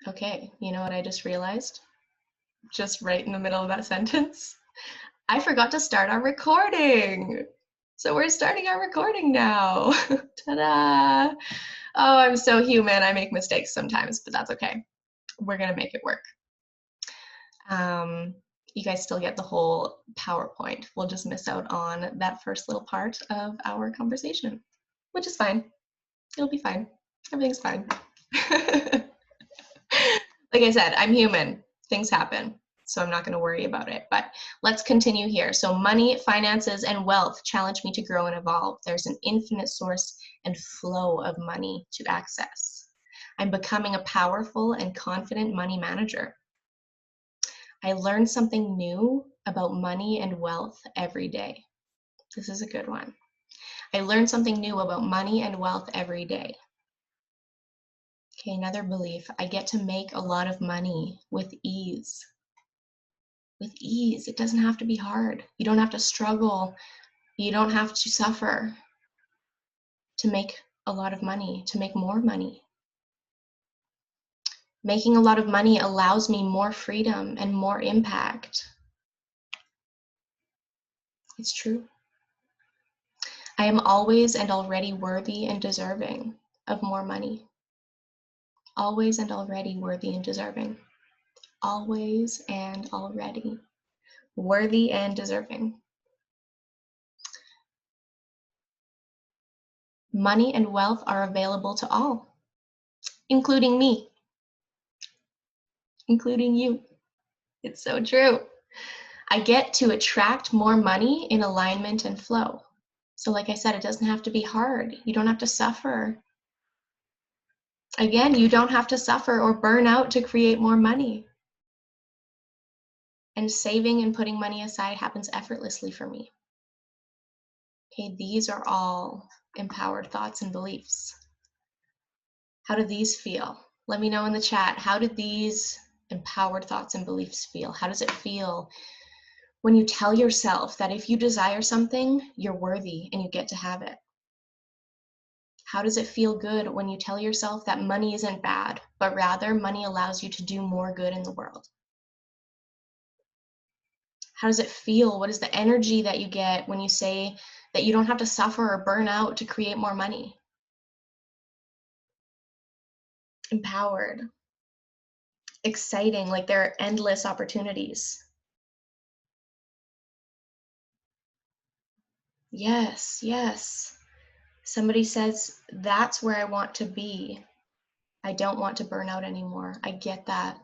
Okay, you know what I just realized? Just right in the middle of that sentence. I forgot to start our recording. So we're starting our recording now. Ta-da! Oh, I'm so human. I make mistakes sometimes, but that's okay. We're gonna make it work. You guys still get the whole PowerPoint. We'll just miss out on that first little part of our conversation, which is fine. It'll be fine. Everything's fine. Like I said, I'm human. Things happen, so I'm not going to worry about it. But let's continue here. So money, finances, and wealth challenge me to grow and evolve. There's an infinite source and flow of money to access. I'm becoming a powerful and confident money manager. I learn something new about money and wealth every day. This is a good one. I learn something new about money and wealth every day. Okay, another belief. I get to make a lot of money with ease. With ease. It doesn't have to be hard. You don't have to struggle. You don't have to suffer to make a lot of money, to make more money. Making a lot of money allows me more freedom and more impact. It's true. I am always and already worthy and deserving of more money. Always and already worthy and deserving. Always and already worthy and deserving. Money and wealth are available to all, including me, including you. It's so true. I get to attract more money in alignment and flow. So like I said, it doesn't have to be hard. You don't have to suffer. Again, you don't have to suffer or burn out to create more money. And saving and putting money aside happens effortlessly for me. Okay, these are all empowered thoughts and beliefs. How do these feel? Let me know in the chat. How do these empowered thoughts and beliefs feel? How does it feel when you tell yourself that if you desire something, you're worthy and you get to have it? How does it feel good when you tell yourself that money isn't bad, but rather money allows you to do more good in the world? How does it feel? What is the energy that you get when you say that you don't have to suffer or burn out to create more money? Empowered, exciting, like there are endless opportunities. Yes, yes. Somebody says, that's where I want to be. I don't want to burn out anymore. I get that.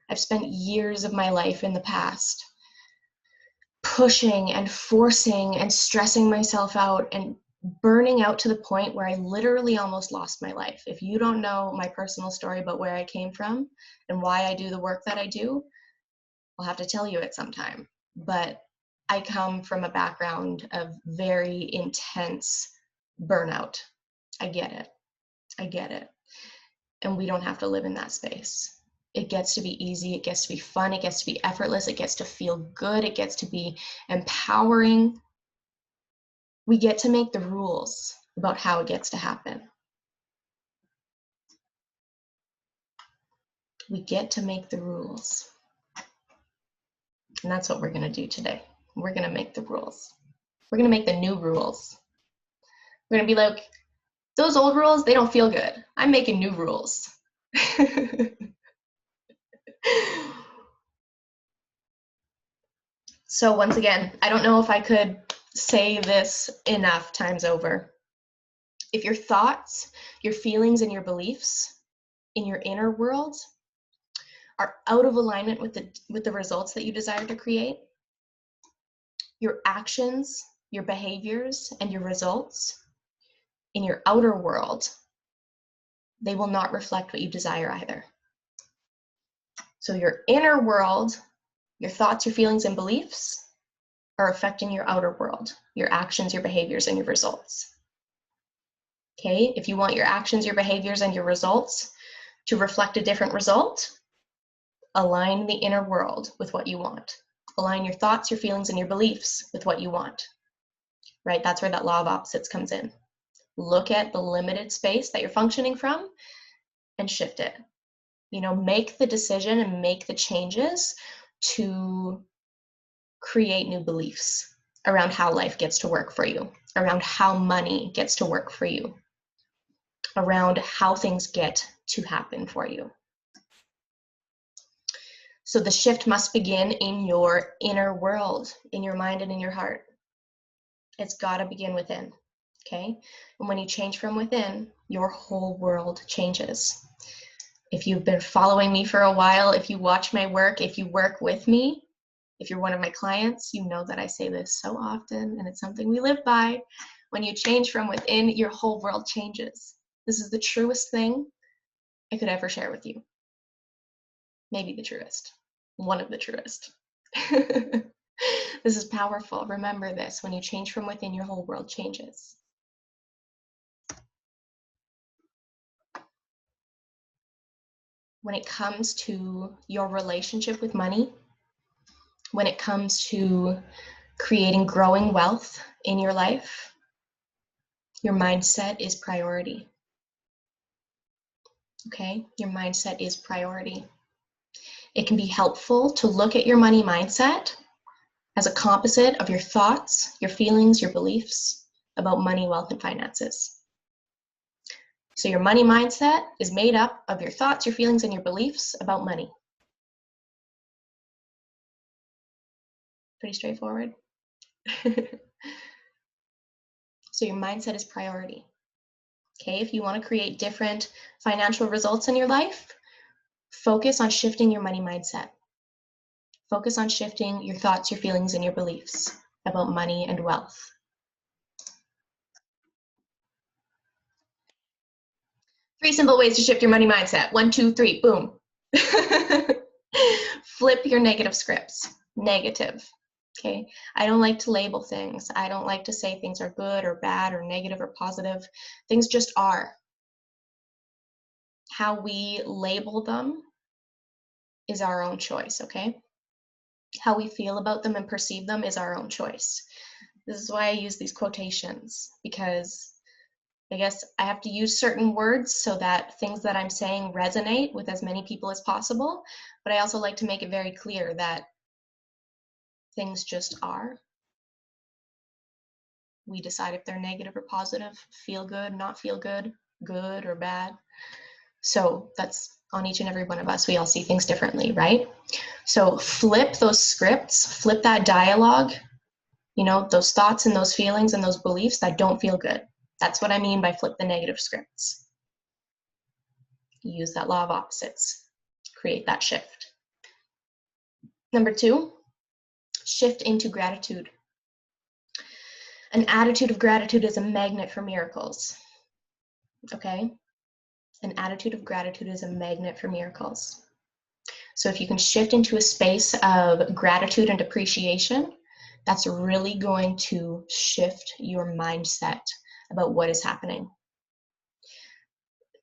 I've spent years of my life in the past pushing and forcing and stressing myself out and burning out to the point where I literally almost lost my life. If you don't know my personal story about where I came from and why I do the work that I do, I'll have to tell you it sometime. But I come from a background of very intense burnout. I get it. I get it. And we don't have to live in that space. It gets to be easy. It gets to be fun. It gets to be effortless. It gets to feel good. It gets to be empowering. We get to make the rules about how it gets to happen. We get to make the rules. And that's what we're going to do today. We're going to make the rules. We're going to make the new rules. We're going to be like, those old rules, they don't feel good. I'm making new rules. So once again, I don't know if I could say this enough times over. If your thoughts, your feelings, and your beliefs in your inner world are out of alignment with the results that you desire to create, your actions, your behaviors, and your results in your outer world, they will not reflect what you desire either. So your inner world, your thoughts, your feelings, and beliefs are affecting your outer world, your actions, your behaviors, and your results. Okay, if you want your actions, your behaviors, and your results to reflect a different result, align the inner world with what you want. Align your thoughts, your feelings, and your beliefs with what you want, right? That's where that law of opposites comes in. Look at the limited space that you're functioning from and shift it. You know, make the decision and make the changes to create new beliefs around how life gets to work for you, around how money gets to work for you, around how things get to happen for you. So the shift must begin in your inner world, in your mind and in your heart. It's got to begin within, okay? And when you change from within, your whole world changes. If you've been following me for a while, if you watch my work, if you work with me, if you're one of my clients, you know that I say this so often, and it's something we live by. When you change from within, your whole world changes. This is the truest thing I could ever share with you. Maybe the truest. One of the truest. This is powerful. Remember this. When you change from within, your whole world changes. When it comes to your relationship with money, when it comes to creating growing wealth in your life, your mindset is priority. Okay? Your mindset is priority. It can be helpful to look at your money mindset as a composite of your thoughts, your feelings, your beliefs about money, wealth, and finances. So your money mindset is made up of your thoughts, your feelings, and your beliefs about money. Pretty straightforward. So your mindset is priority. Okay, if you want to create different financial results in your life, focus on shifting your money mindset. Focus on shifting your thoughts, your feelings, and your beliefs about money and wealth. 3 simple ways to shift your money mindset. 1, 2, 3, boom. Flip your negative scripts. Negative. Okay, I don't like to label things. I don't like to say things are good or bad or negative or positive. Things just are. How we label them is our own choice, okay? How we feel about them and perceive them is our own choice. This is why I use these quotations, because I guess I have to use certain words so that things that I'm saying resonate with as many people as possible, but I also like to make it very clear that things just are. We decide if they're negative or positive, feel good, not feel good, good or bad. So that's on each and every one of us. We all see things differently, right? So flip those scripts, flip that dialogue, you know, those thoughts and those feelings and those beliefs that don't feel good. That's what I mean by flip the negative scripts. Use that law of opposites. Create that shift. Number 2, shift into gratitude. An attitude of gratitude is a magnet for miracles. Okay? An attitude of gratitude is a magnet for miracles. So if you can shift into a space of gratitude and appreciation, that's really going to shift your mindset about what is happening.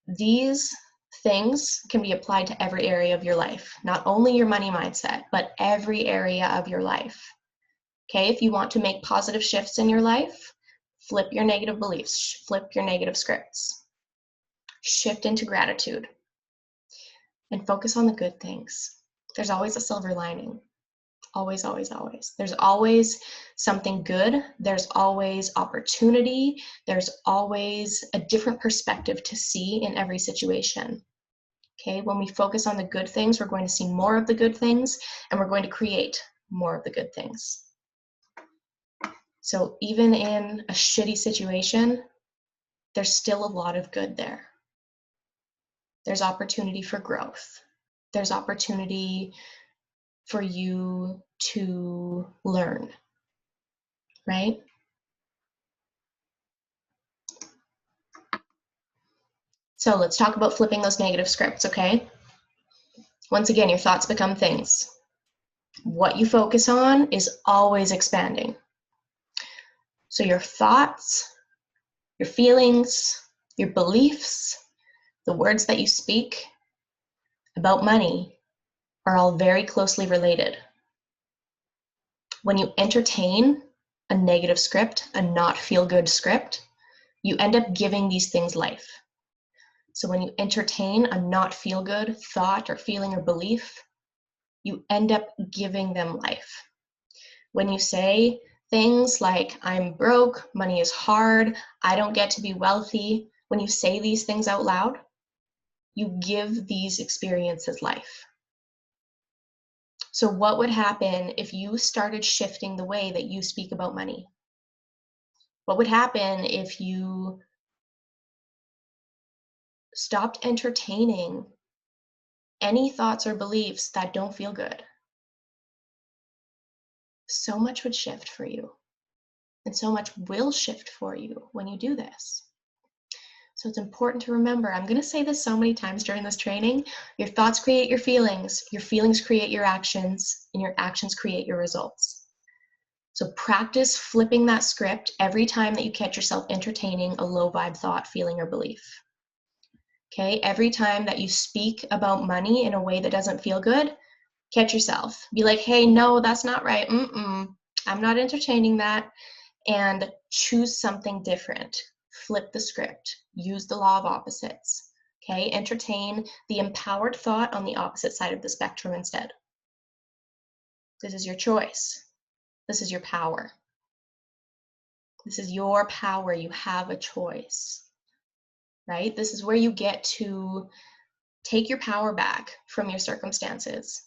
These things can be applied to every area of your life, not only your money mindset, but every area of your life. Okay, if you want to make positive shifts in your life, flip your negative beliefs, flip your negative scripts, shift into gratitude, and focus on the good things. There's always a silver lining. Always, always, always. There's always something good. There's always opportunity. There's always a different perspective to see in every situation. Okay, when we focus on the good things, we're going to see more of the good things, and we're going to create more of the good things. So even in a shitty situation, there's still a lot of good there. There's opportunity for growth. There's opportunity for you to learn, right? So let's talk about flipping those negative scripts, okay? Once again, your thoughts become things. What you focus on is always expanding. So your thoughts, your feelings, your beliefs, the words that you speak about money are all very closely related. When you entertain a negative script, a not feel good script, you end up giving these things life. So when you entertain a not feel good thought or feeling or belief, you end up giving them life. When you say things like, I'm broke, money is hard, I don't get to be wealthy, when you say these things out loud, you give these experiences life. So what would happen if you started shifting the way that you speak about money? What would happen if you stopped entertaining any thoughts or beliefs that don't feel good? So much would shift for you, and so much will shift for you when you do this. So it's important to remember, I'm going to say this so many times during this training, your thoughts create your feelings create your actions, and your actions create your results. So practice flipping that script every time that you catch yourself entertaining a low vibe thought, feeling, or belief. Okay, every time that you speak about money in a way that doesn't feel good, catch yourself. Be like, hey, no, that's not right. I'm not entertaining that. And choose something different. Flip the script. Use the law of opposites. Okay, entertain the empowered thought on the opposite side of the spectrum instead. This is your choice. This is your power. This is your power. You have a choice, right? This is where you get to take your power back from your circumstances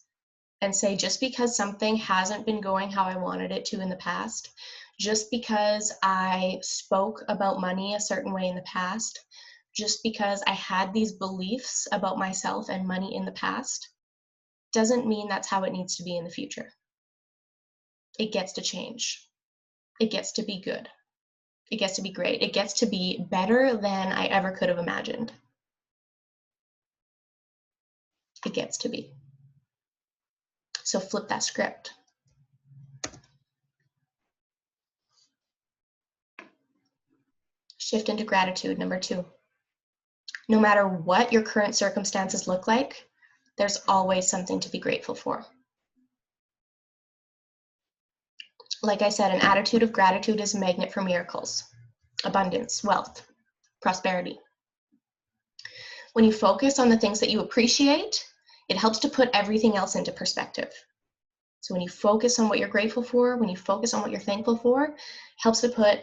and say, just because something hasn't been going how I wanted it to in the past, just because I spoke about money a certain way in the past, just because I had these beliefs about myself and money in the past, doesn't mean that's how it needs to be in the future. It gets to change. It gets to be good. It gets to be great. It gets to be better than I ever could have imagined. It gets to be. So flip that script. Shift into gratitude, number 2. No matter what your current circumstances look like, there's always something to be grateful for. Like I said, an attitude of gratitude is a magnet for miracles, abundance, wealth, prosperity. When you focus on the things that you appreciate, it helps to put everything else into perspective. So when you focus on what you're grateful for, when you focus on what you're thankful for, it helps to put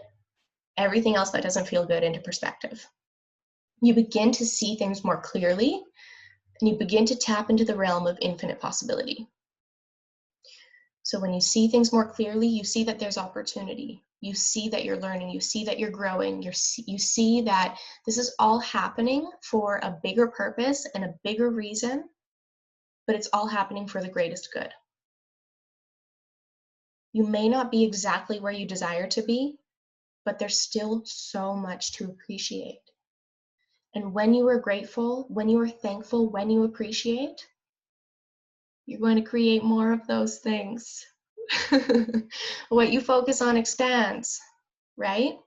everything else that doesn't feel good into perspective. You begin to see things more clearly, and you begin to tap into the realm of infinite possibility. So when you see things more clearly, you see that there's opportunity. You see that you're learning. You see that you're growing. You see that this is all happening for a bigger purpose and a bigger reason, but it's all happening for the greatest good. You may not be exactly where you desire to be, but there's still so much to appreciate. And when you are grateful, when you are thankful, when you appreciate, you're going to create more of those things. What you focus on expands, right?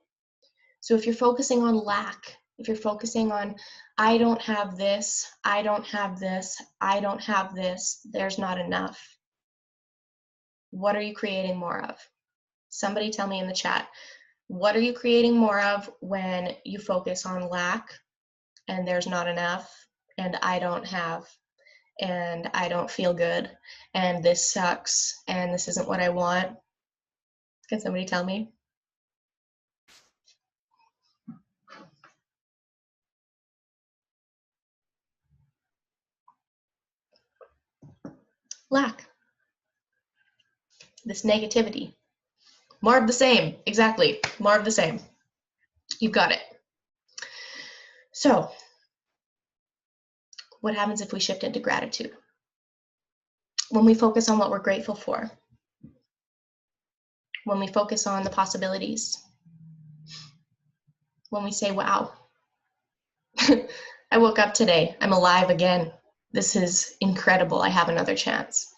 So if you're focusing on lack, if you're focusing on, I don't have this, I don't have this, I don't have this, there's not enough, what are you creating more of? Somebody tell me in the chat, what are you creating more of when you focus on lack and there's not enough and I don't have and I don't feel good and this sucks and this isn't what I want? Can somebody tell me? Lack. This negativity. More of the same. Exactly. More of the same. You've got it. So, what happens if we shift into gratitude? When we focus on what we're grateful for, when we focus on the possibilities, when we say, wow, I woke up today, I'm alive again. This is incredible. I have another chance.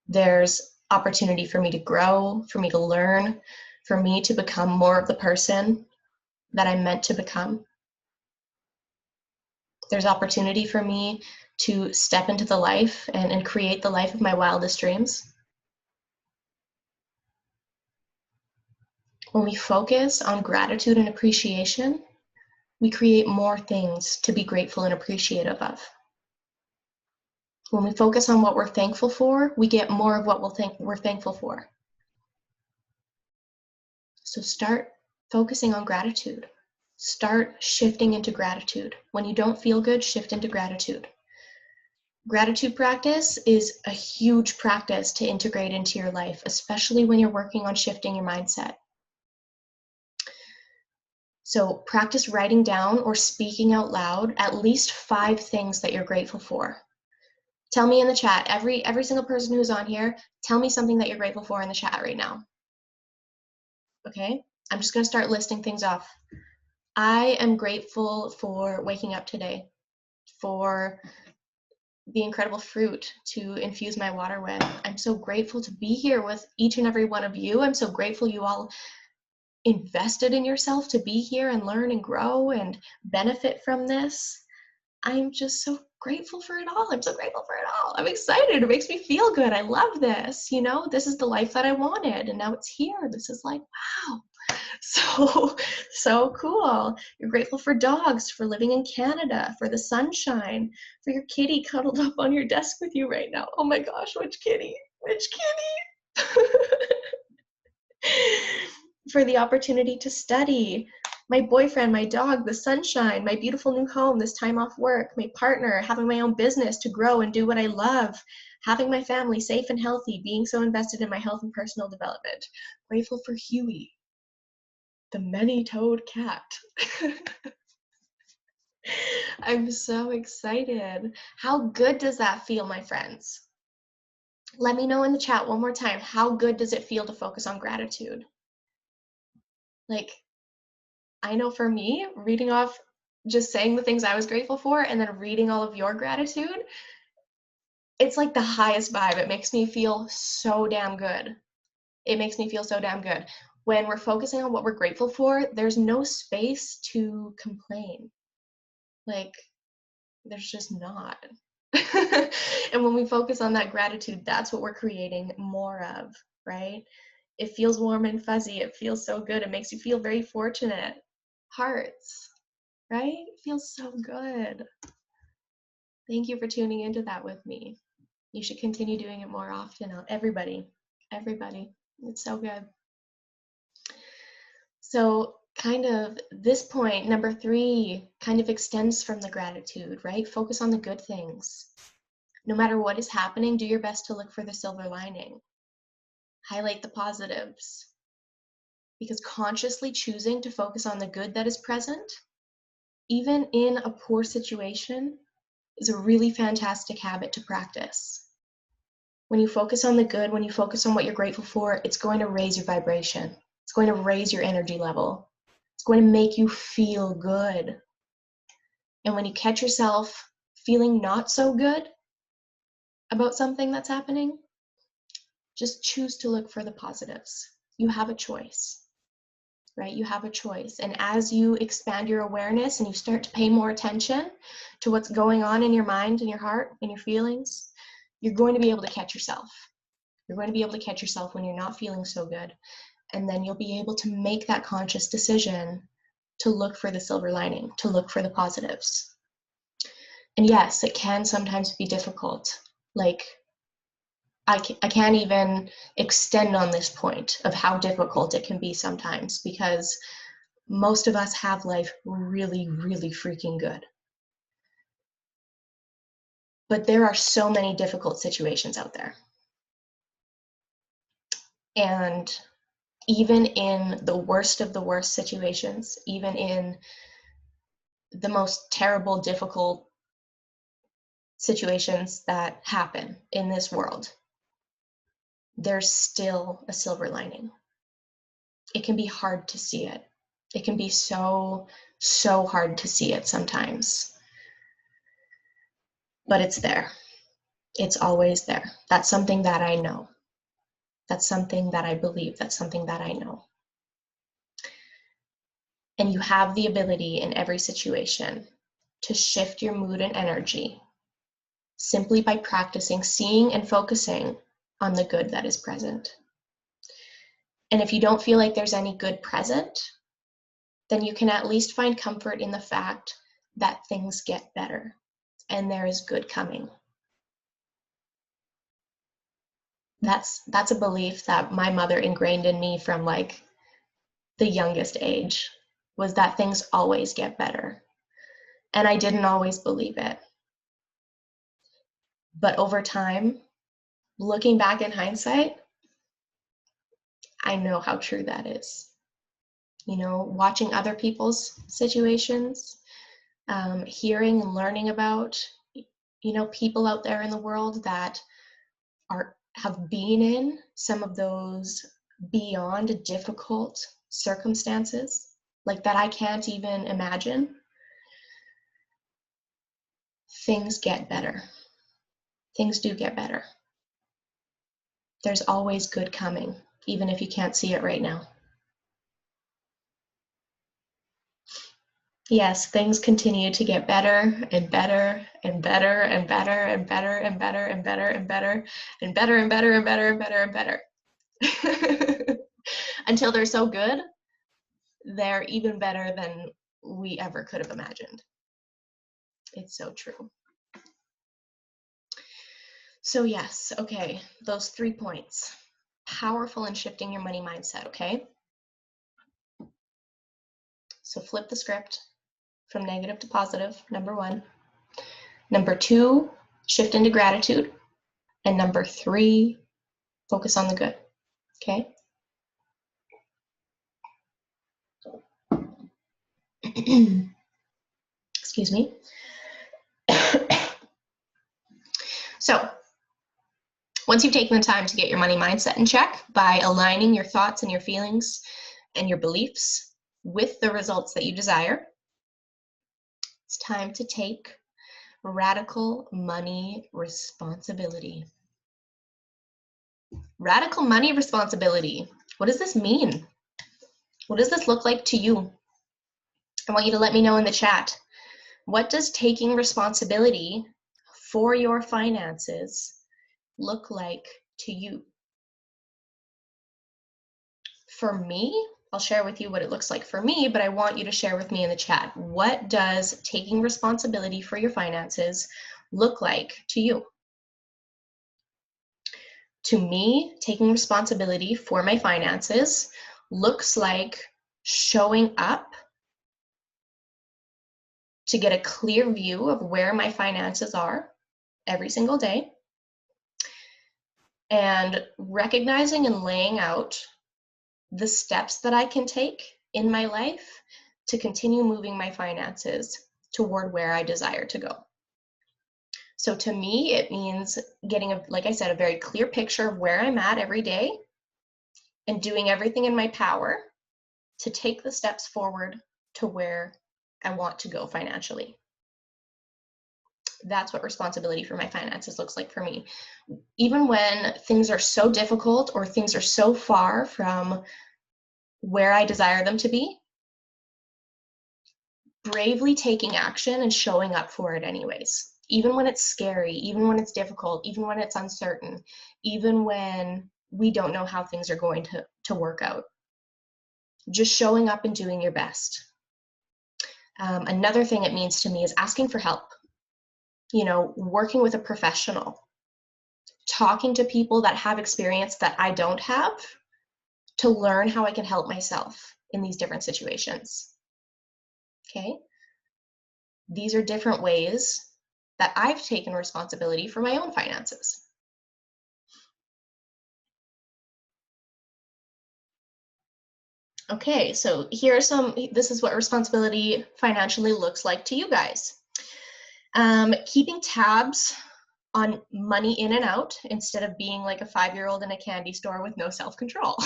There's opportunity for me to grow, for me to learn, for me to become more of the person that I'm meant to become. There's opportunity for me to step into the life and create the life of my wildest dreams. When we focus on gratitude and appreciation, we create more things to be grateful and appreciative of. When we focus on what we're thankful for, we get more of what we're thankful for. So start focusing on gratitude. Start shifting into gratitude. When you don't feel good, shift into gratitude. Gratitude practice is a huge practice to integrate into your life, especially when you're working on shifting your mindset. So practice writing down or speaking out loud at least 5 things that you're grateful for. Tell me in the chat, every single person who's on here, tell me something that you're grateful for in the chat right now. Okay, I'm just gonna start listing things off. I am grateful for waking up today, for the incredible fruit to infuse my water with. I'm so grateful to be here with each and every one of you. I'm so grateful you all invested in yourself to be here and learn and grow and benefit from this. I'm just so grateful for it all. I'm so grateful for it all. I'm excited. It makes me feel good. I love this. You know, this is the life that I wanted, and now it's here. This is like, wow. So cool. You're grateful for dogs, for living in Canada, for the sunshine, for your kitty cuddled up on your desk with you right now. Oh my gosh, which kitty? Which kitty? For the opportunity to study, my boyfriend, my dog, the sunshine, my beautiful new home, this time off work, my partner, having my own business to grow and do what I love, having my family safe and healthy, being so invested in my health and personal development. Grateful for Huey, the many-toed cat. I'm so excited. How good does that feel, my friends? Let me know in the chat one more time. How good does it feel to focus on gratitude? Like, I know for me, reading off, just saying the things I was grateful for and then reading all of your gratitude, it's like the highest vibe. It makes me feel so damn good. It makes me feel so damn good. When we're focusing on what we're grateful for, there's no space to complain. Like, there's just not. And when we focus on that gratitude, that's what we're creating more of, right? It feels warm and fuzzy. It feels so good. It makes you feel very fortunate. Hearts, right? It feels so good. Thank you for tuning into that with me. You should continue doing it more often. Everybody. It's so good. So kind of this point, number 3, kind of extends from the gratitude, right? Focus on the good things. No matter what is happening, do your best to look for the silver lining. Highlight the positives. Because consciously choosing to focus on the good that is present, even in a poor situation, is a really fantastic habit to practice. When you focus on the good, when you focus on what you're grateful for, it's going to raise your vibration. It's going to raise your energy level. It's going to make you feel good. And when you catch yourself feeling not so good about something that's happening, just choose to look for the positives. You have a choice, right? You have a choice. And as you expand your awareness and you start to pay more attention to what's going on in your mind and your heart and your feelings, you're going to be able to catch yourself. You're going to be able to catch yourself when you're not feeling so good. And then you'll be able to make that conscious decision to look for the silver lining, to look for the positives. And yes, it can sometimes be difficult. Like, I can't even extend on this point of how difficult it can be sometimes, because most of us have life really, really freaking good. But there are so many difficult situations out there. And even in the worst of the worst situations, even in the most terrible, difficult situations that happen in this world, there's still a silver lining. It can be hard to see it. It can be so hard to see it sometimes. But it's there. It's always there. That's something that I know. That's something that I believe. That's something that I know. And you have the ability in every situation to shift your mood and energy simply by practicing seeing and focusing on the good that is present. And if you don't feel like there's any good present, then you can at least find comfort in the fact that things get better and there is good coming. That's a belief that my mother ingrained in me from like the youngest age, was that things always get better. And I didn't always believe it. But over time, looking back in hindsight, I know how true that is. You know, watching other people's situations, hearing and learning about, you know, people out there in the world that have been in some of those beyond difficult circumstances, like that I can't even imagine. Things get better. Things do get better. There's always good coming, even if you can't see it right now. Yes, things continue to get better and better and better and better and better and better and better and better and better and better and better and better and better. Until they're so good, they're even better than we ever could have imagined. It's so true. So yes, okay, those 3 points. Powerful in shifting your money mindset, okay? So flip the script from negative to positive, number 1. Number 2, shift into gratitude. And number 3, focus on the good, okay? Excuse me. So once you've taken the time to get your money mindset in check by aligning your thoughts and your feelings and your beliefs with the results that you desire, it's time to take radical money responsibility. Radical money responsibility. What does this mean? What does this look like to you? I want you to let me know in the chat. What does taking responsibility for your finances look like to you? For me, I'll share with you what it looks like for me, but I want you to share with me in the chat. What does taking responsibility for your finances look like to you? To me, taking responsibility for my finances looks like showing up to get a clear view of where my finances are every single day, and recognizing and laying out the steps that I can take in my life to continue moving my finances toward where I desire to go. So to me, it means getting, like I said, a very clear picture of where I'm at every day and doing everything in my power to take the steps forward to where I want to go financially. That's what responsibility for my finances looks like for me. Even when things are so difficult or things are so far from where I desire them to be, bravely taking action and showing up for it anyways. Even when it's scary, even when it's difficult, even when it's uncertain, even when we don't know how things are going to work out. Just showing up and doing your best. Another thing it means to me is asking for help. You know, working with a professional, talking to people that have experience that I don't have to learn how I can help myself in these different situations. Okay? These are different ways that I've taken responsibility for my own finances. Okay, so this is what responsibility financially looks like to you guys. Keeping tabs on money in and out instead of being like a 5-year-old in a candy store with no self-control.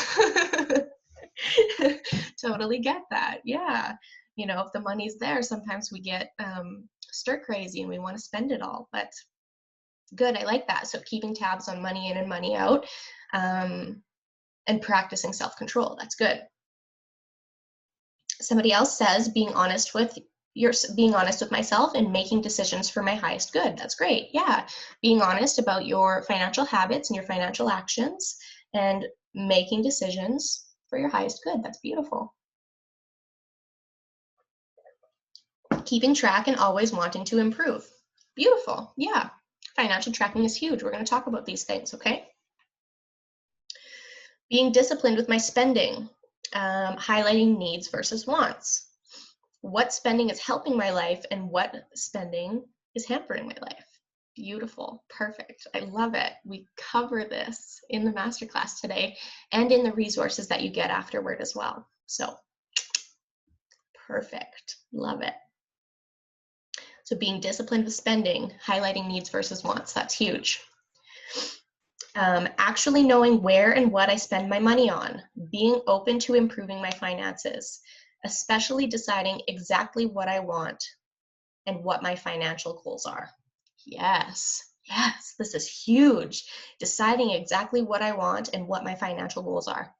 Totally get that. Yeah. You know, if the money's there, sometimes we get stir crazy and we want to spend it all, but good. I like that. So keeping tabs on money in and money out, and practicing self-control. That's good. Somebody else says being honest with myself and making decisions for my highest good. That's great. Yeah. Being honest about your financial habits and your financial actions and making decisions for your highest good. That's beautiful. Keeping track and always wanting to improve. Beautiful. Yeah. Financial tracking is huge. We're going to talk about these things, okay? Being disciplined with my spending, highlighting needs versus wants. What spending is helping my life and what spending is hampering my life. Beautiful. Perfect. I love it. We cover this in the masterclass today and in the resources that you get afterward as well. So perfect. Love it. So being disciplined with spending, highlighting needs versus wants, that's huge. Actually knowing where and what I spend my money on, being open to improving my finances, especially deciding exactly what I want and what my financial goals are. Yes, yes, this is huge. Deciding exactly what I want and what my financial goals are.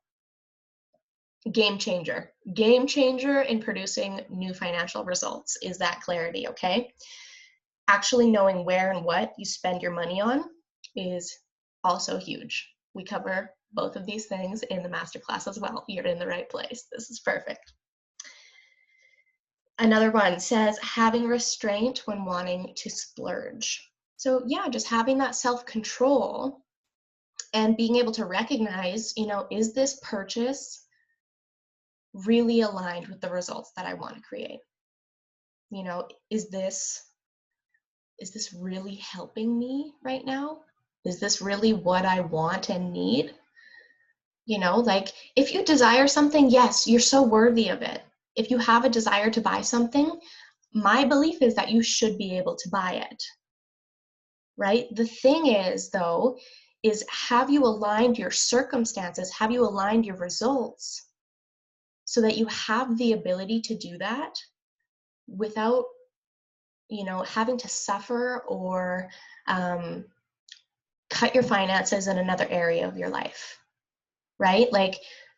Game changer in producing new financial results is that clarity, okay? Actually knowing where and what you spend your money on is also huge. We cover both of these things in the masterclass as well. You're in the right place. This is perfect. Another one says having restraint when wanting to splurge. So yeah, just having that self-control and being able to recognize, is this purchase really aligned with the results that I want to create? Is this really helping me right now? Is this really what I want and need? Like if you desire something, yes, you're so worthy of it. If you have a desire to buy something, my belief is that you should be able to buy it, right? The thing is, though, is have you aligned your circumstances? Have you aligned your results so that you have the ability to do that without, having to suffer or cut your finances in another area of your life, right? Like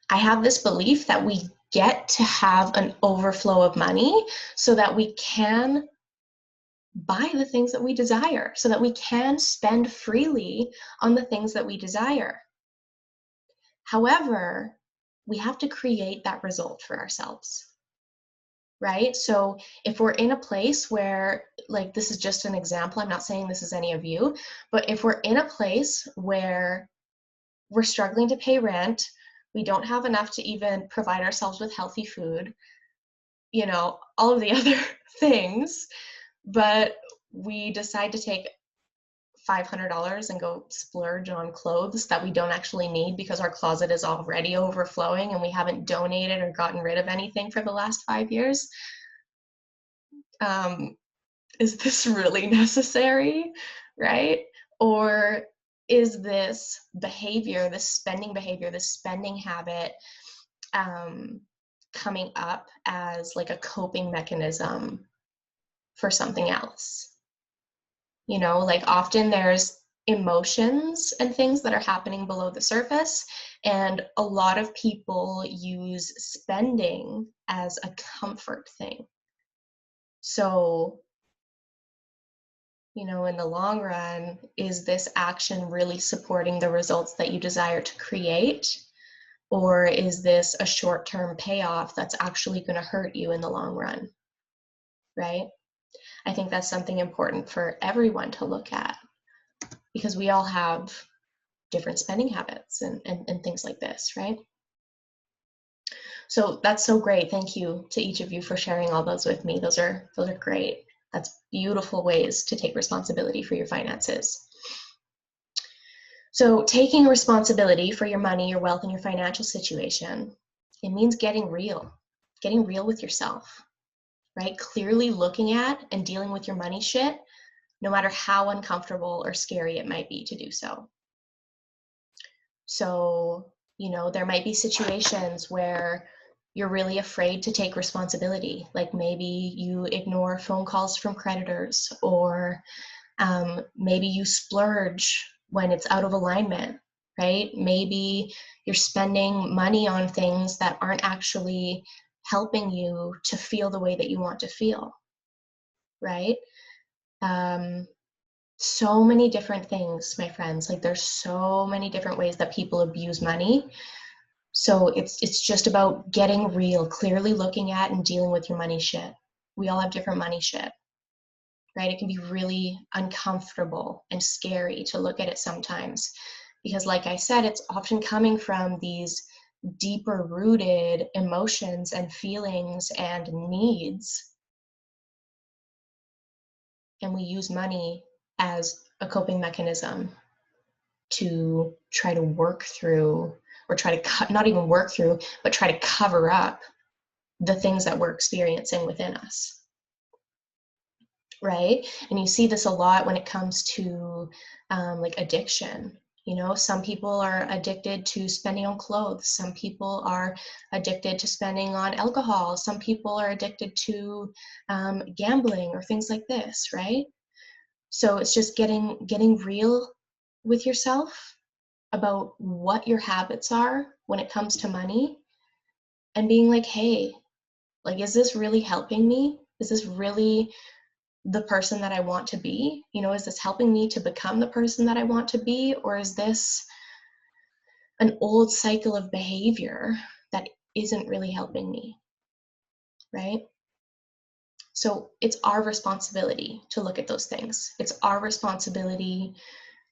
I have this belief that we get to have an overflow of money so that we can buy the things that we desire, so that we can spend freely on the things that we desire. However, we have to create that result for ourselves, right? So if we're in a place where, like, this is just an example, I'm not saying this is any of you, but if we're in a place where we're struggling to pay rent, we don't have enough to even provide ourselves with healthy food, all of the other things, but we decide to take $500 and go splurge on clothes that we don't actually need because our closet is already overflowing and we haven't donated or gotten rid of anything for the last 5 years. Is this really necessary, right? Or is this behavior, this spending habit, coming up as like a coping mechanism for something else? Like often there's emotions and things that are happening below the surface, and a lot of people use spending as a comfort thing. So, in the long run, is this action really supporting the results that you desire to create? Or is this a short-term payoff that's actually going to hurt you in the long run, right? I think that's something important for everyone to look at because we all have different spending habits and things like this, right? So that's so great. Thank you to each of you for sharing all those with me. Those are great. That's beautiful ways to take responsibility for your finances. So taking responsibility for your money, your wealth, and your financial situation, it means getting real with yourself, right? Clearly looking at and dealing with your money shit, no matter how uncomfortable or scary it might be to do so. So, there might be situations where you're really afraid to take responsibility. Like maybe you ignore phone calls from creditors, or maybe you splurge when it's out of alignment, right? Maybe you're spending money on things that aren't actually helping you to feel the way that you want to feel, right? So many different things, my friends. Like there's so many different ways that people abuse money. So it's just about getting real, clearly looking at and dealing with your money shit. We all have different money shit, right? It can be really uncomfortable and scary to look at it sometimes because, like I said, it's often coming from these deeper rooted emotions and feelings and needs. And we use money as a coping mechanism to try to work through, or try to not even work through, but try to cover up the things that we're experiencing within us. Right? And you see this a lot when it comes to like addiction. You know, some people are addicted to spending on clothes. Some people are addicted to spending on alcohol. Some people are addicted to gambling or things like this, right? So it's just getting real with yourself about what your habits are when it comes to money and being like, hey, like, is this really helping me? Is this really the person that I want to be? You know, is this helping me to become the person that I want to be? Or is this an old cycle of behavior that isn't really helping me? Right? So it's our responsibility to look at those things. It's our responsibility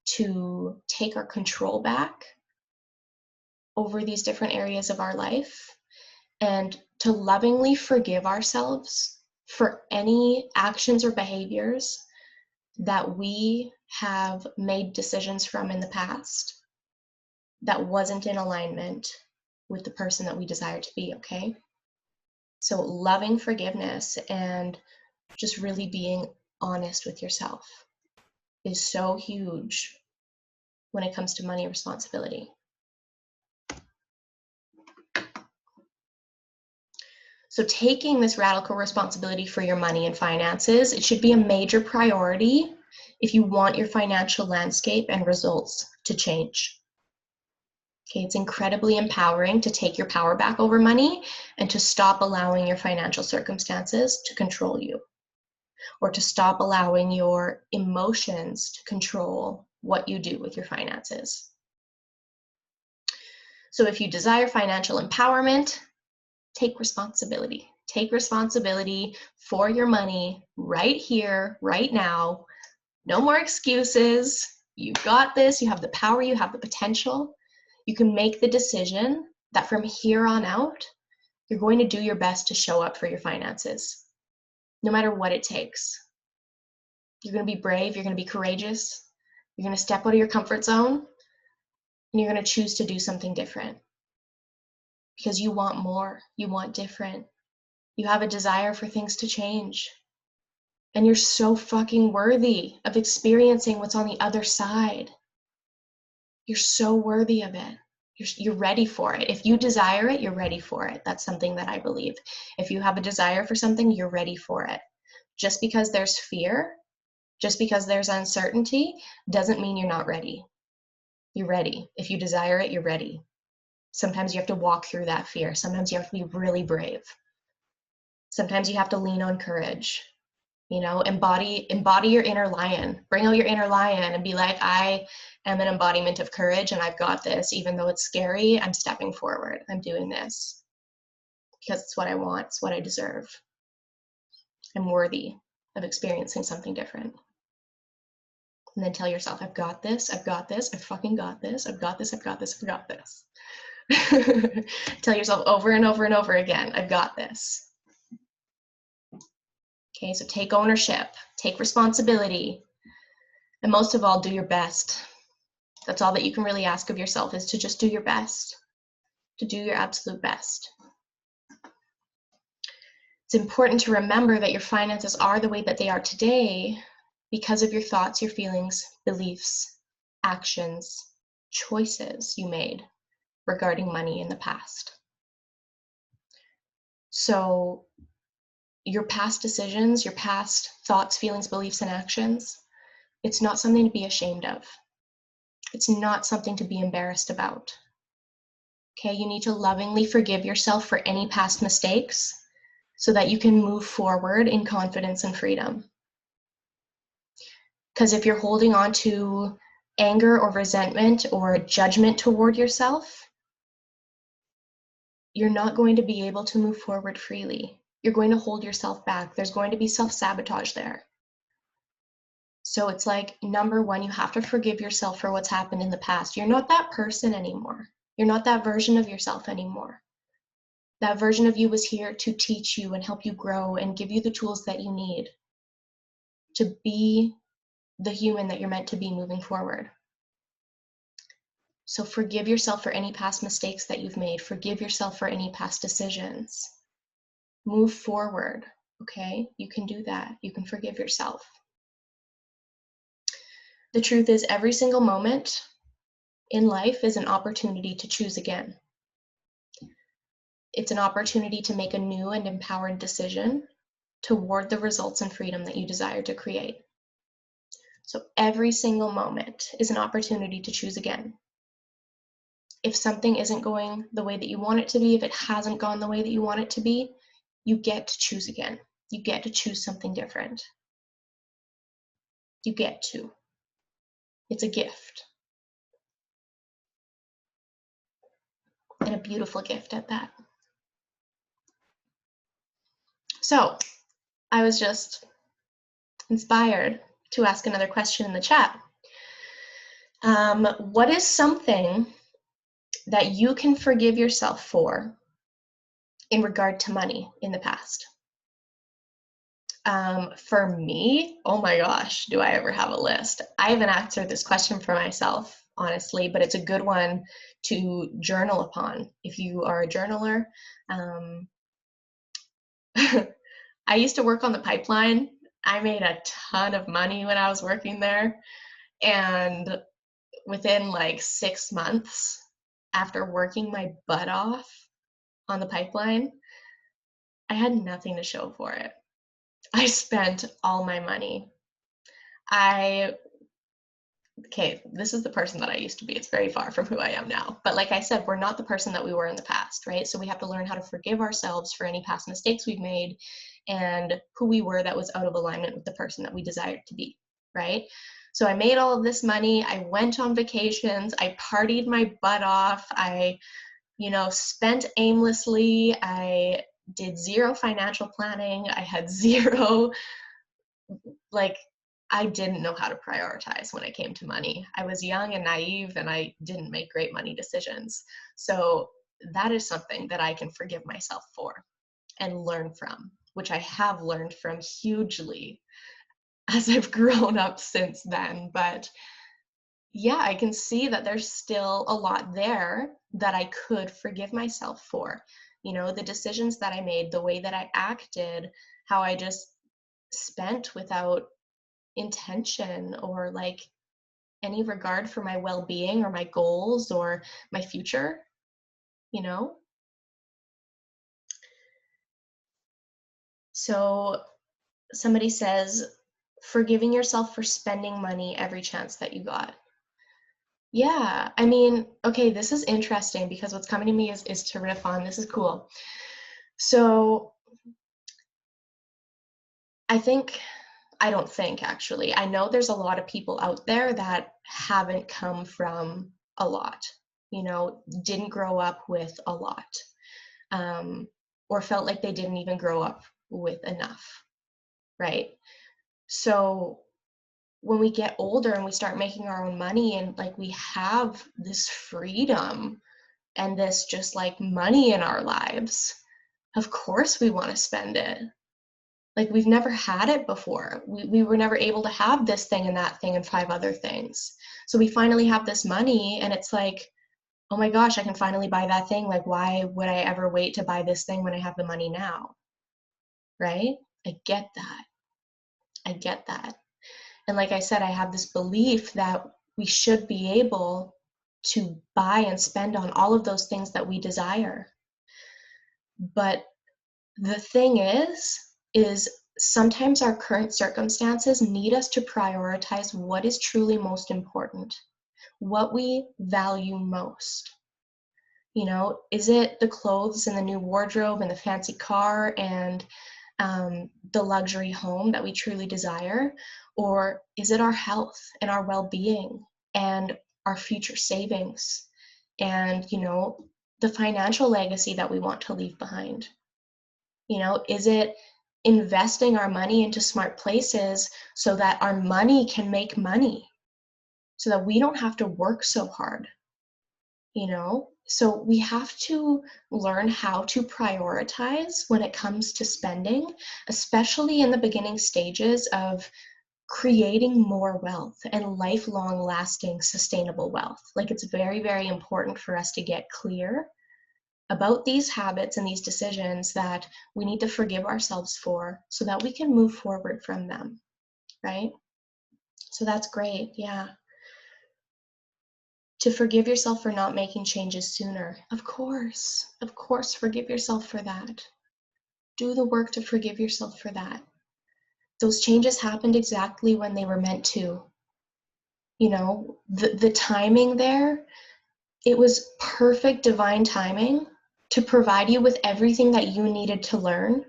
to take our control back over these different areas of our life and to lovingly forgive ourselves for any actions or behaviors that we have made decisions from in the past that wasn't in alignment with the person that we desire to be, okay? So loving forgiveness and just really being honest with yourself is so huge when it comes to money responsibility. So taking this radical responsibility for your money and finances, it should be a major priority if you want your financial landscape and results to change. Okay, it's incredibly empowering to take your power back over money and to stop allowing your financial circumstances to control you, or to stop allowing your emotions to control what you do with your finances. So if you desire financial empowerment, take responsibility. Take responsibility for your money right here, right now. No more excuses. You've got this. You have the power. You have the potential. You can make the decision that from here on out, you're going to do your best to show up for your finances, no matter what it takes. You're going to be brave. You're going to be courageous. You're going to step out of your comfort zone, and you're going to choose to do something different because you want more. You want different. You have a desire for things to change. And you're so fucking worthy of experiencing what's on the other side. You're so worthy of it. You're ready for it. If you desire it, you're ready for it. That's something that I believe. If you have a desire for something, you're ready for it. Just because there's fear, just because there's uncertainty, doesn't mean you're not ready. You're ready. If you desire it, you're ready. Sometimes you have to walk through that fear. Sometimes you have to be really brave. Sometimes you have to lean on courage. You know, embody your inner lion. Bring out your inner lion and be like, I am an embodiment of courage and I've got this. Even though it's scary, I'm stepping forward. I'm doing this because it's what I want. It's what I deserve. I'm worthy of experiencing something different. And then tell yourself, I've got this. I've got this. I fucking got this. I've got this. I've got this. I've got this. Tell yourself over and over and over again, I've got this. Okay, so take ownership, take responsibility, and most of all, do your best. That's all that you can really ask of yourself, is to just do your best, to do your absolute best. It's important to remember that your finances are the way that they are today because of your thoughts, your feelings, beliefs, actions, choices you made regarding money in the past. So your past decisions, your past thoughts, feelings, beliefs, and actions, it's not something to be ashamed of. It's not something to be embarrassed about. Okay, you need to lovingly forgive yourself for any past mistakes so that you can move forward in confidence and freedom. Because if you're holding on to anger or resentment or judgment toward yourself, you're not going to be able to move forward freely. You're going to hold yourself back. There's going to be self-sabotage there. So it's like, number one, you have to forgive yourself for what's happened in the past. You're not that person anymore. You're not that version of yourself anymore. That version of you was here to teach you and help you grow and give you the tools that you need to be the human that you're meant to be moving forward. So forgive yourself for any past mistakes that you've made. Forgive yourself for any past decisions. Move forward, okay? You can do that. You can forgive yourself. The truth is, every single moment in life is an opportunity to choose again. It's an opportunity to make a new and empowered decision toward the results and freedom that you desire to create. So every single moment is an opportunity to choose again. If something isn't going the way that you want it to be, if it hasn't gone the way that you want it to be, you get to choose again. You get to choose something different. You get to. It's a gift. And a beautiful gift at that. So I was just inspired to ask another question in the chat. What is something that you can forgive yourself for in regard to money in the past? For me, oh my gosh, do I ever have a list? I haven't answered this question for myself, honestly, but it's a good one to journal upon. If you are a journaler, I used to work on the pipeline. I made a ton of money when I was working there. And within like 6 months, after working my butt off on the pipeline, I had nothing to show for it. I spent all my money. Okay, this is the person that I used to be. It's very far from who I am now. But like I said, we're not the person that we were in the past, right? So we have to learn how to forgive ourselves for any past mistakes we've made and who we were that was out of alignment with the person that we desired to be, right? So I made all of this money. I went on vacations. I partied my butt off. I, spent aimlessly. I did zero financial planning. I had zero, I didn't know how to prioritize when it came to money. I was young and naive and I didn't make great money decisions. So that is something that I can forgive myself for and learn from, which I have learned from hugely as I've grown up since then. But yeah, I can see that there's still a lot there that I could forgive myself for. The decisions that I made, the way that I acted, how I just spent without intention or any regard for my well-being or my goals or my future, So somebody says, forgiving yourself for spending money every chance that you got. Yeah, I mean, okay, this is interesting because what's coming to me is to riff on. This is cool. So I don't think actually. I know there's a lot of people out there that haven't come from a lot, didn't grow up with a lot, or felt like they didn't even grow up with enough, right? So when we get older and we start making our own money and we have this freedom and this just money in our lives, of course we want to spend it. We've never had it before. We were never able to have this thing and that thing and 5 other things. So we finally have this money and it's oh my gosh, I can finally buy that thing. Why would I ever wait to buy this thing when I have the money now? Right? I get that. I get that. And like I said, I have this belief that we should be able to buy and spend on all of those things that we desire. But the thing is sometimes our current circumstances need us to prioritize what is truly most important, what we value most. Is it the clothes and the new wardrobe and the fancy car and the luxury home that we truly desire? Or is it our health and our well-being and our future savings and, the financial legacy that we want to leave behind? Is it investing our money into smart places so that our money can make money, so that we don't have to work so hard? So we have to learn how to prioritize when it comes to spending, especially in the beginning stages of creating more wealth and lifelong lasting sustainable wealth. Like, it's very, very important for us to get clear about these habits and these decisions that we need to forgive ourselves for, so that we can move forward from them, right? So that's great. Yeah. To forgive yourself for not making changes sooner. Of course, forgive yourself for that. Do the work to forgive yourself for that. Those changes happened exactly when they were meant to. The timing there, it was perfect divine timing to provide you with everything that you needed to learn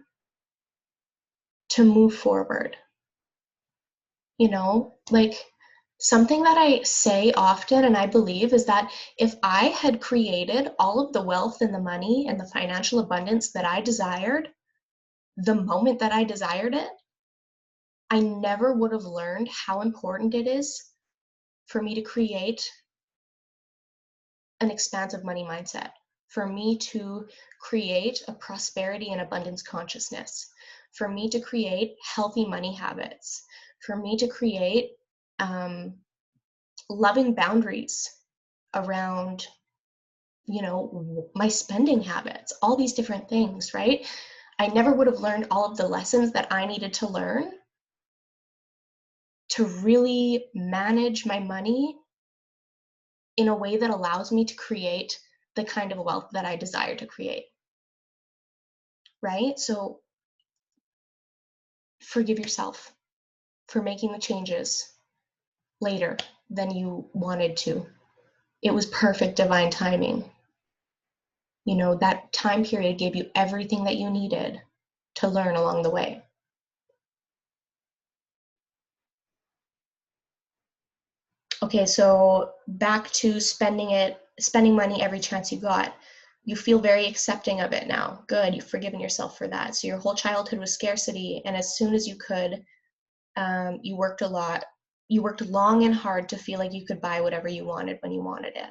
to move forward. Like, something that I say often and I believe is that if I had created all of the wealth and the money and the financial abundance that I desired the moment that I desired it, I never would have learned how important it is for me to create an expansive money mindset, for me to create a prosperity and abundance consciousness, for me to create healthy money habits, for me to create loving boundaries around my spending habits, all these different things, right? I never would have learned all of the lessons that I needed to learn to really manage my money in a way that allows me to create the kind of wealth that I desire to create, right? So forgive yourself for making the changes later than you wanted to. It was perfect divine timing. That time period gave you everything that you needed to learn along the way. Okay, so back to spending money every chance you got. You feel very accepting of it now. Good, you've forgiven yourself for that. So your whole childhood was scarcity, and as soon as you could, you worked a lot. You worked long and hard to feel like you could buy whatever you wanted when you wanted it.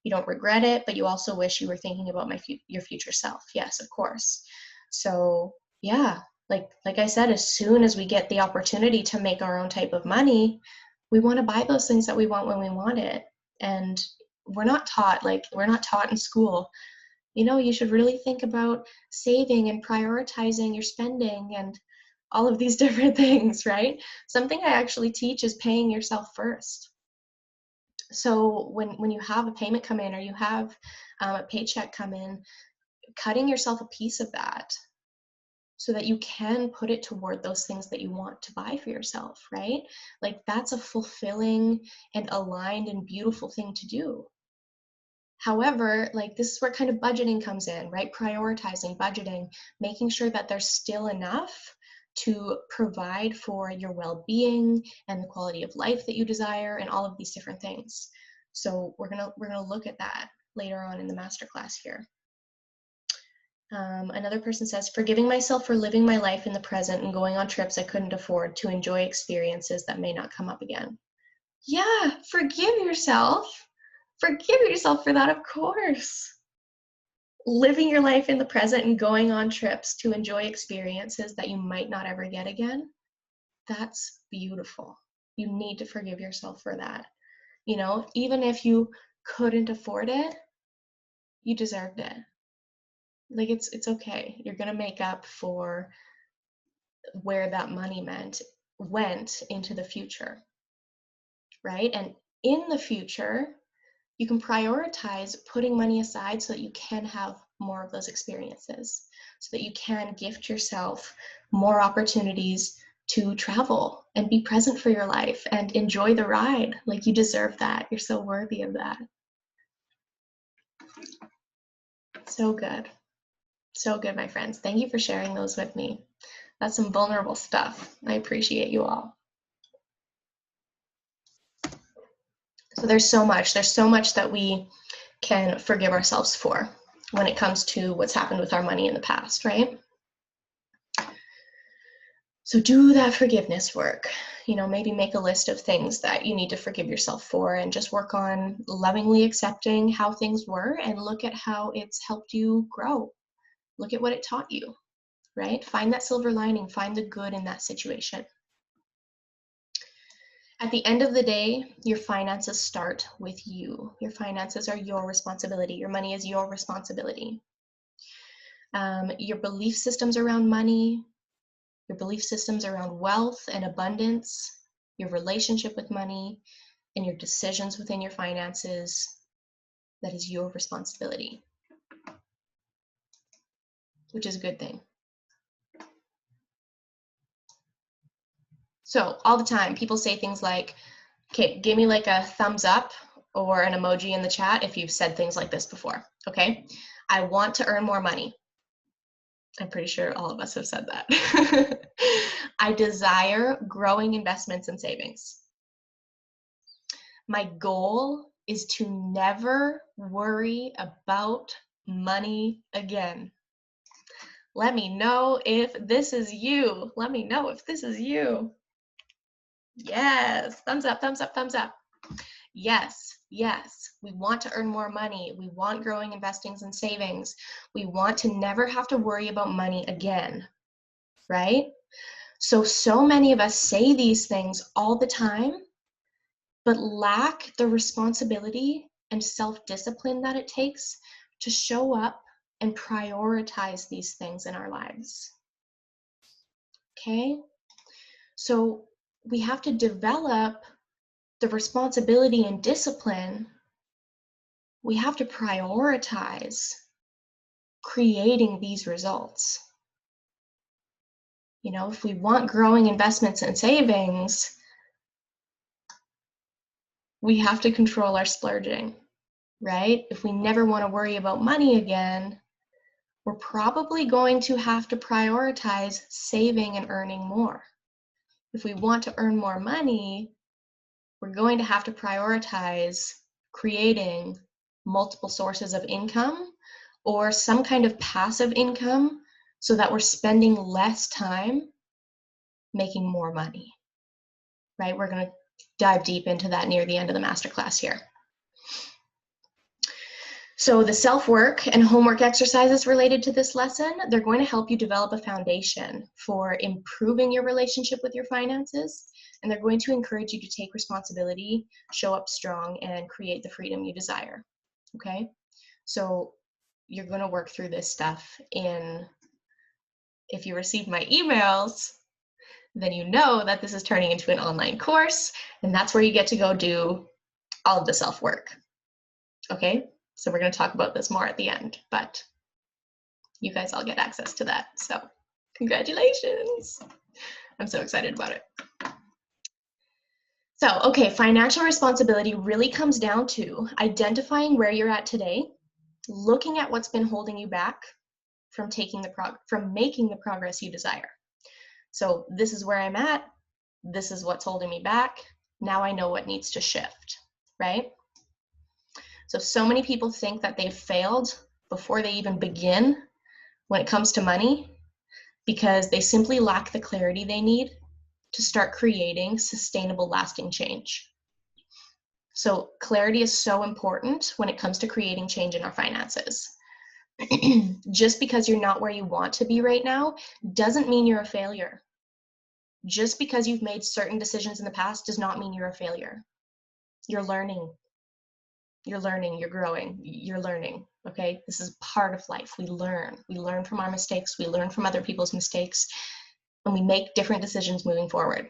You don't regret it, but you also wish you were thinking about your future self. Yes, of course. So yeah, like I said, as soon as we get the opportunity to make our own type of money, we want to buy those things that we want when we want it. And we're not taught in school, you should really think about saving and prioritizing your spending and all of these different things, right? Something I actually teach is paying yourself first. So when you have a payment come in, or you have a paycheck come in, cutting yourself a piece of that so that you can put it toward those things that you want to buy for yourself, right? Like, that's a fulfilling and aligned and beautiful thing to do. However, like, this is where kind of budgeting comes in, right? Prioritizing, budgeting, making sure that there's still enough to provide for your well-being and the quality of life that you desire and all of these different things. So we're gonna look at that later on in the masterclass here. Another person says, forgiving myself for living my life in the present and going on trips I couldn't afford to enjoy experiences that may not come up again. Yeah, forgive yourself. Forgive yourself for that, of course. Living your life in the present and going on trips to enjoy experiences that you might not ever get again, that's beautiful. You need to forgive yourself for that. Even if you couldn't afford it, you deserved it. Like, it's okay. You're gonna make up for where that money went into the future, right? And in the future, you can prioritize putting money aside so that you can have more of those experiences, so that you can gift yourself more opportunities to travel and be present for your life and enjoy the ride. Like, you deserve that. You're so worthy of that. So good. So good, my friends. Thank you for sharing those with me. That's some vulnerable stuff. I appreciate you all. So there's so much that we can forgive ourselves for when it comes to what's happened with our money in the past, right? So do that forgiveness work. Maybe make a list of things that you need to forgive yourself for and just work on lovingly accepting how things were and look at how it's helped you grow. Look at what it taught you, right? Find that silver lining, find the good in that situation. At the end of the day, your finances start with you. Your finances are your responsibility. Your money is your responsibility. Your belief systems around money, your belief systems around wealth and abundance, your relationship with money, and your decisions within your finances, that is your responsibility, which is a good thing. So all the time, people say things like, okay, give me like a thumbs up or an emoji in the chat if you've said things like this before, okay? I want to earn more money. I'm pretty sure all of us have said that. I desire growing investments and savings. My goal is to never worry about money again. Let me know if this is you. Let me know if this is you. Yes, thumbs up, thumbs up, thumbs up. Yes, yes, we want to earn more money. We want growing investings and savings. We want to never have to worry about money again, right? So many of us say these things all the time, but lack the responsibility and self-discipline that it takes to show up and prioritize these things in our lives. Okay? So we have to develop the responsibility and discipline. We have to prioritize creating these results. If we want growing investments and savings, we have to control our splurging, right? If we never want to worry about money again, we're probably going to have to prioritize saving and earning more. If we want to earn more money, we're going to have to prioritize creating multiple sources of income or some kind of passive income so that we're spending less time making more money, right? We're going to dive deep into that near the end of the masterclass here. So the self-work and homework exercises related to this lesson, they're going to help you develop a foundation for improving your relationship with your finances, and they're going to encourage you to take responsibility, show up strong, and create the freedom you desire, okay? So you're going to work through this stuff if you receive my emails, then you know that this is turning into an online course, and that's where you get to go do all of the self-work, okay? So we're going to talk about this more at the end, but you guys all get access to that. So congratulations. I'm so excited about it. So, okay, financial responsibility really comes down to identifying where you're at today, looking at what's been holding you back from making the progress you desire. So this is where I'm at. This is what's holding me back. Now I know what needs to shift, right? So many people think that they've failed before they even begin when it comes to money because they simply lack the clarity they need to start creating sustainable, lasting change. So clarity is so important when it comes to creating change in our finances. Just because you're not where you want to be right now doesn't mean you're a failure. Just because you've made certain decisions in the past does not mean you're a failure. You're learning. You're learning, you're growing, you're learning, okay? This is part of life. We learn from our mistakes, we learn from other people's mistakes, and we make different decisions moving forward.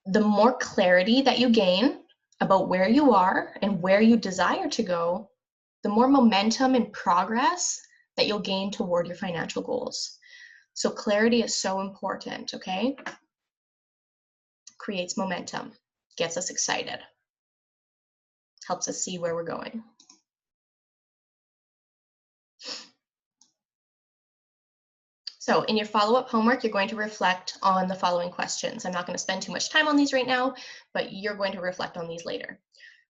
The more clarity that you gain about where you are and where you desire to go, the more momentum and progress that you'll gain toward your financial goals. So clarity is so important, okay? Creates momentum, gets us excited, helps us see where we're going. So in your follow-up homework, you're going to reflect on the following questions. I'm not going to spend too much time on these right now, but you're going to reflect on these later.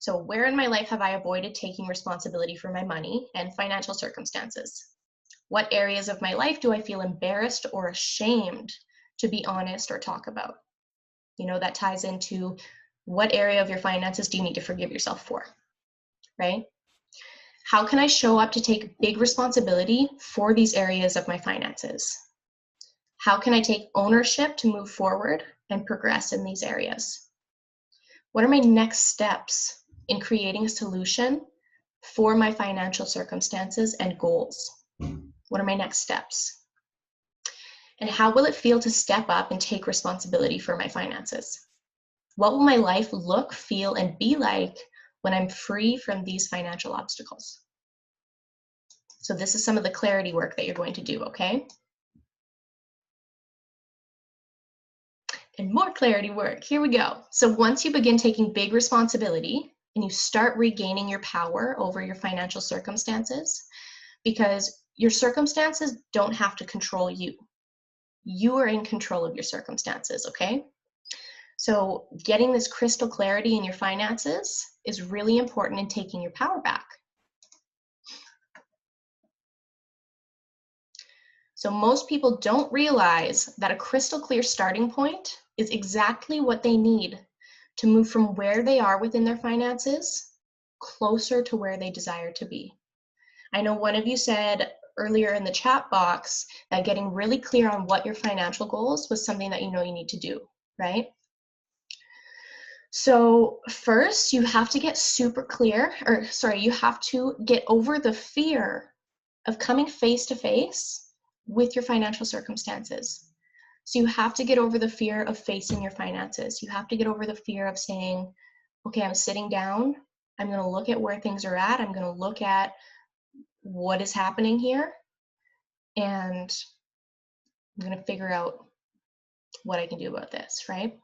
So where in my life have I avoided taking responsibility for my money and financial circumstances? What areas of my life do I feel embarrassed or ashamed to be honest or talk about? You know, that ties into what area of your finances do you need to forgive yourself for, right? How can I show up to take big responsibility for these areas of my finances? How can I take ownership to move forward and progress in these areas? What are my next steps in creating a solution for my financial circumstances and goals? What are my next steps? And how will it feel to step up and take responsibility for my finances? What will my life look, feel, and be like when I'm free from these financial obstacles? So this is some of the clarity work that you're going to do, okay? And more clarity work, here we go. So once you begin taking big responsibility and you start regaining your power over your financial circumstances, because your circumstances don't have to control you. You are in control of your circumstances, okay? So getting this crystal clarity in your finances is really important in taking your power back. So most people don't realize that a crystal clear starting point is exactly what they need to move from where they are within their finances closer to where they desire to be. I know one of you said earlier in the chat box that getting really clear on what your financial goals was something that you know you need to do, right? So first you have to get super clear, you have to get over the fear of coming face to face with your financial circumstances. So you have to get over the fear of facing your finances. You have to get over the fear of saying, okay, I'm sitting down, I'm going to look at where things are at, I'm going to look at what is happening here, and I'm going to figure out what I can do about this, right?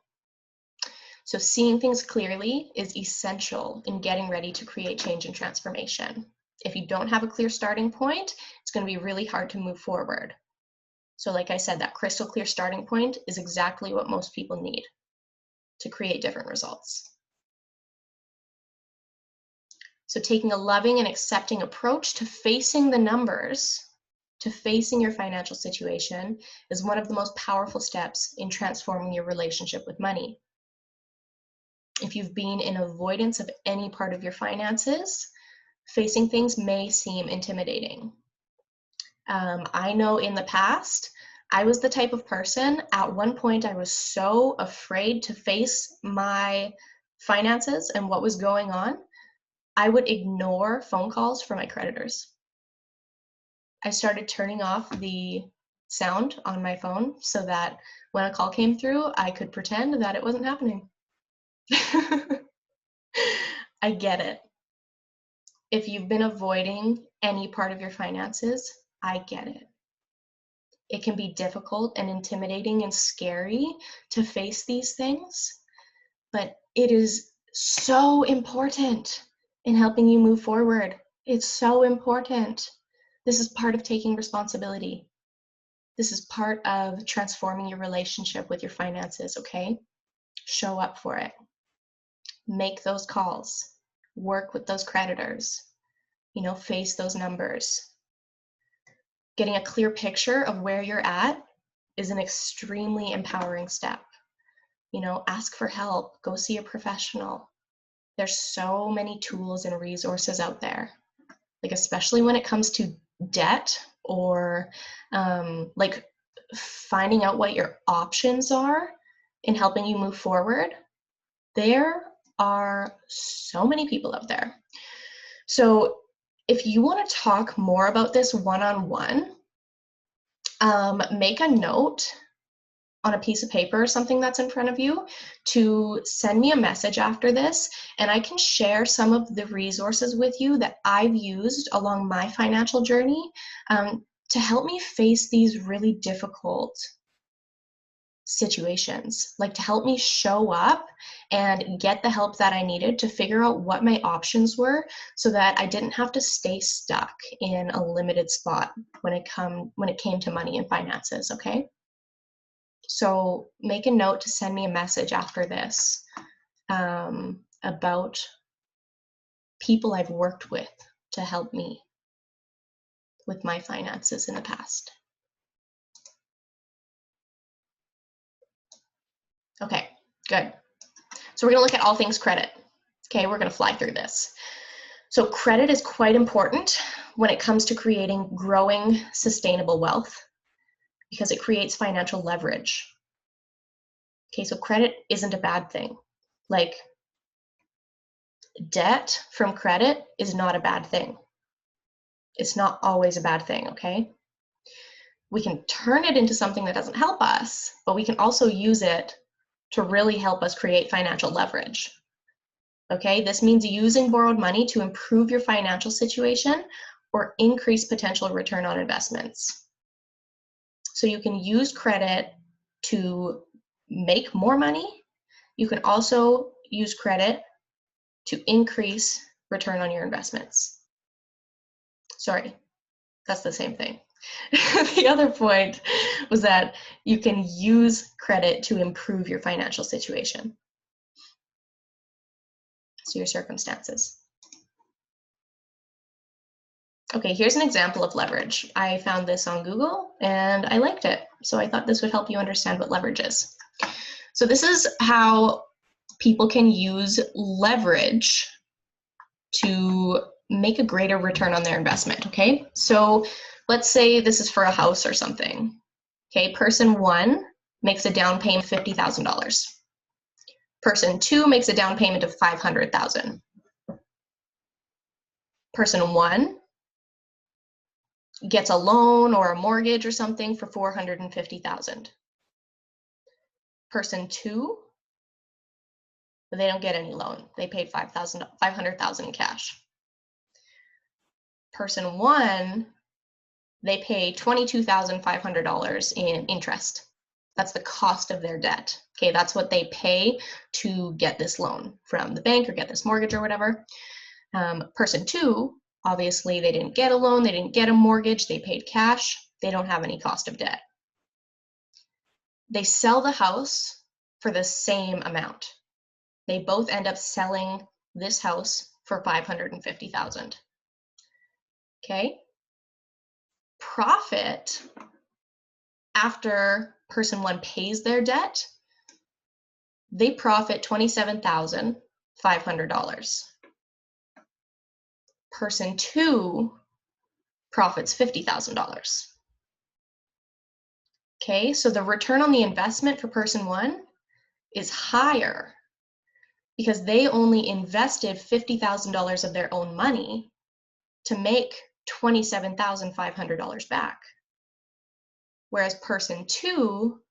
So seeing things clearly is essential in getting ready to create change and transformation. If you don't have a clear starting point, it's going to be really hard to move forward. So like I said, that crystal clear starting point is exactly what most people need to create different results. So taking a loving and accepting approach to facing the numbers, to facing your financial situation, is one of the most powerful steps in transforming your relationship with money. If you've been in avoidance of any part of your finances, facing things may seem intimidating. I know in the past, I was the type of person, at one point I was so afraid to face my finances and what was going on, I would ignore phone calls from my creditors. I started turning off the sound on my phone so that when a call came through, I could pretend that it wasn't happening. I get it. If you've been avoiding any part of your finances, I get it. It can be difficult and intimidating and scary to face these things, but it is so important in helping you move forward. It's so important. This is part of taking responsibility. This is part of transforming your relationship with your finances, okay? Show up for it. Make those calls. Work with those creditors. You know, face those numbers. Getting a clear picture of where you're at is an extremely empowering step. You know, ask for help, go see a professional. There's so many tools and resources out there, like especially when it comes to debt or like finding out what your options are in helping you move forward. There are so many people out there. So if you want to talk more about this one-on-one, make a note on a piece of paper or something that's in front of you to send me a message after this, and I can share some of the resources with you that I've used along my financial journey to help me face these really difficult situations, like to help me show up and get the help that I needed to figure out what my options were so that I didn't have to stay stuck in a limited spot when it came to money and finances, okay? So make a note to send me a message after this about people I've worked with to help me with my finances in the past? Okay, good. So we're going to look at all things credit. Okay, we're going to fly through this. So credit is quite important when it comes to creating growing, sustainable wealth because it creates financial leverage. Okay, so credit isn't a bad thing. Like, debt from credit is not a bad thing. It's not always a bad thing, okay? We can turn it into something that doesn't help us, but we can also use it to really help us create financial leverage. Okay, this means using borrowed money to improve your financial situation or increase potential return on investments. So you can use credit to make more money. You can also use credit to increase return on your investments. Sorry, that's the same thing. The other point was that you can use credit to improve your financial situation. So your circumstances. Okay, here's an example of leverage. I found this on Google and I liked it. So I thought this would help you understand what leverage is. So this is how people can use leverage to make a greater return on their investment, okay? So let's say this is for a house or something. Okay, person one makes a down payment of $50,000. Person two makes a down payment of $500,000. Person one gets a loan or a mortgage or something for $450,000. Person two, they don't get any loan. They paid $500,000 in cash. Person one, they pay $22,500 in interest. That's the cost of their debt. Okay, that's what they pay to get this loan from the bank or get this mortgage or whatever. Person two, obviously they didn't get a loan, they didn't get a mortgage, they paid cash, they don't have any cost of debt. They sell the house for the same amount. They both end up selling this house for $550,000. Okay? Profit after person one pays their debt, they profit $27,500. Person two profits $50,000. Okay, so the return on the investment for person one is higher because they only invested $50,000 of their own money to make $27,500 back. Whereas person two,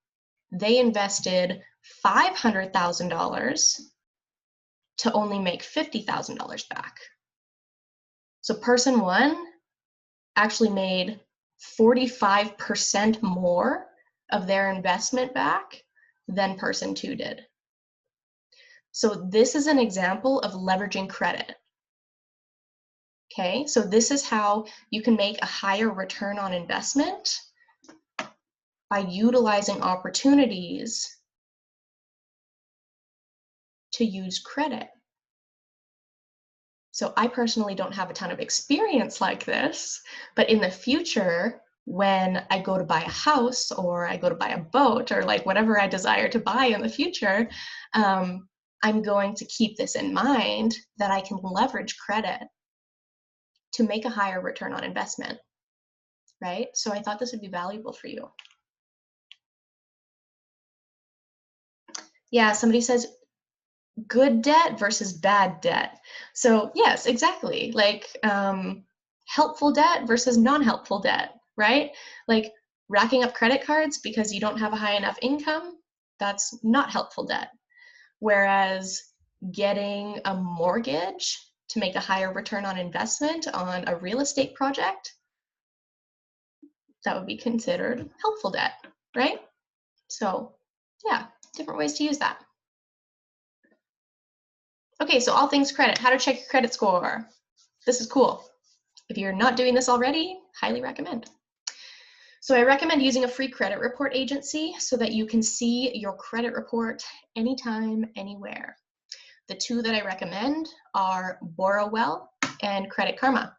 they invested $500,000 to only make $50,000 back. So person one actually made 45% more of their investment back than person two did. So this is an example of leveraging credit. Okay, so this is how you can make a higher return on investment by utilizing opportunities to use credit. So I personally don't have a ton of experience like this, but in the future, when I go to buy a house or I go to buy a boat or like whatever I desire to buy in the future, I'm going to keep this in mind that I can leverage credit to make a higher return on investment, right? So I thought this would be valuable for you. Yeah, somebody says good debt versus bad debt. So yes, exactly. Like helpful debt versus non-helpful debt, right? Like racking up credit cards because you don't have a high enough income, that's not helpful debt. Whereas getting a mortgage to make a higher return on investment on a real estate project, that would be considered helpful debt, right? So yeah, different ways to use that. Okay, so all things credit, how to check your credit score. This is cool. If you're not doing this already, highly recommend. So I recommend using a free credit report agency so that you can see your credit report anytime, anywhere. The two that I recommend are Borrowwell and Credit Karma.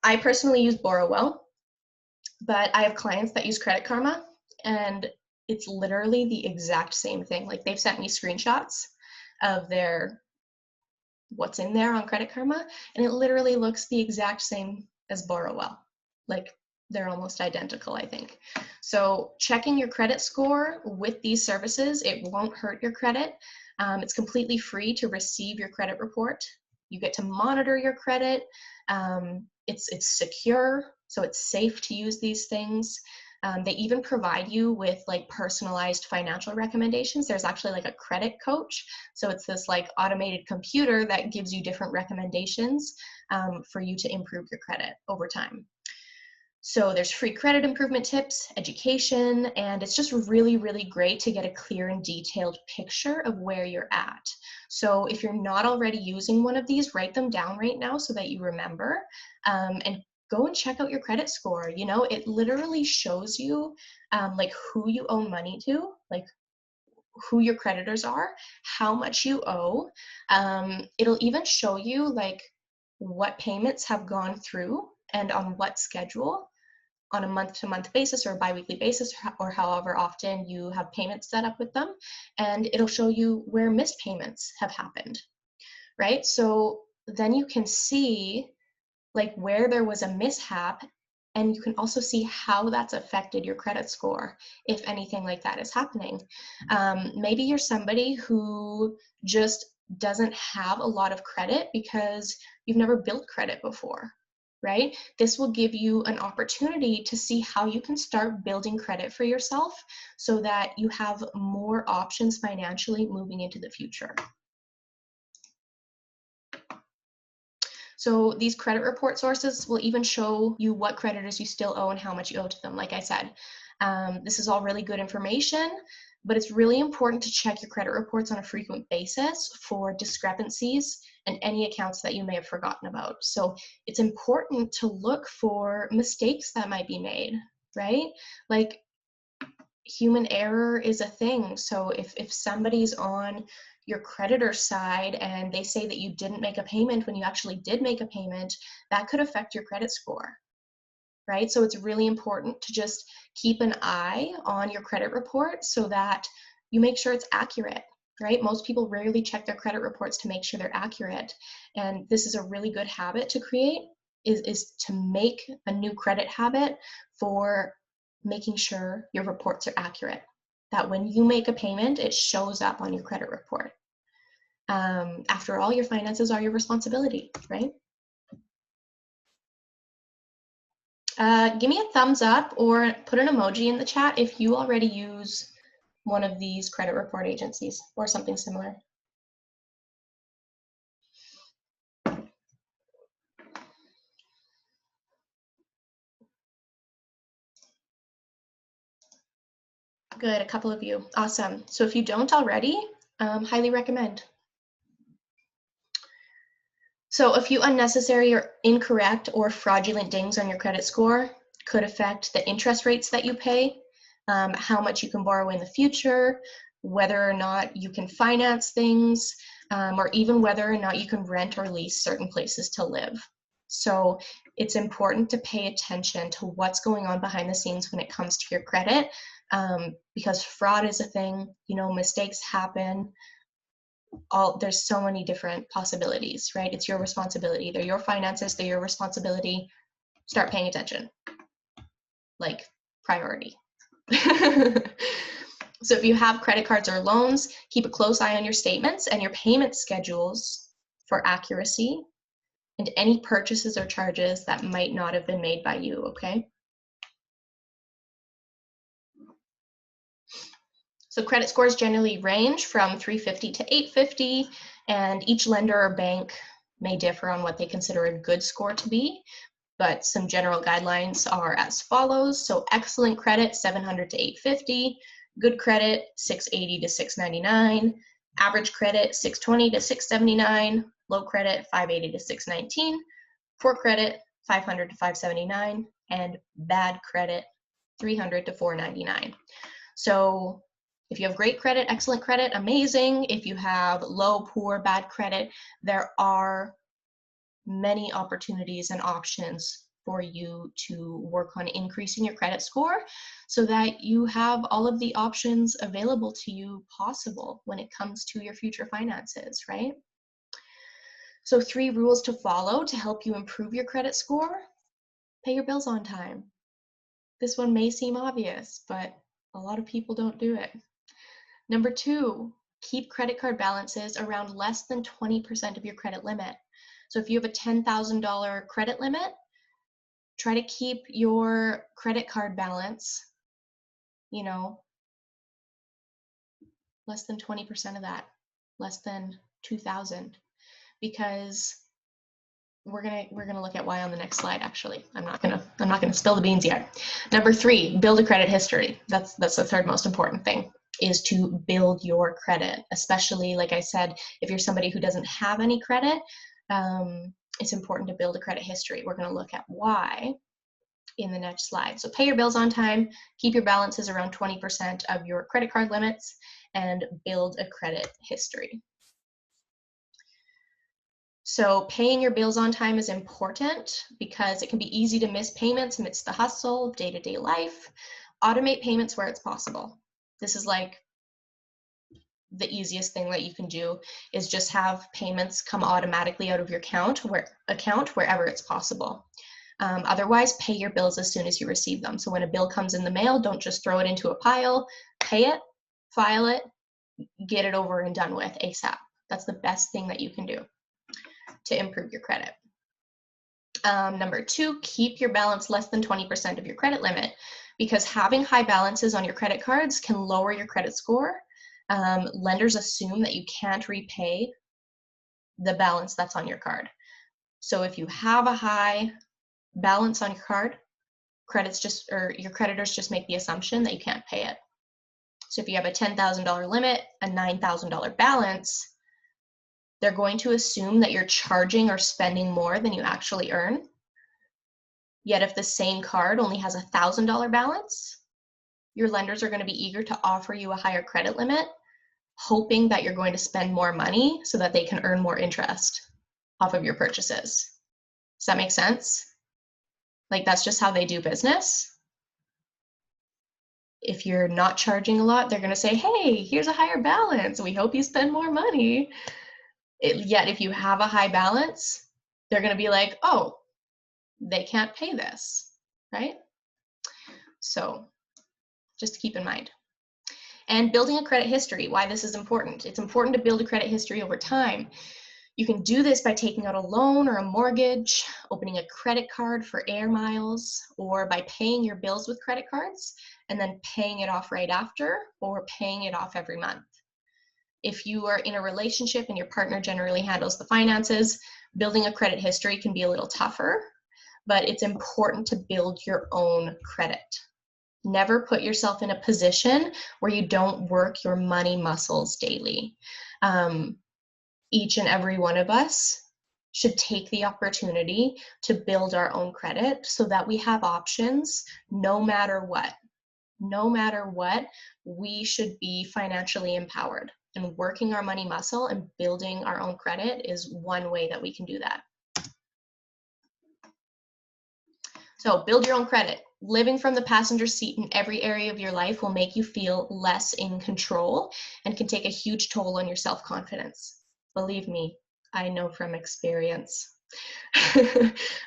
I personally use Borrowell, but I have clients that use Credit Karma, and it's literally the exact same thing. Like, they've sent me screenshots of what's in there on Credit Karma, and it literally looks the exact same as Borrowell. Like, they're almost identical, I think. So checking your credit score with these services, it won't hurt your credit. It's completely free to receive your credit report. You get to monitor your credit. It's secure, so it's safe to use these things. They even provide you with like personalized financial recommendations. There's actually like a credit coach. So it's this like automated computer that gives you different recommendations for you to improve your credit over time. So there's free credit improvement tips, education, and it's just really, really great to get a clear and detailed picture of where you're at. So if you're not already using one of these, write them down right now so that you remember, and go and check out your credit score. You know, it literally shows you like who you owe money to, like who your creditors are, how much you owe. It'll even show you like what payments have gone through and on what schedule, on a month-to-month basis or a bi-weekly basis, or however often you have payments set up with them. And it'll show you where missed payments have happened, right? So then you can see like where there was a mishap, and you can also see how that's affected your credit score if anything like that is happening. Maybe you're somebody who just doesn't have a lot of credit because you've never built credit before, right? This will give you an opportunity to see how you can start building credit for yourself so that you have more options financially moving into the future. So these credit report sources will even show you what creditors you still owe and how much you owe to them, like I said. This is all really good information, but it's really important to check your credit reports on a frequent basis for discrepancies and any accounts that you may have forgotten about. So it's important to look for mistakes that might be made, right? Like, human error is a thing. So if somebody's on your creditor side and they say that you didn't make a payment when you actually did make a payment, that could affect your credit score, right? So it's really important to just keep an eye on your credit report so that you make sure it's accurate, right? Most people rarely check their credit reports to make sure they're accurate. And this is a really good habit to create, is to make a new credit habit for making sure your reports are accurate. That when you make a payment, it shows up on your credit report. After all, your finances are your responsibility, right? Give me a thumbs up or put an emoji in the chat if you already use one of these credit report agencies or something similar. Good, a couple of you. Awesome. So if you don't already, highly recommend. So a few unnecessary or incorrect or fraudulent dings on your credit score could affect the interest rates that you pay, how much you can borrow in the future, whether or not you can finance things, or even whether or not you can rent or lease certain places to live. So it's important to pay attention to what's going on behind the scenes when it comes to your credit, because fraud is a thing, you know, mistakes happen. There's so many different possibilities, right? It's your responsibility. They're your finances, they're your responsibility. Start paying attention, like priority. So if you have credit cards or loans, keep a close eye on your statements and your payment schedules for accuracy and any purchases or charges that might not have been made by you, okay? So credit scores generally range from 350 to 850, and each lender or bank may differ on what they consider a good score to be, but some general guidelines are as follows. So excellent credit, 700 to 850, good credit, 680 to 699, average credit, 620 to 679, low credit, 580 to 619, poor credit, 500 to 579, and bad credit, 300 to 499. So if you have great credit, excellent credit, amazing. If you have low, poor, bad credit, there are many opportunities and options for you to work on increasing your credit score so that you have all of the options available to you possible when it comes to your future finances, right? So 3 rules to follow to help you improve your credit score. Pay your bills on time. This one may seem obvious, but a lot of people don't do it. Number 2, keep credit card balances around less than 20% of your credit limit. So if you have a $10,000 credit limit, try to keep your credit card balance, less than 20% of that, less than $2,000, because we're gonna look at why on the next slide. Actually, I'm not gonna spill the beans yet. Number 3, build a credit history. That's the third most important thing, is to build your credit. Especially, like I said, if you're somebody who doesn't have any credit, it's important to build a credit history. We're gonna look at why in the next slide. So pay your bills on time, keep your balances around 20% of your credit card limits, and build a credit history. So paying your bills on time is important because it can be easy to miss payments amidst the hustle of day-to-day life. Automate payments where it's possible. This is like the easiest thing that you can do, is just have payments come automatically out of your account wherever it's possible. Otherwise, pay your bills as soon as you receive them. So when a bill comes in the mail, don't just throw it into a pile. Pay it, file it, get it over and done with ASAP. That's the best thing that you can do to improve your credit. Number 2, keep your balance less than 20% of your credit limit, because having high balances on your credit cards can lower your credit score. Lenders assume that you can't repay the balance that's on your card. So if you have a high balance on your card, your creditors just make the assumption that you can't pay it. So if you have a $10,000 limit, a $9,000 balance, they're going to assume that you're charging or spending more than you actually earn. Yet if the same card only has a $1,000 balance, your lenders are going to be eager to offer you a higher credit limit, hoping that you're going to spend more money so that they can earn more interest off of your purchases. Does that make sense? Like, that's just how they do business. If you're not charging a lot, they're going to say, hey, here's a higher balance. We hope you spend more money. Yet if you have a high balance, they're going to be like, oh, they can't pay this, right? So just to keep in mind. And building a credit history, why this is important. It's important to build a credit history over time. You can do this by taking out a loan or a mortgage, opening a credit card for air miles, or by paying your bills with credit cards and then paying it off right after, or paying it off every month. If you are in a relationship and your partner generally handles the finances, building a credit history can be a little tougher, but it's important to build your own credit. Never put yourself in a position where you don't work your money muscles daily. Each and every one of us should take the opportunity to build our own credit so that we have options no matter what. No matter what, we should be financially empowered, and working our money muscle and building our own credit is one way that we can do that. So build your own credit. Living from the passenger seat in every area of your life will make you feel less in control and can take a huge toll on your self-confidence. Believe me, I know from experience.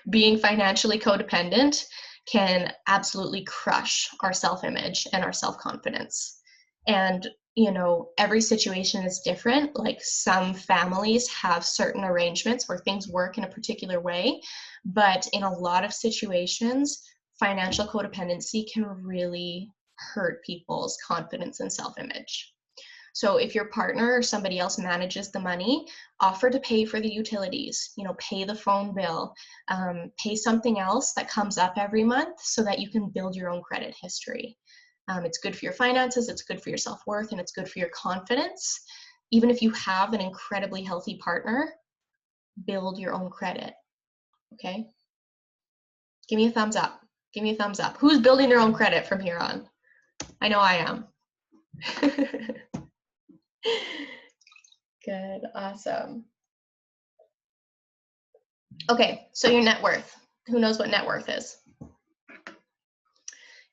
Being financially codependent can absolutely crush our self-image and our self-confidence. And, every situation is different. Like, some families have certain arrangements where things work in a particular way, but in a lot of situations, financial codependency can really hurt people's confidence and self-image. So if your partner or somebody else manages the money, offer to pay for the utilities, pay the phone bill, pay something else that comes up every month so that you can build your own credit history. It's good for your finances, it's good for your self-worth, and it's good for your confidence. Even if you have an incredibly healthy partner, build your own credit, okay? Give me a thumbs up. Give me a thumbs up. Who's building their own credit from here on? I know I am. Good, awesome. Okay, so your net worth. Who knows what net worth is?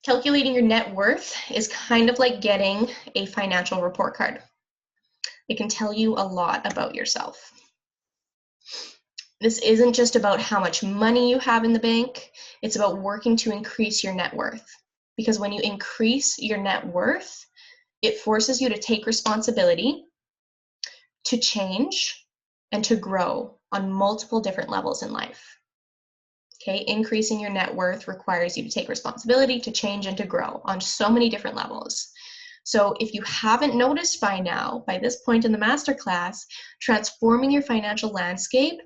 Calculating your net worth is kind of like getting a financial report card. It can tell you a lot about yourself. This isn't just about how much money you have in the bank. It's about working to increase your net worth. Because when you increase your net worth, it forces you to take responsibility, to change, and to grow on multiple different levels in life. Okay, increasing your net worth requires you to take responsibility, to change, and to grow on so many different levels. So if you haven't noticed by now, by this point in the masterclass, transforming your financial landscape,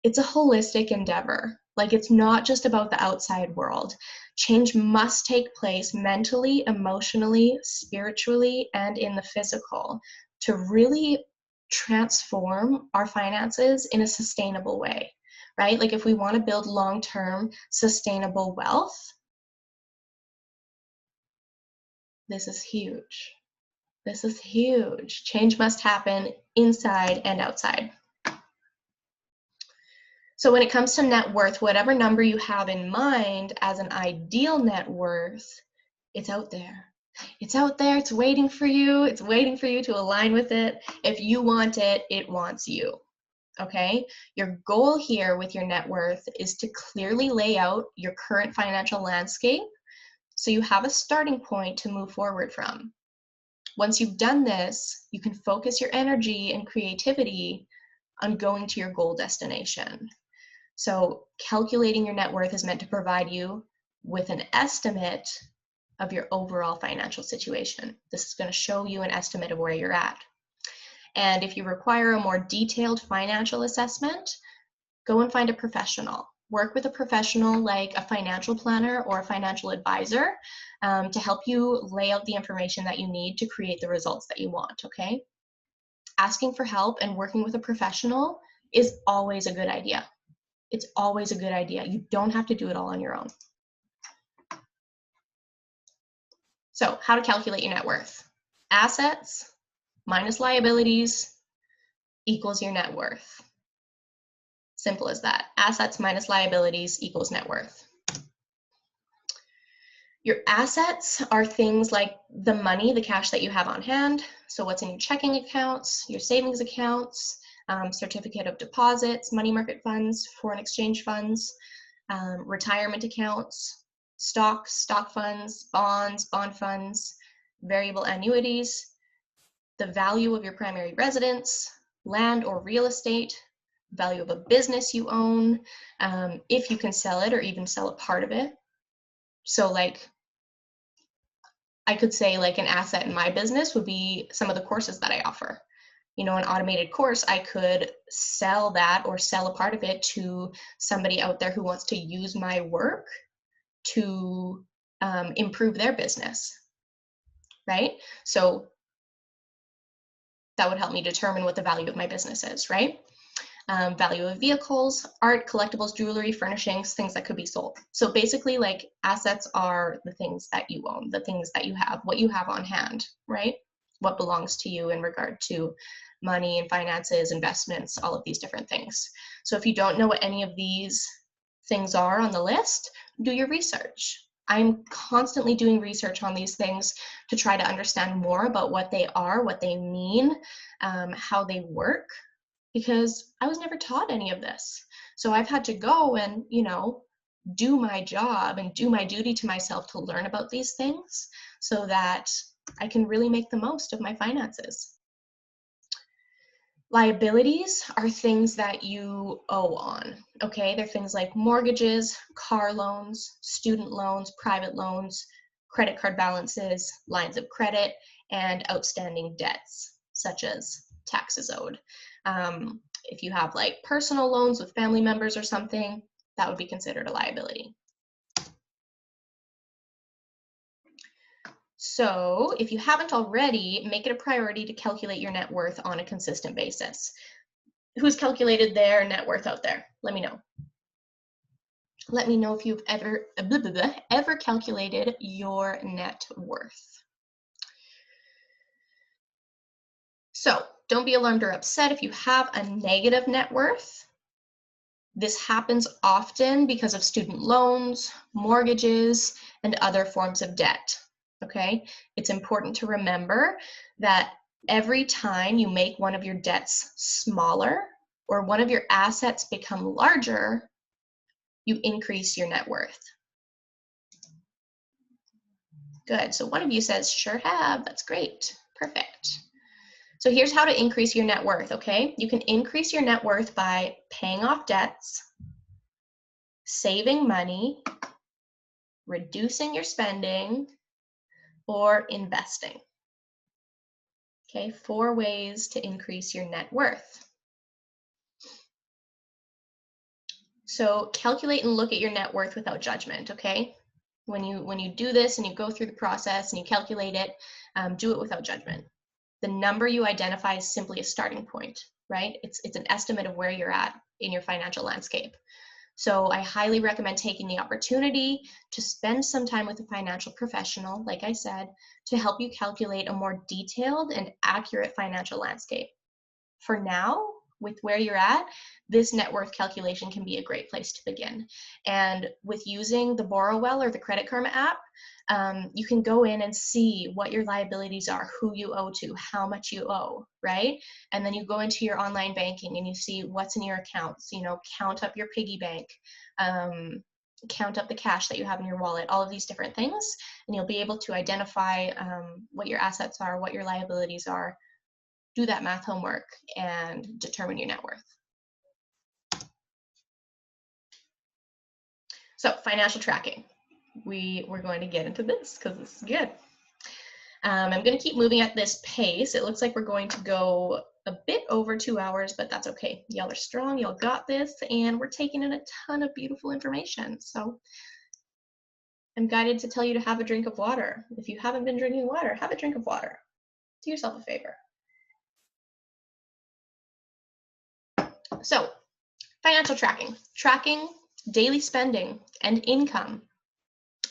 it's a holistic endeavor. Like, it's not just about the outside world. Change must take place mentally, emotionally, spiritually, and in the physical to really transform our finances in a sustainable way, right? Like, if we want to build long-term sustainable wealth, this is huge. This is huge. Change must happen inside and outside. So when it comes to net worth, whatever number you have in mind as an ideal net worth, it's out there. It's out there. It's waiting for you. It's waiting for you to align with it. If you want it, it wants you. Okay? Your goal here with your net worth is to clearly lay out your current financial landscape so you have a starting point to move forward from. Once you've done this, you can focus your energy and creativity on going to your goal destination. So calculating your net worth is meant to provide you with an estimate of your overall financial situation. This is going to show you an estimate of where you're at. And if you require a more detailed financial assessment, go and find a professional. Work with a professional like a financial planner or a financial advisor to help you lay out the information that you need to create the results that you want, okay? Asking for help and working with a professional is always a good idea. It's always a good idea. You don't have to do it all on your own. So, how to calculate your net worth? Assets minus liabilities equals your net worth. Simple as that. Assets minus liabilities equals net worth. Your assets are things like the money, the cash that you have on hand. So what's in your checking accounts, your savings accounts, certificate of deposits, money market funds, foreign exchange funds, retirement accounts, stocks, stock funds, bonds, bond funds, variable annuities, the value of your primary residence, land or real estate, value of a business you own, if you can sell it or even sell a part of it. So like, I could say like an asset in my business would be some of the courses that I offer. You know, an automated course, I could sell that or sell a part of it to somebody out there who wants to use my work to improve their business, right? So that would help me determine what the value of my business is, right? Value of vehicles, art, collectibles, jewelry, furnishings, things that could be sold. So basically, like, assets are the things that you own, the things that you have, what you have on hand, right? What belongs to you in regard to money and finances, investments, all of these different things. So if you don't know what any of these things are on the list, do your research. I'm constantly doing research on these things to try to understand more about what they are, what they mean, how they work, because I was never taught any of this. So I've had to go and, you know, do my job and do my duty to myself to learn about these things so that I can really make the most of my finances. Liabilities are things that you owe on, okay? They're things like mortgages, car loans, student loans, private loans, credit card balances, lines of credit, and outstanding debts, such as taxes owed. If you have like personal loans with family members or something, that would be considered a liability. So if you haven't already, make it a priority to calculate your net worth on a consistent basis. Who's calculated their net worth out there? Let me know. Let me know if you've ever calculated your net worth. So don't be alarmed or upset if you have a negative net worth. This happens often because of student loans, mortgages, and other forms of debt, okay? It's important to remember that every time you make one of your debts smaller or one of your assets become larger, you increase your net worth. Good, so one of you says, sure have, that's great, perfect. So here's how to increase your net worth, okay? You can increase your net worth by paying off debts, saving money, reducing your spending, or investing. Okay, 4 ways to increase your net worth. So calculate and look at your net worth without judgment, okay? When you do this and you go through the process and you calculate it, do it without judgment. The number you identify is simply a starting point, right? It's an estimate of where you're at in your financial landscape. So I highly recommend taking the opportunity to spend some time with a financial professional, like I said, to help you calculate a more detailed and accurate financial landscape. For now, with where you're at, this net worth calculation can be a great place to begin. And with using the Borrowwell or the Credit Karma app, you can go in and see what your liabilities are, who you owe to, how much you owe, right? And then you go into your online banking and you see what's in your accounts, you know, count up your piggy bank, count up the cash that you have in your wallet, all of these different things, and you'll be able to identify what your assets are, what your liabilities are, do that math homework, and determine your net worth. So financial tracking. We're going to get into this because this is good. I'm going to keep moving at this pace. It looks like we're going to go a bit over 2 hours, but that's okay. Y'all are strong, y'all got this, and we're taking in a ton of beautiful information. So I'm guided to tell you to have a drink of water. If you haven't been drinking water, have a drink of water. Do yourself a favor. So financial tracking. Tracking daily spending and income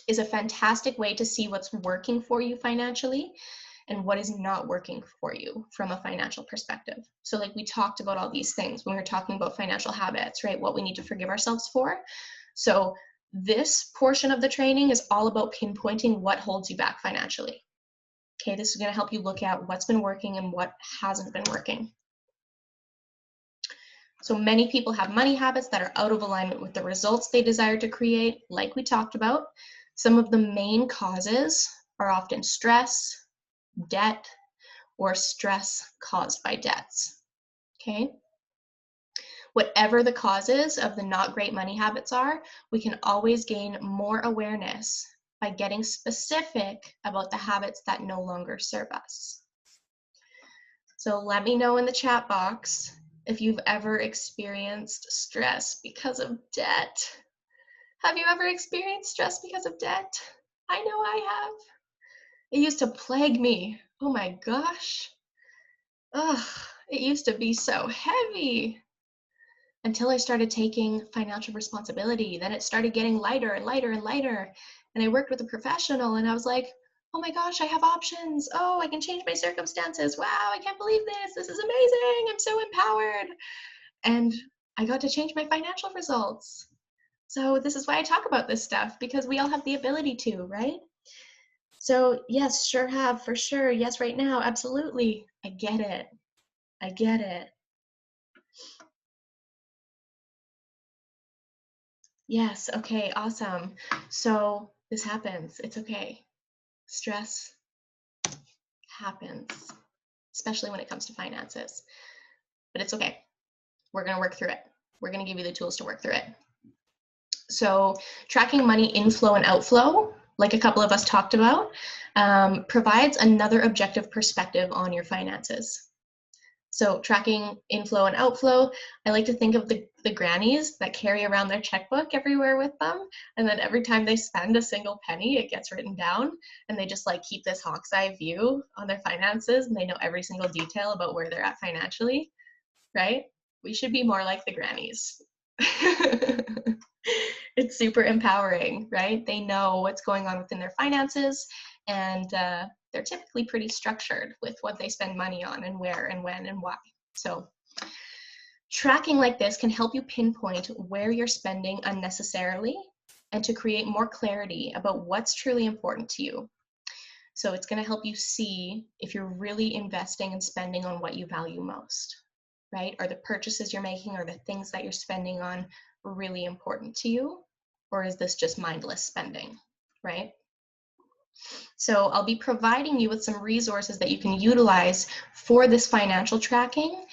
is a fantastic way to see what's working for you financially and what is not working for you from a financial perspective. So like we talked about all these things when we were talking about financial habits, right? What we need to forgive ourselves for. So this portion of the training is all about pinpointing what holds you back financially. Okay, this is going to help you look at what's been working and what hasn't been working. So many people have money habits that are out of alignment with the results they desire to create, like we talked about. Some of the main causes are often stress, debt, or stress caused by debts, okay? Whatever the causes of the not great money habits are, we can always gain more awareness by getting specific about the habits that no longer serve us. So let me know in the chat box if you've ever experienced stress because of debt. Have you ever experienced stress because of debt? I know I have. It used to plague me. Oh my gosh. Ugh, it used to be so heavy until I started taking financial responsibility. Then it started getting lighter and lighter and lighter. And I worked with a professional and I was like, oh my gosh, I have options. Oh, I can change my circumstances. Wow, I can't believe this. This is amazing. I'm so empowered. And I got to change my financial results. So this is why I talk about this stuff, because we all have the ability to, right? So yes, sure have, for sure. Yes, right now, absolutely. I get it. I get it. Yes, okay, awesome. So this happens. It's okay. Stress happens, especially when it comes to finances. But it's okay. We're going to work through it. We're going to give you the tools to work through it. So tracking money inflow and outflow, like a couple of us talked about, provides another objective perspective on your finances. So tracking inflow and outflow, I like to think of the grannies that carry around their checkbook everywhere with them. And then every time they spend a single penny, it gets written down. And they just like keep this hawk's eye view on their finances. And they know every single detail about where they're at financially, right? We should be more like the grannies. It's super empowering, right? They know what's going on within their finances, and they're typically pretty structured with what they spend money on and where and when and why. So Tracking like this can help you pinpoint where you're spending unnecessarily and to create more clarity about what's truly important to you. So it's going to help you see if you're really investing and spending on what you value most, right? Are the purchases you're making, or the things that you're spending on really important to you? Or is this just mindless spending, right? So I'll be providing you with some resources that you can utilize for this financial tracking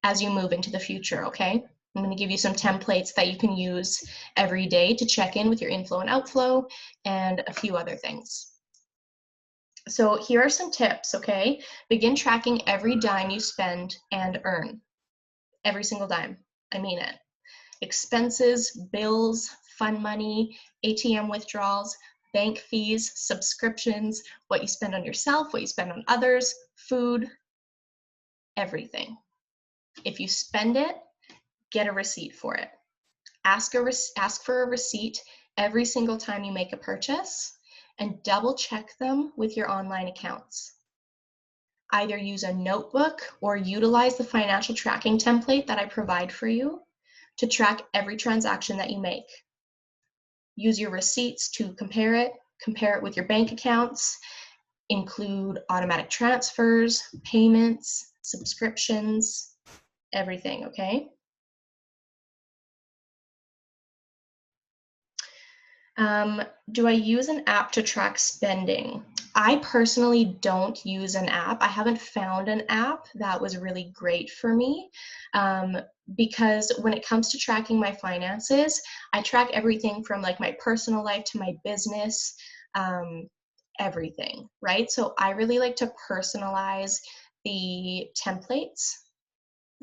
as you move into the future, okay? I'm going to give you some templates that you can use every day to check in with your inflow and outflow and a few other things. So here are some tips, okay? Begin tracking every dime you spend and earn. Every single dime. I mean it. Expenses, bills, fund money, ATM withdrawals, bank fees, subscriptions, what you spend on yourself, what you spend on others, food, everything. If you spend it, get a receipt for it. Ask for a receipt every single time you make a purchase, and double check them with your online accounts. Either use a notebook or utilize the financial tracking template that I provide for you to track every transaction that you make. Use your receipts to compare it with your bank accounts, include automatic transfers, payments, subscriptions, everything, okay? Do I use an app to track spending? I personally don't use an app. I haven't found an app that was really great for me, because when it comes to tracking my finances, I track everything from like my personal life to my business, everything, right? So I really like to personalize the templates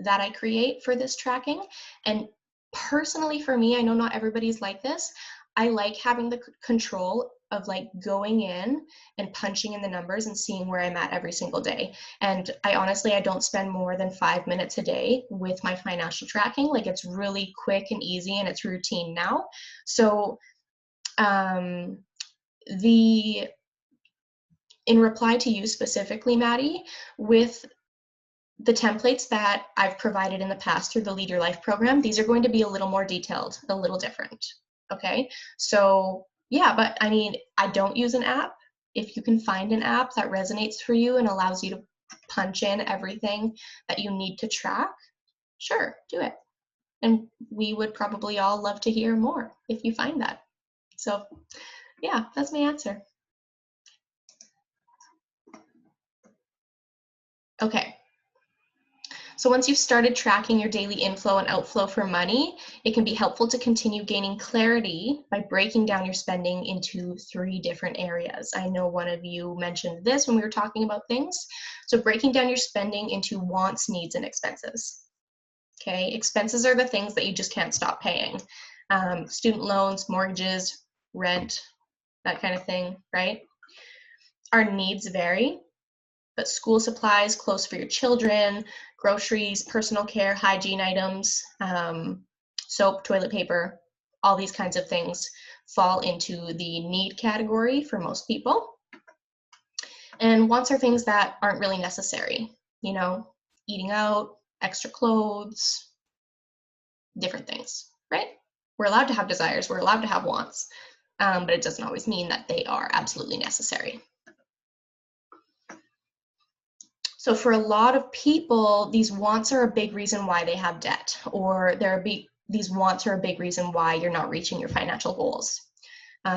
that I create for this tracking. And personally for me, I know not everybody's like this, I like having the control of like going in and punching in the numbers and seeing where I'm at every single day. And I don't spend more than 5 minutes a day with my financial tracking. Like, it's really quick and easy and it's routine now. So in reply to you specifically, Maddie, with the templates that I've provided in the past through the Lead Your Life program, these are going to be a little more detailed, a little different, okay? So yeah, but I mean, I don't use an app. If you can find an app that resonates for you and allows you to punch in everything that you need to track, sure, do it. And we would probably all love to hear more if you find that. So yeah, that's my answer. Okay. So once you've started tracking your daily inflow and outflow for money, it can be helpful to continue gaining clarity by breaking down your spending into 3 different areas. I know one of you mentioned this when we were talking about things. So breaking down your spending into wants, needs, and expenses. Okay, expenses are the things that you just can't stop paying. Student loans, mortgages, rent, that kind of thing, right? Our needs vary. But school supplies, clothes for your children, groceries, personal care, hygiene items, soap, toilet paper, all these kinds of things fall into the need category for most people. And wants are things that aren't really necessary, you know, eating out, extra clothes, different things, right? We're allowed to have desires, we're allowed to have wants, but it doesn't always mean that they are absolutely necessary. So for a lot of people, these wants are a big reason why they have debt, or these wants are a big reason why you're not reaching your financial goals.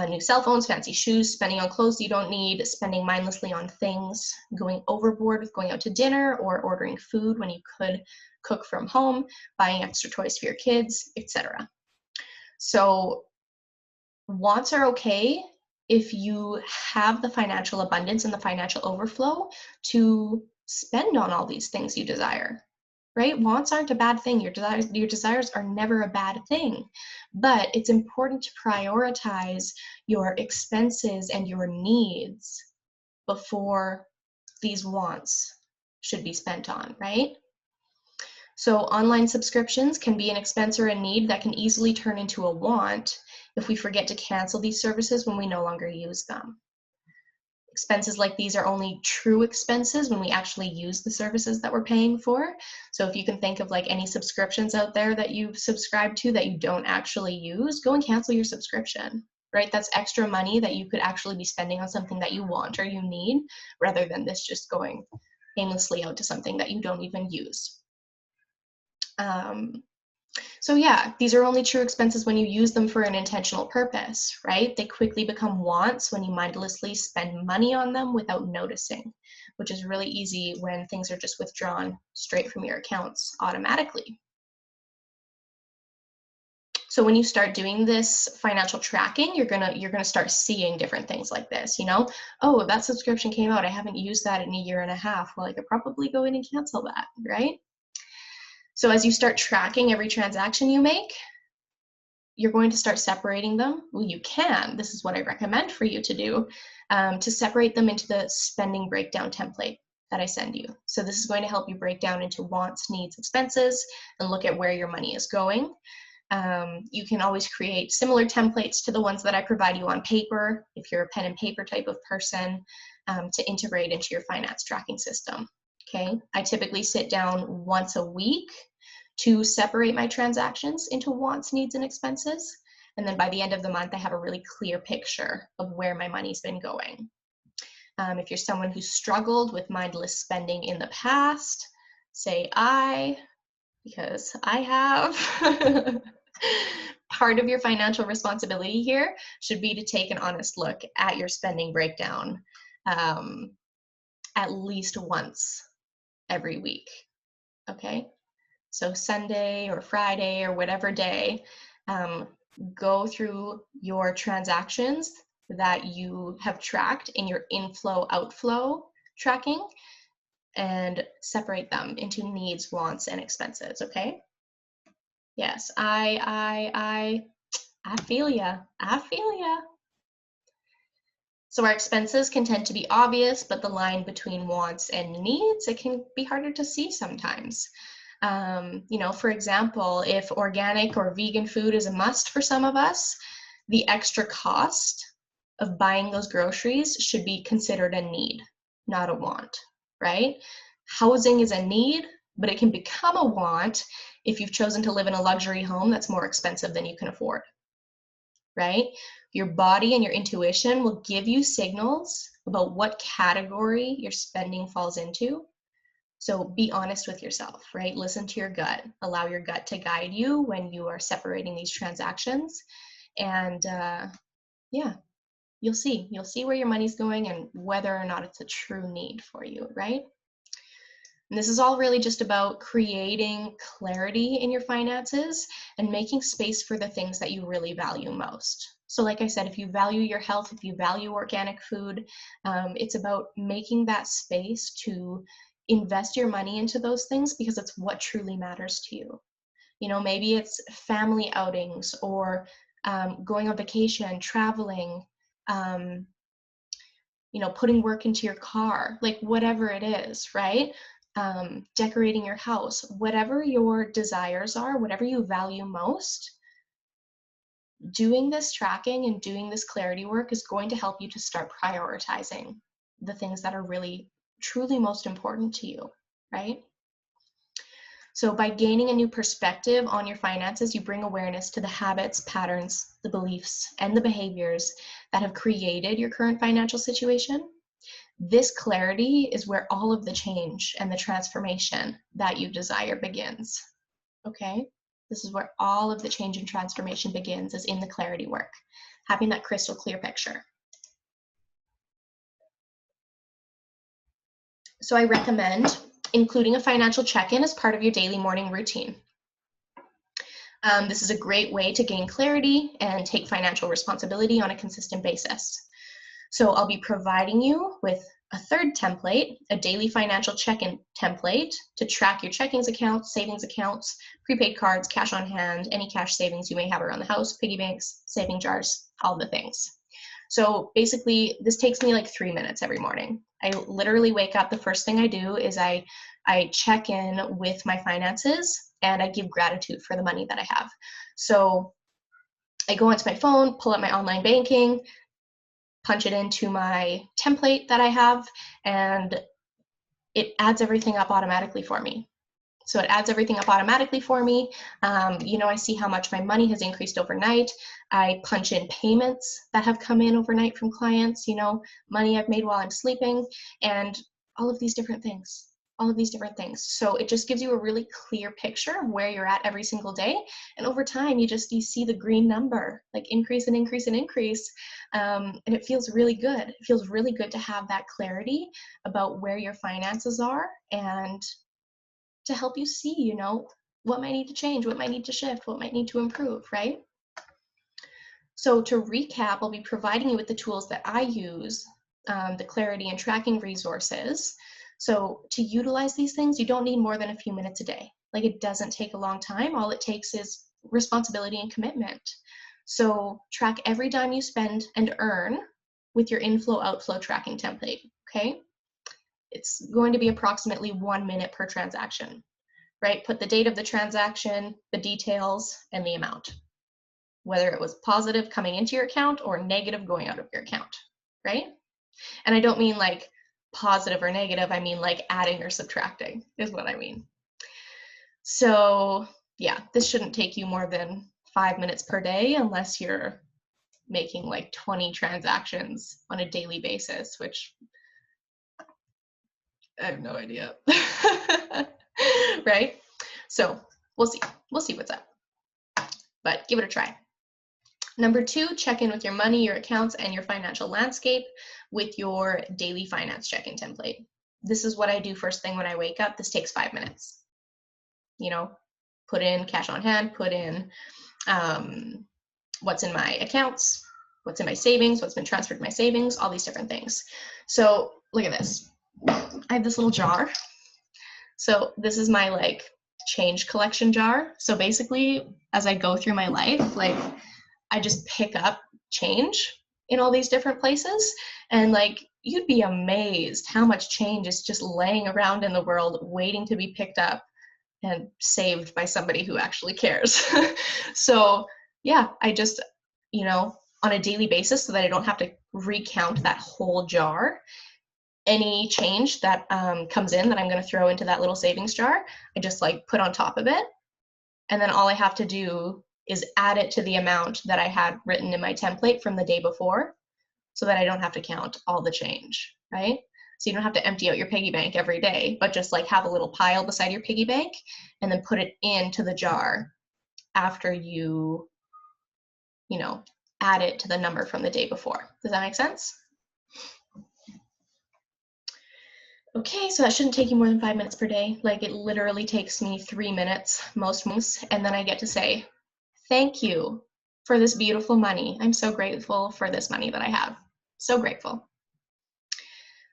New cell phones, fancy shoes, spending on clothes you don't need, spending mindlessly on things, going overboard with going out to dinner or ordering food when you could cook from home, buying extra toys for your kids, etc. So wants are okay if you have the financial abundance and the financial overflow to spend on all these things you desire, right? Wants aren't a bad thing. Your desires are never a bad thing, but it's important to prioritize your expenses and your needs before these wants should be spent on, right? So online subscriptions can be an expense or a need that can easily turn into a want if we forget to cancel these services when we no longer use them. Expenses like these are only true expenses when we actually use the services that we're paying for. So if you can think of like any subscriptions out there that you've subscribed to that you don't actually use, go and cancel your subscription, right? That's extra money that you could actually be spending on something that you want or you need, rather than this just going aimlessly out to something that you don't even use. So yeah, these are only true expenses when you use them for an intentional purpose, right? They quickly become wants when you mindlessly spend money on them without noticing, which is really easy when things are just withdrawn straight from your accounts automatically. So when you start doing this financial tracking, you're gonna start seeing different things like this, you know? Oh, that subscription came out, I haven't used that in a year and a half. Well, I could probably go in and cancel that, right? So as you start tracking every transaction you make, you're going to start separating them. Well, you can. This is what I recommend for you to do, to separate them into the spending breakdown template that I send you. So this is going to help you break down into wants, needs, expenses, and look at where your money is going. You can always create similar templates to the ones that I provide you on paper, if you're a pen and paper type of person, to integrate into your finance tracking system. Okay, I typically sit down once a week to separate my transactions into wants, needs, and expenses. And then by the end of the month, I have a really clear picture of where my money's been going. If you're someone who's struggled with mindless spending in the past, say I, because I have. Part of your financial responsibility here should be to take an honest look at your spending breakdown at least once every week, okay? So Sunday or Friday or whatever day, go through your transactions that you have tracked in your inflow outflow tracking and separate them into needs, wants, and expenses, okay? Yes, I feel ya. I feel ya. So our expenses can tend to be obvious, but the line between wants and needs, it can be harder to see sometimes. You know, for example, if organic or vegan food is a must for some of us, the extra cost of buying those groceries should be considered a need, not a want, right? Housing is a need, but it can become a want if you've chosen to live in a luxury home that's more expensive than you can afford, right? Your body and your intuition will give you signals about what category your spending falls into. So be honest with yourself, right? Listen to your gut. Allow your gut to guide you when you are separating these transactions. And yeah, you'll see where your money's going and whether or not it's a true need for you, right? And this is all really just about creating clarity in your finances and making space for the things that you really value most. So like I said, if you value your health, if you value organic food, it's about making that space to invest your money into those things because it's what truly matters to you. You know, maybe it's family outings or going on vacation, traveling, you know, putting work into your car, like whatever it is, right? Decorating your house, whatever your desires are, whatever you value most, doing this tracking and doing this clarity work is going to help you to start prioritizing the things that are really, truly most important to you, right? So by gaining a new perspective on your finances, you bring awareness to the habits, patterns, the beliefs, and the behaviors that have created your current financial situation. This clarity is where all of the change and the transformation that you desire begins, okay? This is where all of the change and transformation begins, is in the clarity work, having that crystal clear picture. So I recommend including a financial check-in as part of your daily morning routine. This is a great way to gain clarity and take financial responsibility on a consistent basis. So I'll be providing you with a third template, a daily financial check-in template to track your checkings accounts, savings accounts, prepaid cards, cash on hand, any cash savings you may have around the house, piggy banks, saving jars, all the things. So basically, this takes me like 3 minutes every morning. I literally wake up, the first thing I do is I check in with my finances and I give gratitude for the money that I have. So I go onto my phone, pull up my online banking, punch it into my template that I have, and it adds everything up automatically for me. So it adds everything up automatically for me. I see how much my money has increased overnight. I punch in payments that have come in overnight from clients, money I've made while I'm sleeping, and all of these different things. So it just gives you a really clear picture of where you're at every single day. And over time, you see the green number, like increase and increase and increase. And it feels really good. It feels really good to have that clarity about where your finances are, and to help you see, what might need to change, what might need to shift, what might need to improve, right? So to recap, I'll be providing you with the tools that I use, the clarity and tracking resources. So to utilize these things, you don't need more than a few minutes a day. Like, it doesn't take a long time. All it takes is responsibility and commitment. So track every dime you spend and earn with your inflow-outflow tracking template, okay? It's going to be approximately 1 minute per transaction, right? Put the date of the transaction, the details, and the amount, whether it was positive coming into your account or negative going out of your account, right? And I don't mean like positive or negative, I mean like adding or subtracting is what I mean. So yeah, this shouldn't take you more than 5 minutes per day unless you're making like 20 transactions on a daily basis, which I have no idea. Right? So we'll see what's up, but give it a try. Number 2, check in with your money, your accounts, and your financial landscape with your daily finance check-in template. This is what I do first thing when I wake up. This takes 5 minutes. Put in cash on hand, put in what's in my accounts, what's in my savings, what's been transferred to my savings, all these different things. So look at this. I have this little jar. So this is my like change collection jar. So basically, as I go through my life, like I just pick up change in all these different places, and like you'd be amazed how much change is just laying around in the world waiting to be picked up and saved by somebody who actually cares. So yeah, I just, on a daily basis, so that I don't have to recount that whole jar, any change that comes in that I'm going to throw into that little savings jar, I just like put on top of it. And then all I have to do is add it to the amount that I had written in my template from the day before, so that I don't have to count all the change, right? So you don't have to empty out your piggy bank every day, but just like have a little pile beside your piggy bank and then put it into the jar after you add it to the number from the day before. Does that make sense? Okay, so that shouldn't take you more than 5 minutes per day. Like, it literally takes me 3 minutes most months, and then I get to say, thank you for this beautiful money. I'm so grateful for this money that I have. So grateful.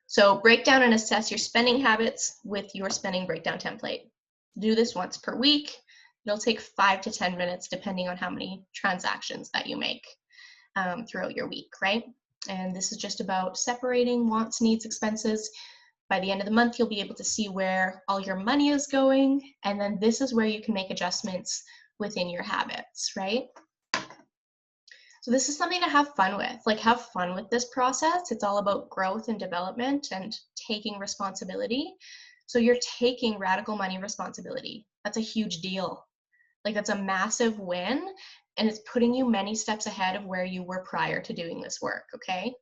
So break down and assess your spending habits with your spending breakdown template. Do this once per week. It'll take 5 to 10 minutes depending on how many transactions that you make throughout your week, right? And this is just about separating wants, needs, expenses. By the end of the month, you'll be able to see where all your money is going, and then this is where you can make adjustments within your habits, right? So this is something to have fun with. Like, have fun with this process. It's all about growth and development and taking responsibility. So you're taking radical money responsibility. That's a huge deal. Like, that's a massive win, and it's putting you many steps ahead of where you were prior to doing this work, okay?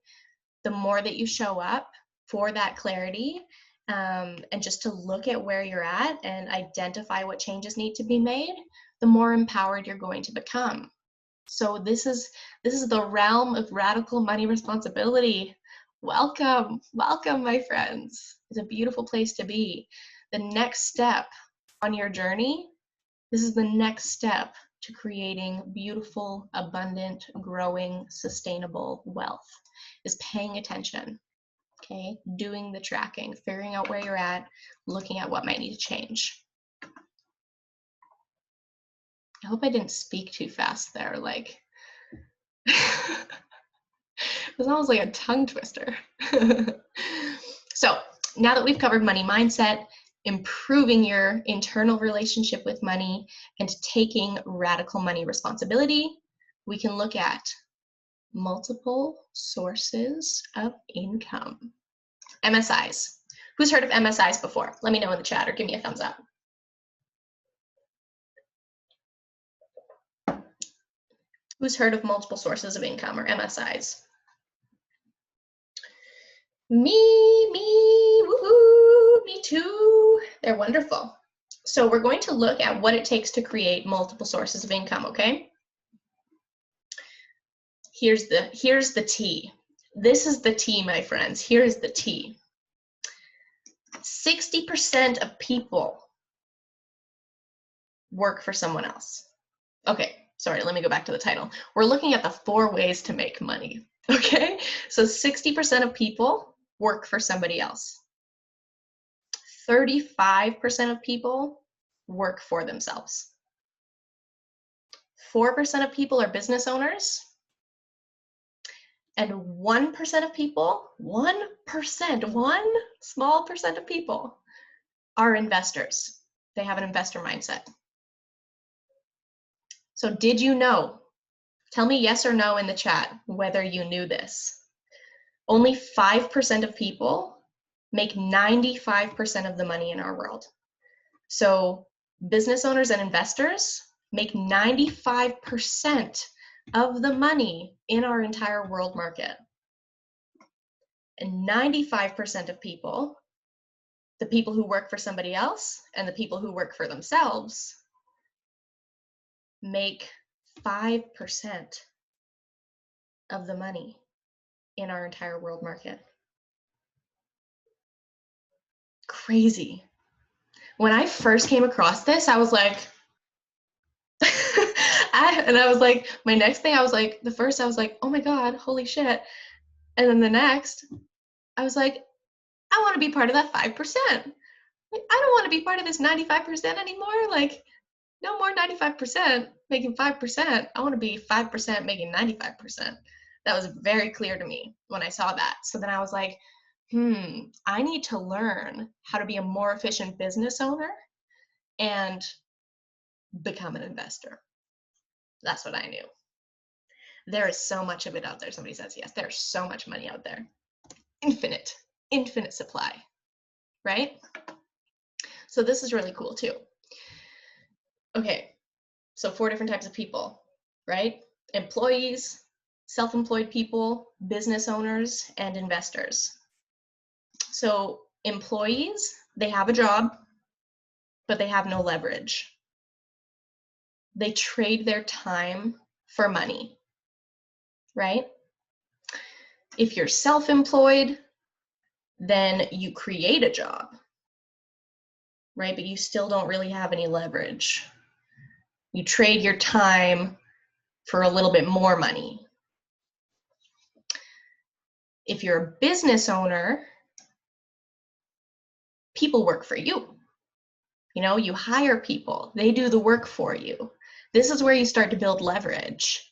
The more that you show up for that clarity, and just to look at where you're at and identify what changes need to be made, the more empowered you're going to become. So this is the realm of radical money responsibility. Welcome, my friends. It's a beautiful place to be. The next step on your journey, this is the next step to creating beautiful, abundant, growing, sustainable wealth, is paying attention, okay? Doing the tracking, figuring out where you're at, looking at what might need to change. I hope I didn't speak too fast there, like, it was almost like a tongue twister. So now that we've covered money mindset, improving your internal relationship with money, and taking radical money responsibility, we can look at Multiple sources of income. MSIs. Who's heard of MSIs before? Let me know in the chat or give me a thumbs up. Who's heard of multiple sources of income or MSIs? Me, woohoo, me too. They're wonderful. So we're going to look at what it takes to create multiple sources of income, okay? Here's the tea. This is the tea, my friends. Here is the tea. 60% of people work for someone else. Okay, sorry, let me go back to the title. We're looking at the 4 ways to make money, okay? So 60% of people work for somebody else. 35% of people work for themselves. 4% of people are business owners. And 1% of people, 1%, one small percent of people are investors. They have an investor mindset. So did you know? Tell me yes or no in the chat whether you knew this. Only 5% of people make 95% of the money in our world. So business owners and investors make 95% of the money in our entire world market. And 95% of people, the people who work for somebody else and the people who work for themselves, make 5% of the money in our entire world market. Crazy. When I first came across this, I was like, my next thing, I was like, oh my God, holy shit. And then the next, I was like, I want to be part of that 5%. Like, I don't want to be part of this 95% anymore. Like, no more 95% making 5%. I want to be 5% making 95%. That was very clear to me when I saw that. So then I was like, I need to learn how to be a more efficient business owner and become an investor. That's what I knew. There is so much of it out there. Somebody says yes. There's so much money out there. Infinite supply, right? So this is really cool too. Okay, so 4 different types of people, right? Employees, self-employed people, business owners, and investors. So employees, they have a job, but they have no leverage. They trade their time for money, right? If you're self-employed, then you create a job, right? But you still don't really have any leverage. You trade your time for a little bit more money. If you're a business owner, people work for you. You know, you hire people, they do the work for you. This is where you start to build leverage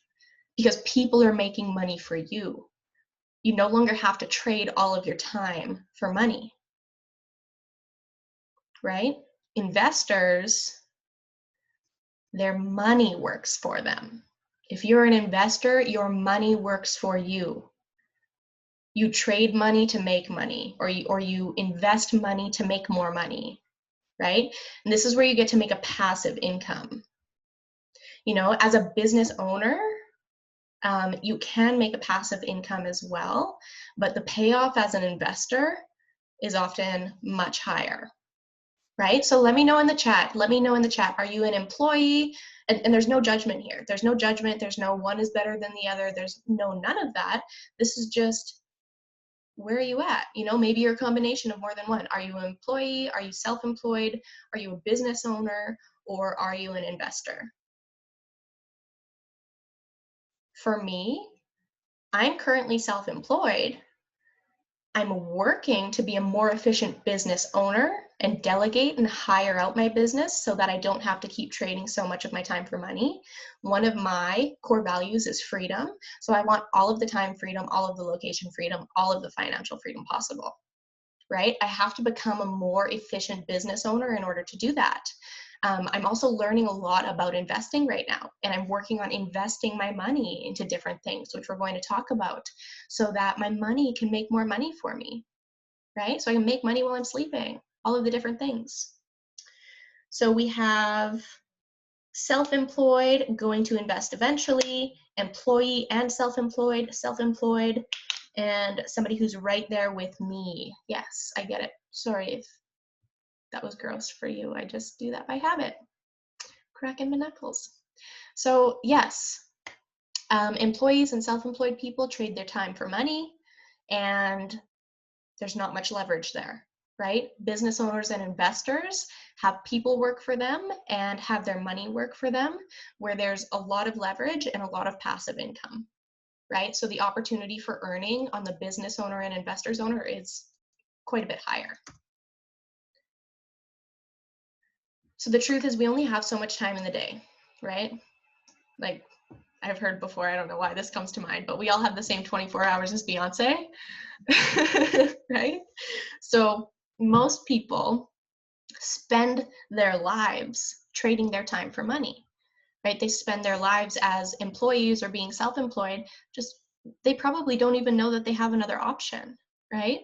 because people are making money for you. You no longer have to trade all of your time for money, right? Investors, their money works for them. If you're an investor, your money works for you. You trade money to make money, or you invest money to make more money, right? And this is where you get to make a passive income. You know, as a business owner, you can make a passive income as well, but the payoff as an investor is often much higher, right? So let me know in the chat. Are you an employee? And there's no judgment here. There's no judgment. There's no one is better than the other. There's none of that. This is just, where are you at? You know, maybe you're a combination of more than one. Are you an employee? Are you self-employed? Are you a business owner? Or are you an investor? For me, I'm currently self-employed. I'm working to be a more efficient business owner and delegate and hire out my business so that I don't have to keep trading so much of my time for money. One of my core values is freedom. So I want all of the time freedom, all of the location freedom, all of the financial freedom possible, right? I have to become a more efficient business owner in order to do that. I'm also learning a lot about investing right now, and I'm working on investing my money into different things, which we're going to talk about, so that my money can make more money for me, right? So I can make money while I'm sleeping, all of the different things. So we have self-employed, going to invest eventually, employee and self-employed, and somebody who's right there with me. Yes, I get it. Sorry if that was gross for you. I just do that by habit. Cracking my knuckles. So yes, employees and self-employed people trade their time for money, and there's not much leverage there, right? Business owners and investors have people work for them and have their money work for them, where there's a lot of leverage and a lot of passive income, right? So the opportunity for earning on the business owner and investors owner is quite a bit higher. So the truth is we only have so much time in the day, right? Like I've heard before, I don't know why this comes to mind, but we all have the same 24 hours as Beyonce, right? So most people spend their lives trading their time for money, right? They spend their lives as employees or being self-employed, just they probably don't even know that they have another option, right?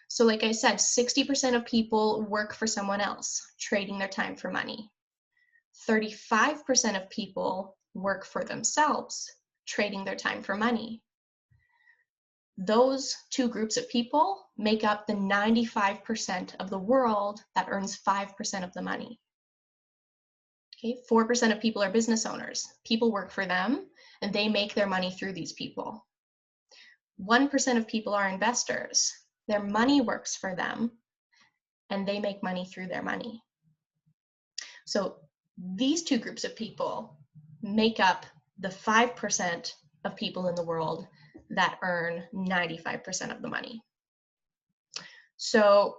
So like I said, 60% of people work for someone else, trading their time for money. 35% of people work for themselves, trading their time for money. Those two groups of people make up the 95% of the world that earns 5% of the money. Okay, 4% of people are business owners. People work for them and they make their money through these people. 1% of people are investors. Their money works for them and they make money through their money. So these two groups of people make up the 5% of people in the world that earn 95% of the money. So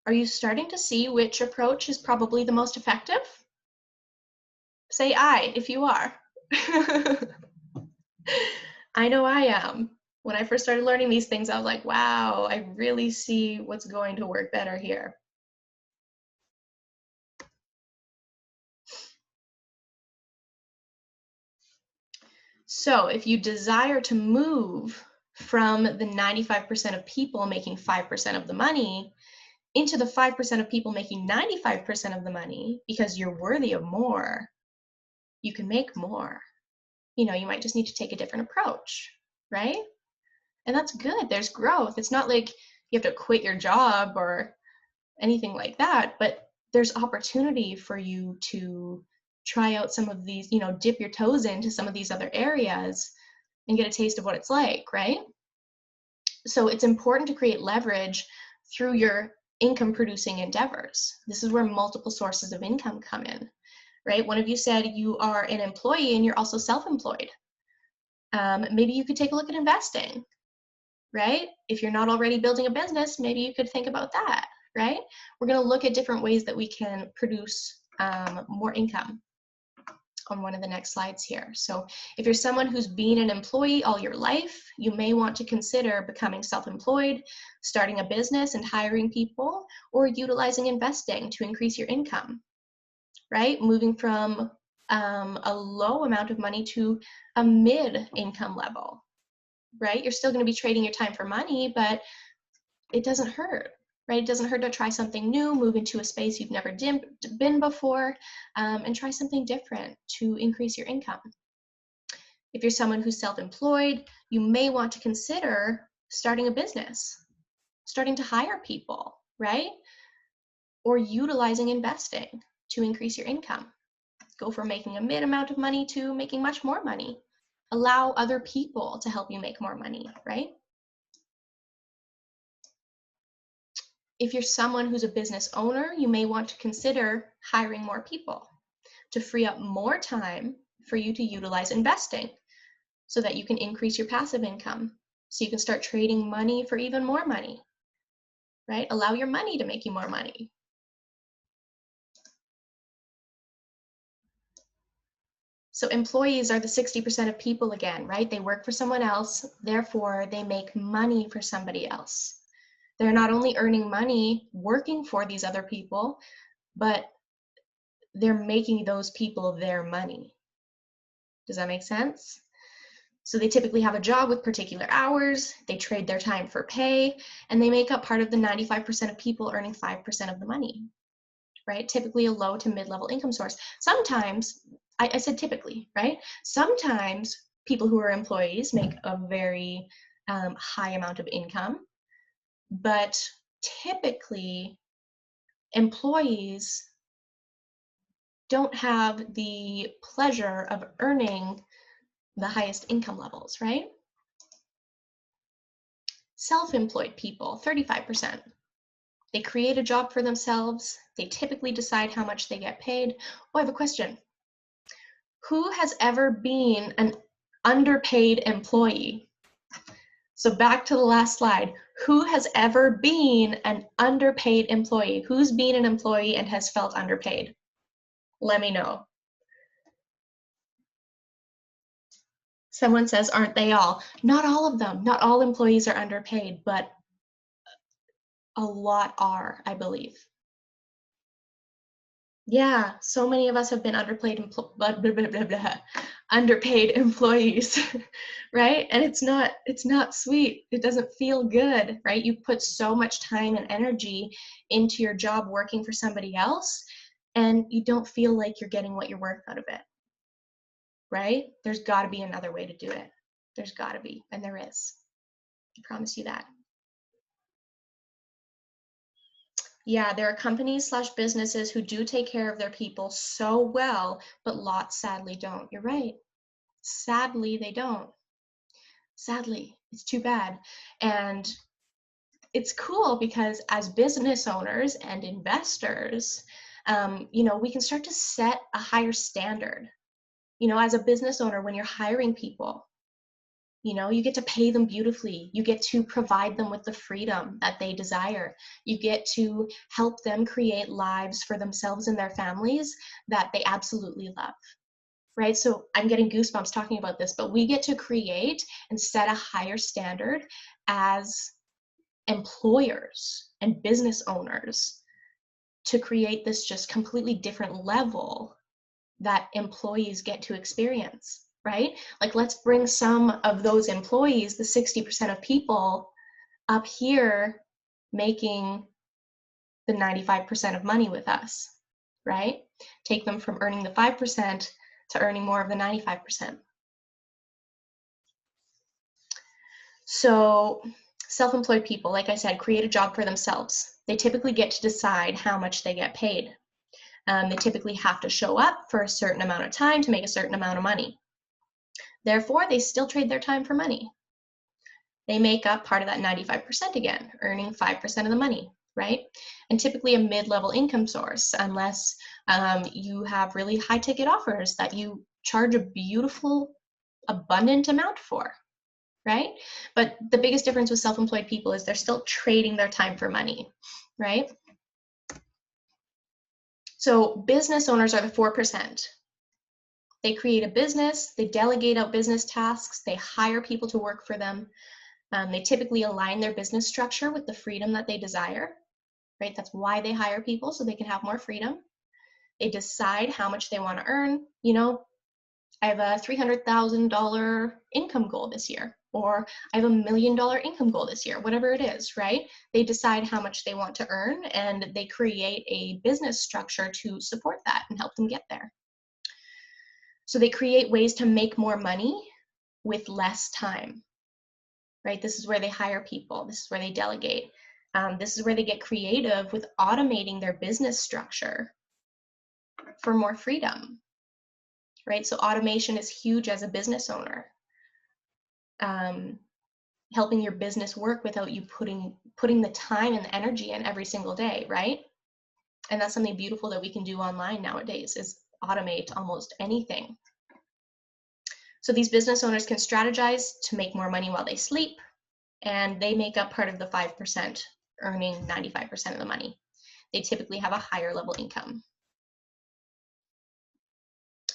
are you starting to see which approach is probably the most effective? Say aye if you are. I know I am. When I first started learning these things, I was like, wow, I really see what's going to work better here. So if you desire to move from the 95% of people making 5% of the money into the 5% of people making 95% of the money because you're worthy of more, you can make more. You know, you might just need to take a different approach, right? And that's good. There's growth. It's not like you have to quit your job or anything like that, but there's opportunity for you to try out some of these, you know, dip your toes into some of these other areas and get a taste of what it's like, right? So it's important to create leverage through your income producing endeavors. This is where multiple sources of income come in, right? One of you said you are an employee and you're also self-employed. Maybe you could take a look at investing, right? If you're not already building a business, maybe you could think about that, right? We're going to look at different ways that we can produce more income on one of the next slides here. So if you're someone who's been an employee all your life, you may want to consider becoming self-employed, starting a business and hiring people, or utilizing investing to increase your income, right? Moving from a low amount of money to a mid-income level, right? You're still going to be trading your time for money, but it doesn't hurt, right? It doesn't hurt to try something new, move into a space you've never been before, and try something different to increase your income. If you're someone who's self-employed, you may want to consider starting a business, starting to hire people, right? Or utilizing investing to increase your income. Go from making a mid amount of money to making much more money. Allow other people to help you make more money, right? If you're someone who's a business owner, you may want to consider hiring more people to free up more time for you to utilize investing so that you can increase your passive income, so you can start trading money for even more money, right? Allow your money to make you more money. So employees are the 60% of people again, right? They work for someone else, therefore they make money for somebody else. They're not only earning money working for these other people, but they're making those people their money. Does that make sense? So they typically have a job with particular hours, they trade their time for pay, and they make up part of the 95% of people earning 5% of the money, right? Typically a low to mid-level income source. Sometimes, I said typically, right? Sometimes people who are employees make a very high amount of income, but typically employees don't have the pleasure of earning the highest income levels, right? Self-employed people, 35%. They create a job for themselves. They typically decide how much they get paid. Oh, I have a question. Who has ever been an underpaid employee? So back to the last slide. Who has ever been an underpaid employee? Who's been an employee and has felt underpaid? Let me know. Someone says, aren't they all? Not all of them. Not all employees are underpaid, but a lot are, I believe. Yeah, so many of us have been underpaid employees, right? And it's not sweet. It doesn't feel good, right? You put so much time and energy into your job working for somebody else, and you don't feel like you're getting what you're worth out of it, right? There's got to be another way to do it. There's got to be, and there is. I promise you that. Yeah, there are companies/businesses who do take care of their people so well, but lots sadly don't. You're right. Sadly, they don't. Sadly, it's too bad. And it's cool because as business owners and investors, we can start to set a higher standard. As a business owner, when you're hiring people, you get to pay them beautifully. You get to provide them with the freedom that they desire. You get to help them create lives for themselves and their families that they absolutely love, right? So I'm getting goosebumps talking about this, but we get to create and set a higher standard as employers and business owners to create this just completely different level that employees get to experience, right? Like, let's bring some of those employees, the 60% of people up here making the 95% of money with us, right? Take them from earning the 5% to earning more of the 95%. So self-employed people, like I said, create a job for themselves. They typically get to decide how much they get paid. They typically have to show up for a certain amount of time to make a certain amount of money. Therefore, they still trade their time for money. They make up part of that 95% again, earning 5% of the money, right? And typically a mid-level income source, unless you have really high ticket offers that you charge a beautiful, abundant amount for, right? But the biggest difference with self-employed people is they're still trading their time for money, right? So business owners are the 4%. They create a business, they delegate out business tasks, they hire people to work for them. They typically align their business structure with the freedom that they desire, right? That's why they hire people, so they can have more freedom. They decide how much they want to earn. I have a $300,000 income goal this year, or I have $1 million income goal this year, whatever it is, right? They decide how much they want to earn, and they create a business structure to support that and help them get there. So they create ways to make more money with less time, right? This is where they hire people. This is where they delegate. This is where they get creative with automating their business structure for more freedom, right? So automation is huge as a business owner. Helping your business work without you putting the time and the energy in every single day, right? And that's something beautiful that we can do online nowadays, is automate almost anything. So these business owners can strategize to make more money while they sleep, and they make up part of the 5%, earning 95% of the money. They typically have a higher level income.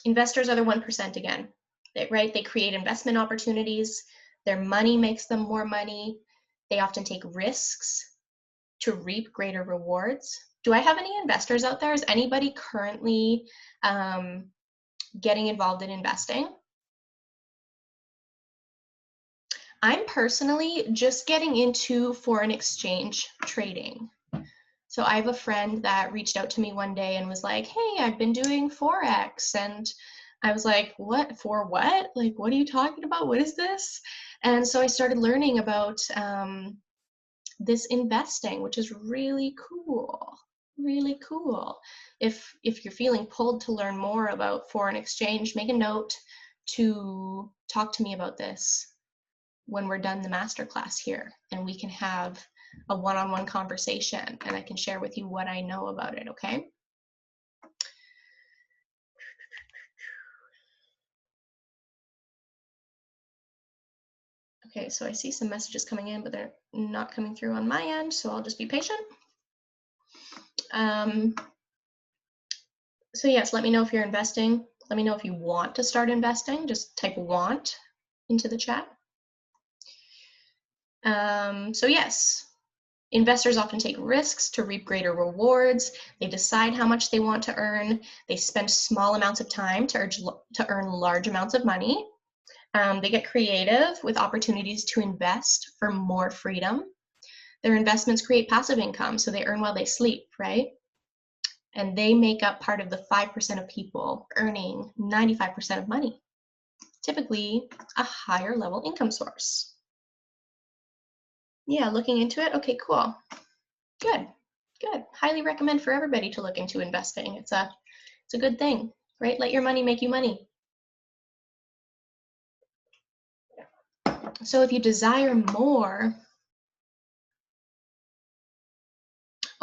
Investors are the 1% again, right? They create investment opportunities. Their money makes them more money. They often take risks to reap greater rewards. Do I have any investors out there? Is anybody currently getting involved in investing? I'm personally just getting into foreign exchange trading. So I have a friend that reached out to me one day and was like, hey, I've been doing Forex. And I was like, what? For what? Like, what are you talking about? What is this? And so I started learning about this investing, which is really cool. Really cool. If you're feeling pulled to learn more about foreign exchange, make a note to talk to me about this when we're done the masterclass here, and we can have a one-on-one conversation and I can share with you what I know about it, okay? Okay, so I see some messages coming in, but they're not coming through on my end, so I'll just be patient. So yes, let me know if you're investing. Let me know if you want to start investing. Just type want into the chat. So yes, investors often take risks to reap greater rewards. They decide how much they want to earn. They spend small amounts of time to earn large amounts of money. They get creative with opportunities to invest for more freedom. Their investments create passive income, so they earn while they sleep, right? And they make up part of the 5% of people earning 95% of money, typically a higher level income source. Yeah, looking into it. Okay, cool. Good. Good. Highly recommend for everybody to look into investing. It's a good thing, right? Let your money make you money. So if you desire more,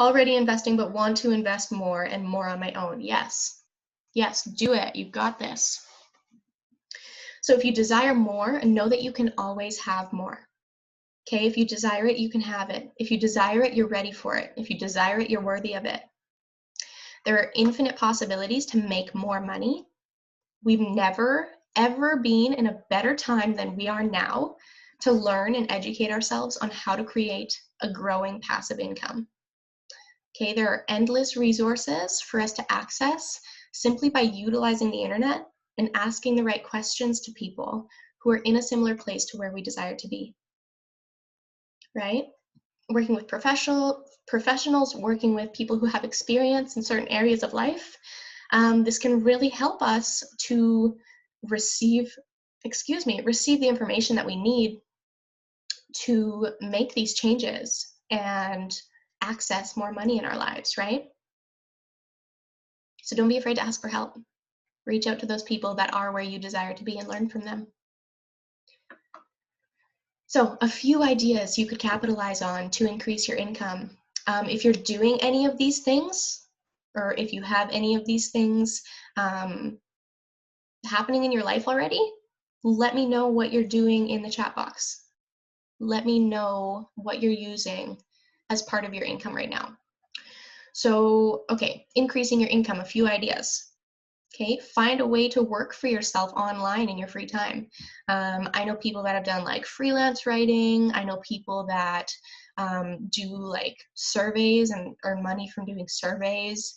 already investing but want to invest more and more on my own, yes. Yes, do it. You've got this. So if you desire more, know that you can always have more. Okay, if you desire it, you can have it. If you desire it, you're ready for it. If you desire it, you're worthy of it. There are infinite possibilities to make more money. We've never, ever been in a better time than we are now to learn and educate ourselves on how to create a growing passive income. Okay, there are endless resources for us to access simply by utilizing the internet and asking the right questions to people who are in a similar place to where we desire to be, right? Working with professionals, working with people who have experience in certain areas of life, this can really help us to receive the information that we need to make these changes and access more money in our lives, right? So don't be afraid to ask for help. Reach out to those people that are where you desire to be and learn from them. So a few ideas you could capitalize on to increase your income. If you're doing any of these things, or if you have any of these things happening in your life already, let me know what you're doing in the chat box. Let me know what you're using as part of your income right now. So, okay, increasing your income, a few ideas. Okay, find a way to work for yourself online in your free time. I know people that have done like freelance writing. I know people that do like surveys and earn money from doing surveys.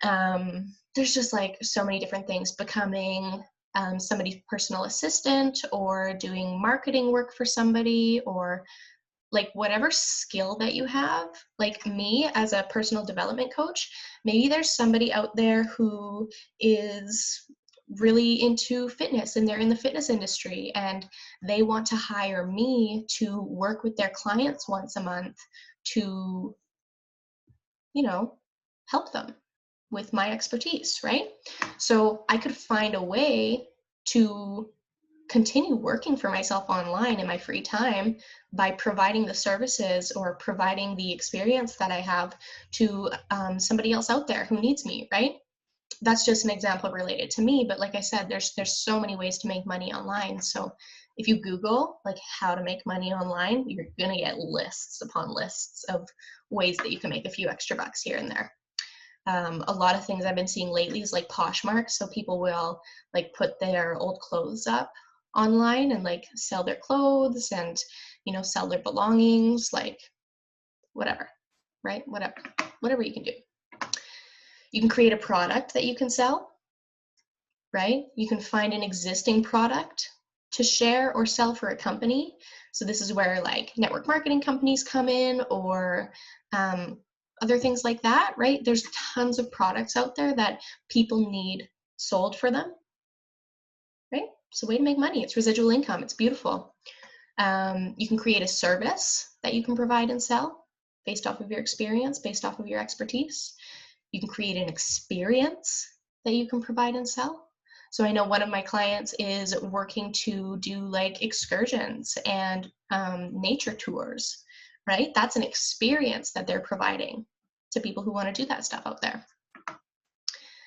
There's just like so many different things. Becoming somebody's personal assistant, or doing marketing work for somebody, or like whatever skill that you have. Like me as a personal development coach, maybe there's somebody out there who is really into fitness and they're in the fitness industry and they want to hire me to work with their clients once a month to, you know, help them with my expertise, right? So I could find a way to continue working for myself online in my free time by providing the services or providing the experience that I have to somebody else out there who needs me, right? That's just an example related to me, but like I said, there's so many ways to make money online. So if you Google like how to make money online, you're gonna get lists upon lists of ways that you can make a few extra bucks here and there. A lot of things I've been seeing lately is like Poshmark. So people will like put their old clothes up online and like sell their clothes and, you know, sell their belongings, like whatever, right? Whatever. whatever you can do. You can create a product that you can sell, right? You can find an existing product to share or sell for a company. So this is where like network marketing companies come in, or other things like that, right? There's tons of products out there that people need sold for them, right? It's a way to make money. It's residual income. It's beautiful. You can create a service that you can provide and sell based off of your experience, based off of your expertise. You can create an experience that you can provide and sell. So I know one of my clients is working to do like excursions and nature tours, right? That's an experience that they're providing to people who want to do that stuff out there.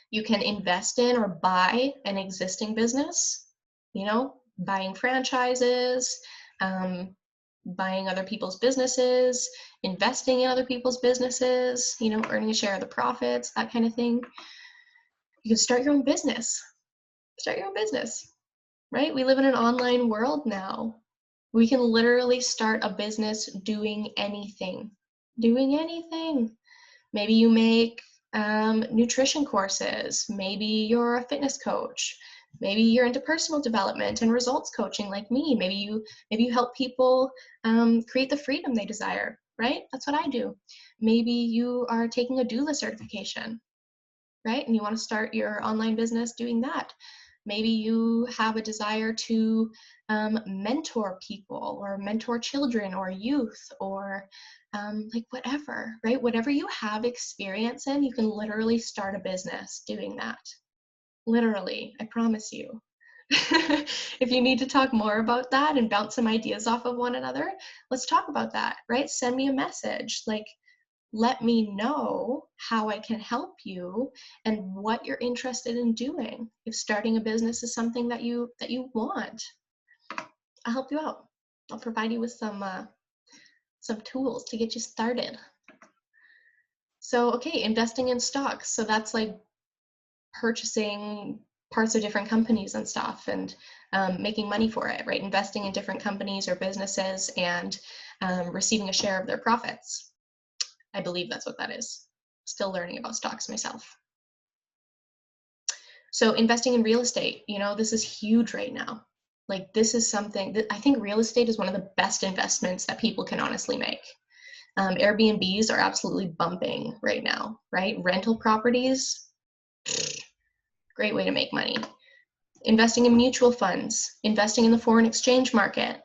You can invest in or buy an existing business, you know, buying franchises, buying other people's businesses, investing in other people's businesses, you know, earning a share of the profits, that kind of thing. You can start your own business. Start your own business, right? We live in an online world now. We can literally start a business doing anything. Doing anything. Maybe you make nutrition courses. Maybe you're a fitness coach. Maybe you're into personal development and results coaching like me. Maybe you help people create the freedom they desire, right? That's what I do. Maybe you are taking a doula certification, right? And you want to start your online business doing that. Maybe you have a desire to mentor people or mentor children or youth or like whatever, right? Whatever you have experience in, you can literally start a business doing that. Literally, I promise you. If you need to talk more about that and bounce some ideas off of one another, let's talk about that, right? Send me a message. Like, let me know how I can help you and what you're interested in doing. If starting a business is something that you want, I'll help you out. I'll provide you with some tools to get you started. So, okay, investing in stocks. So that's like purchasing parts of different companies and stuff and making money for it, right? Investing in different companies or businesses and receiving a share of their profits. I believe that's what that is. Still learning about stocks myself. So investing in real estate, you know, this is huge right now. Like this is something that I think real estate is one of the best investments that people can honestly make. Airbnbs are absolutely bumping right now, right? Rental properties, great way to make money. Investing in mutual funds, investing in the foreign exchange market,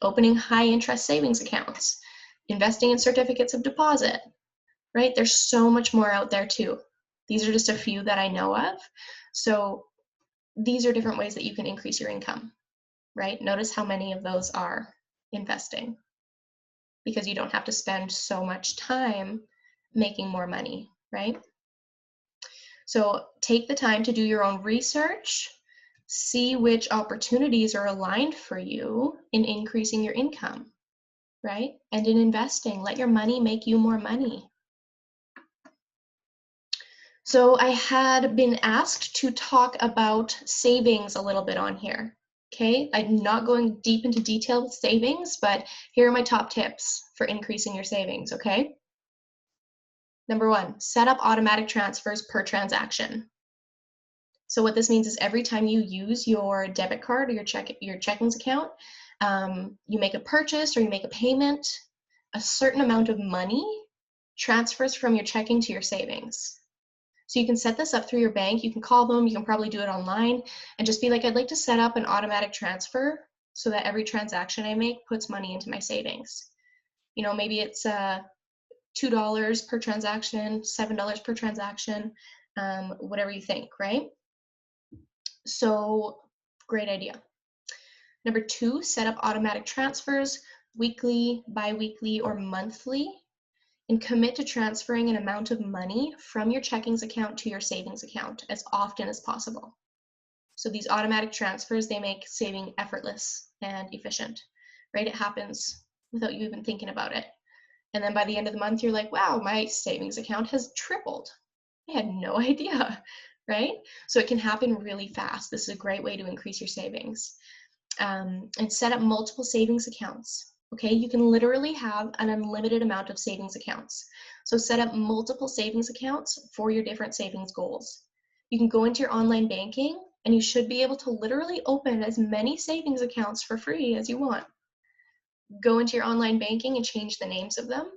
opening high interest savings accounts, investing in certificates of deposit, right? There's so much more out there too. These are just a few that I know of. So these are different ways that you can increase your income, right? Notice how many of those are investing because you don't have to spend so much time making more money, right? So take the time to do your own research, see which opportunities are aligned for you in increasing your income, right? And in investing, let your money make you more money. So I had been asked to talk about savings a little bit on here, okay? I'm not going deep into detail with savings, but here are my top tips for increasing your savings, okay? Number one, set up automatic transfers per transaction. So what this means is every time you use your debit card or your checkings account, you make a purchase or you make a payment, a certain amount of money transfers from your checking to your savings. So you can set this up through your bank. You can call them. You can probably do it online and just be like, I'd like to set up an automatic transfer so that every transaction I make puts money into my savings. You know, maybe it's $2 per transaction, $7 per transaction, whatever you think, right? So great idea. Number two, set up automatic transfers weekly, bi-weekly, or monthly, and commit to transferring an amount of money from your checkings account to your savings account as often as possible. So these automatic transfers, they make saving effortless and efficient, right? It happens without you even thinking about it. And then by the end of the month, you're like, wow, my savings account has tripled. I had no idea, right? So it can happen really fast. This is a great way to increase your savings. And set up multiple savings accounts. Okay, you can literally have an unlimited amount of savings accounts. So set up multiple savings accounts for your different savings goals. You can go into your online banking and you should be able to literally open as many savings accounts for free as you want. Go into your online banking and change the names of them.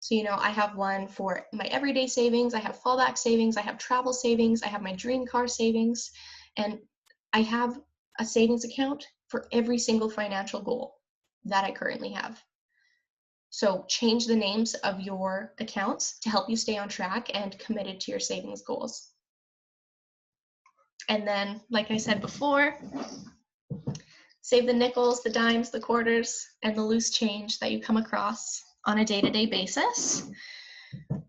So, I have one for my everyday savings, I have fallback savings, I have travel savings, I have my dream car savings, and I have a savings account for every single financial goal that I currently have. So change the names of your accounts to help you stay on track and committed to your savings goals. And then, like I said before, save the nickels, the dimes, the quarters, and the loose change that you come across on a day-to-day basis.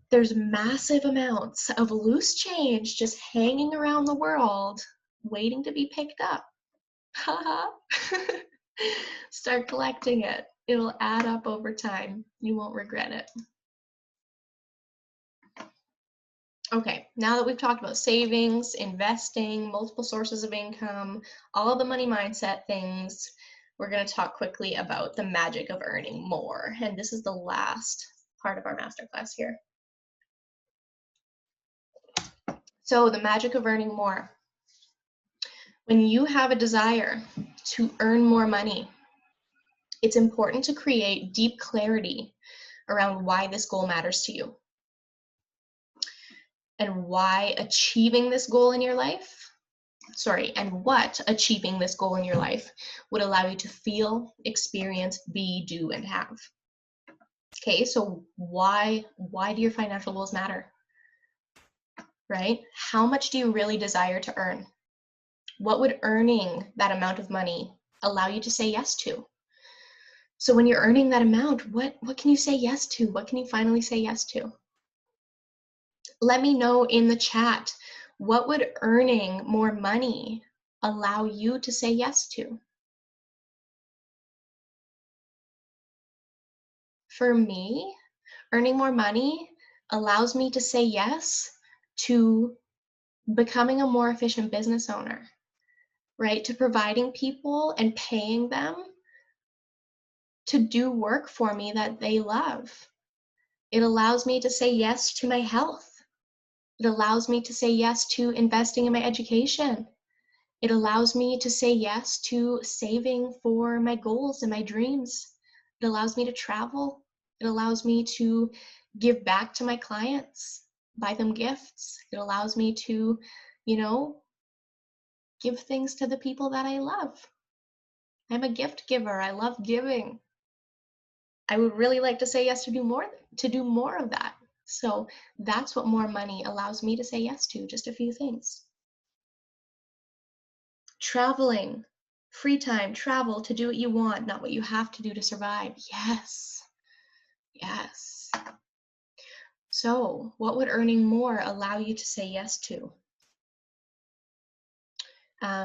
There's massive amounts of loose change just hanging around the world, waiting to be picked up. Haha. Start collecting it. It'll add up over time. You won't regret it. Okay, now that we've talked about savings, investing, multiple sources of income, all the money mindset things, we're going to talk quickly about the magic of earning more. And this is the last part of our masterclass here. So the magic of earning more. When you have a desire to earn more money, it's important to create deep clarity around why this goal matters to you and why achieving this goal in your life, and what achieving this goal in your life would allow you to feel, experience, be, do, and have. Okay, so why do your financial goals matter? Right? How much do you really desire to earn? What would earning that amount of money allow you to say yes to? So when you're earning that amount, what can you say yes to? What can you finally say yes to? Let me know in the chat, what would earning more money allow you to say yes to? For me, earning more money allows me to say yes to becoming a more efficient business owner, right? To providing people and paying them to do work for me that they love. It allows me to say yes to my health. It allows me to say yes to investing in my education. It allows me to say yes to saving for my goals and my dreams. It allows me to travel. It allows me to give back to my clients, buy them gifts. It allows me to, give things to the people that I love. I'm a gift giver. I love giving. I would really like to say yes to do more of that. So that's what more money allows me to say yes to, just a few things. Traveling, free time, travel to do what you want, not what you have to do to survive. Yes, yes. So what would earning more allow you to say yes to?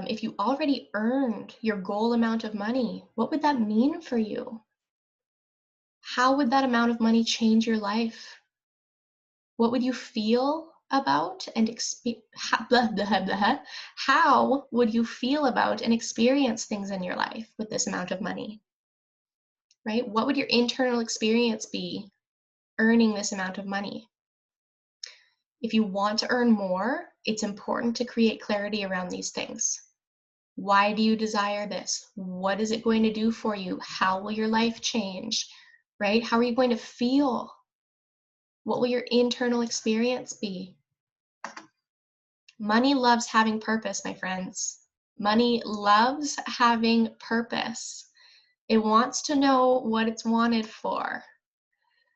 If you already earned your goal amount of money, what would that mean for you? How would that amount of money change your life? What would you feel about and how would you feel about and experience things in your life with this amount of money? Right? What would your internal experience be earning this amount of money? If you want to earn more, it's important to create clarity around these things. Why do you desire this? What is it going to do for you? How will your life change? Right? How are you going to feel? What will your internal experience be? Money loves having purpose, my friends. Money loves having purpose. It wants to know what it's wanted for.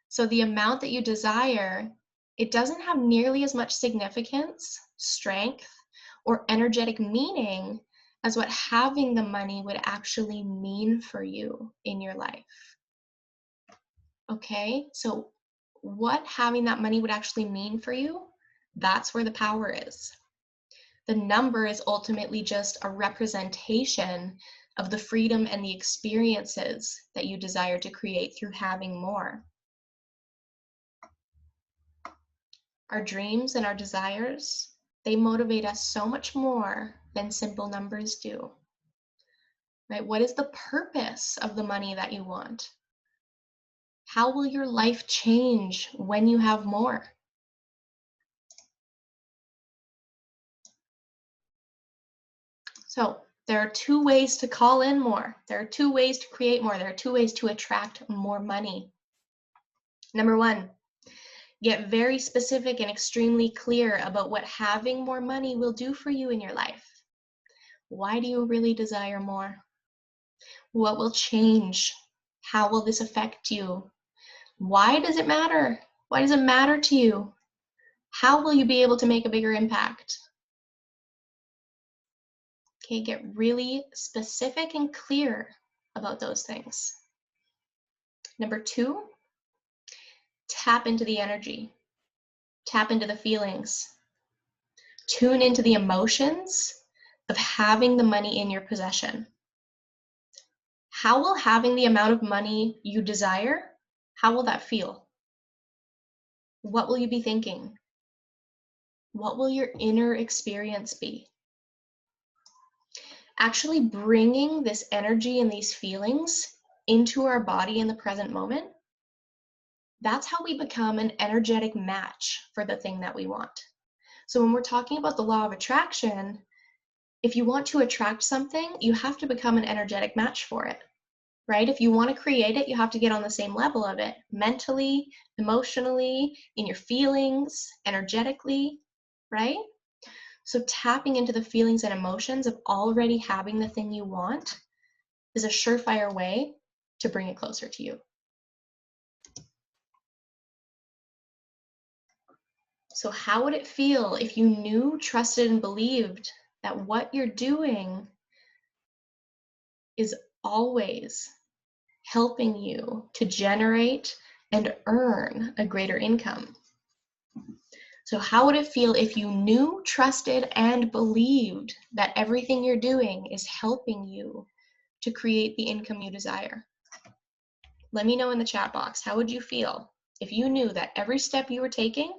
So the amount that you desire, it doesn't have nearly as much significance, strength, or energetic meaning as what having the money would actually mean for you in your life. Okay, so what having that money would actually mean for you, that's where the power is. The number is ultimately just a representation of the freedom and the experiences that you desire to create through having more. Our dreams and our desires, they motivate us so much more than simple numbers do. Right? What is the purpose of the money that you want? How will your life change when you have more? So there are two ways to call in more. There are two ways to create more. There are two ways to attract more money. Number one, get very specific and extremely clear about what having more money will do for you in your life. Why do you really desire more? What will change? How will this affect you? Why does it matter? Why does it matter to you? How will you be able to make a bigger impact? Okay, get really specific and clear about those things. Number two, tap into the energy, tap into the feelings, tune into the emotions of having the money in your possession. How will having the amount of money you desire, how will that feel? What will you be thinking? What will your inner experience be? Actually bringing this energy and these feelings into our body in the present moment, that's how we become an energetic match for the thing that we want. So when we're talking about the law of attraction, if you want to attract something, you have to become an energetic match for it, right? If you want to create it, you have to get on the same level of it, mentally, emotionally, in your feelings, energetically, right? So tapping into the feelings and emotions of already having the thing you want is a surefire way to bring it closer to you. So how would it feel if you knew, trusted, and believed that what you're doing is always helping you to generate and earn a greater income? So how would it feel if you knew, trusted, and believed that everything you're doing is helping you to create the income you desire? Let me know in the chat box, how would you feel if you knew that every step you were taking,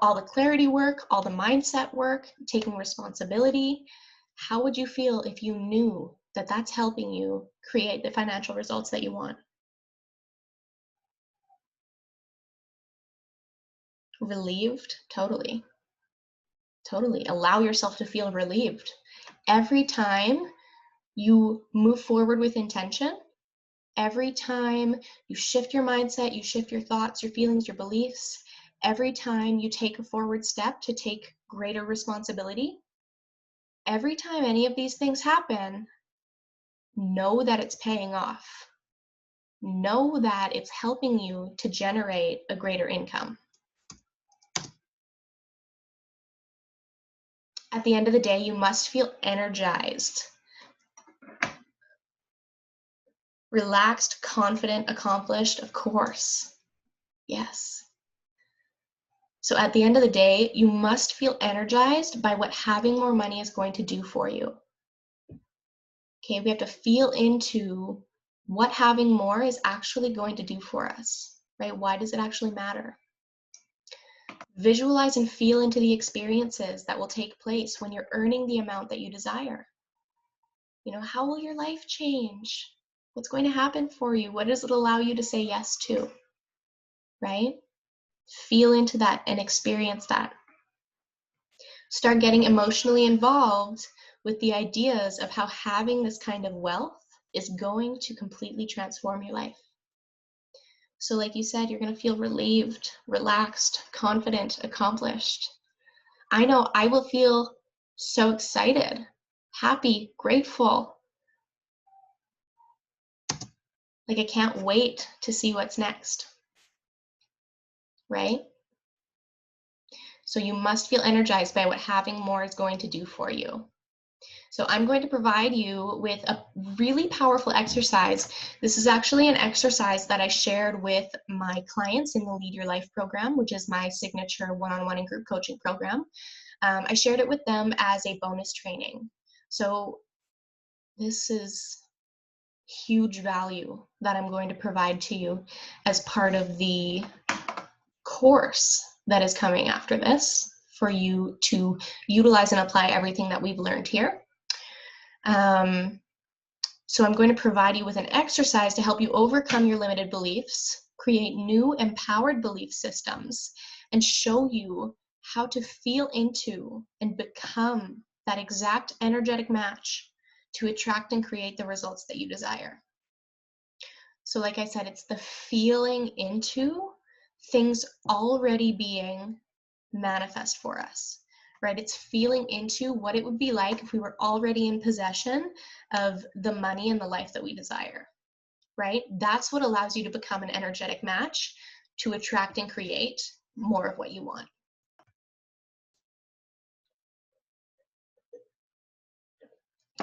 all the clarity work, all the mindset work, taking responsibility, how would you feel if you knew that that's helping you create the financial results that you want? Relieved? Totally. Totally. Allow yourself to feel relieved. Every time you move forward with intention, every time you shift your mindset, you shift your thoughts, your feelings, your beliefs, every time you take a forward step to take greater responsibility, every time any of these things happen, know that it's paying off. Know that it's helping you to generate a greater income. At the end of the day, you must feel energized, relaxed, confident, accomplished, of course. Yes. So at the end of the day, you must feel energized by what having more money is going to do for you. Okay, we have to feel into what having more is actually going to do for us, right? Why does it actually matter? Visualize and feel into the experiences that will take place when you're earning the amount that you desire. How will your life change? What's going to happen for you? What does it allow you to say yes to, right? Feel into that and experience that. Start getting emotionally involved with the ideas of how having this kind of wealth is going to completely transform your life. So like you said, you're going to feel relieved, relaxed, confident, accomplished. I know I will feel so excited, happy, grateful. Like I can't wait to see what's next, right? So you must feel energized by what having more is going to do for you. So I'm going to provide you with a really powerful exercise. This is actually an exercise that I shared with my clients in the Lead Your Life program, which is my signature one-on-one and group coaching program. I shared it with them as a bonus training. So this is huge value that I'm going to provide to you as part of the course that is coming after this for you to utilize and apply everything that we've learned here. So I'm going to provide you with an exercise to help you overcome your limited beliefs, create new empowered belief systems, and show you how to feel into and become that exact energetic match to attract and create the results that you desire. So like I said, it's the feeling into things already being manifest for us, right? It's feeling into what it would be like if we were already in possession of the money and the life that we desire, right? That's what allows you to become an energetic match to attract and create more of what you want.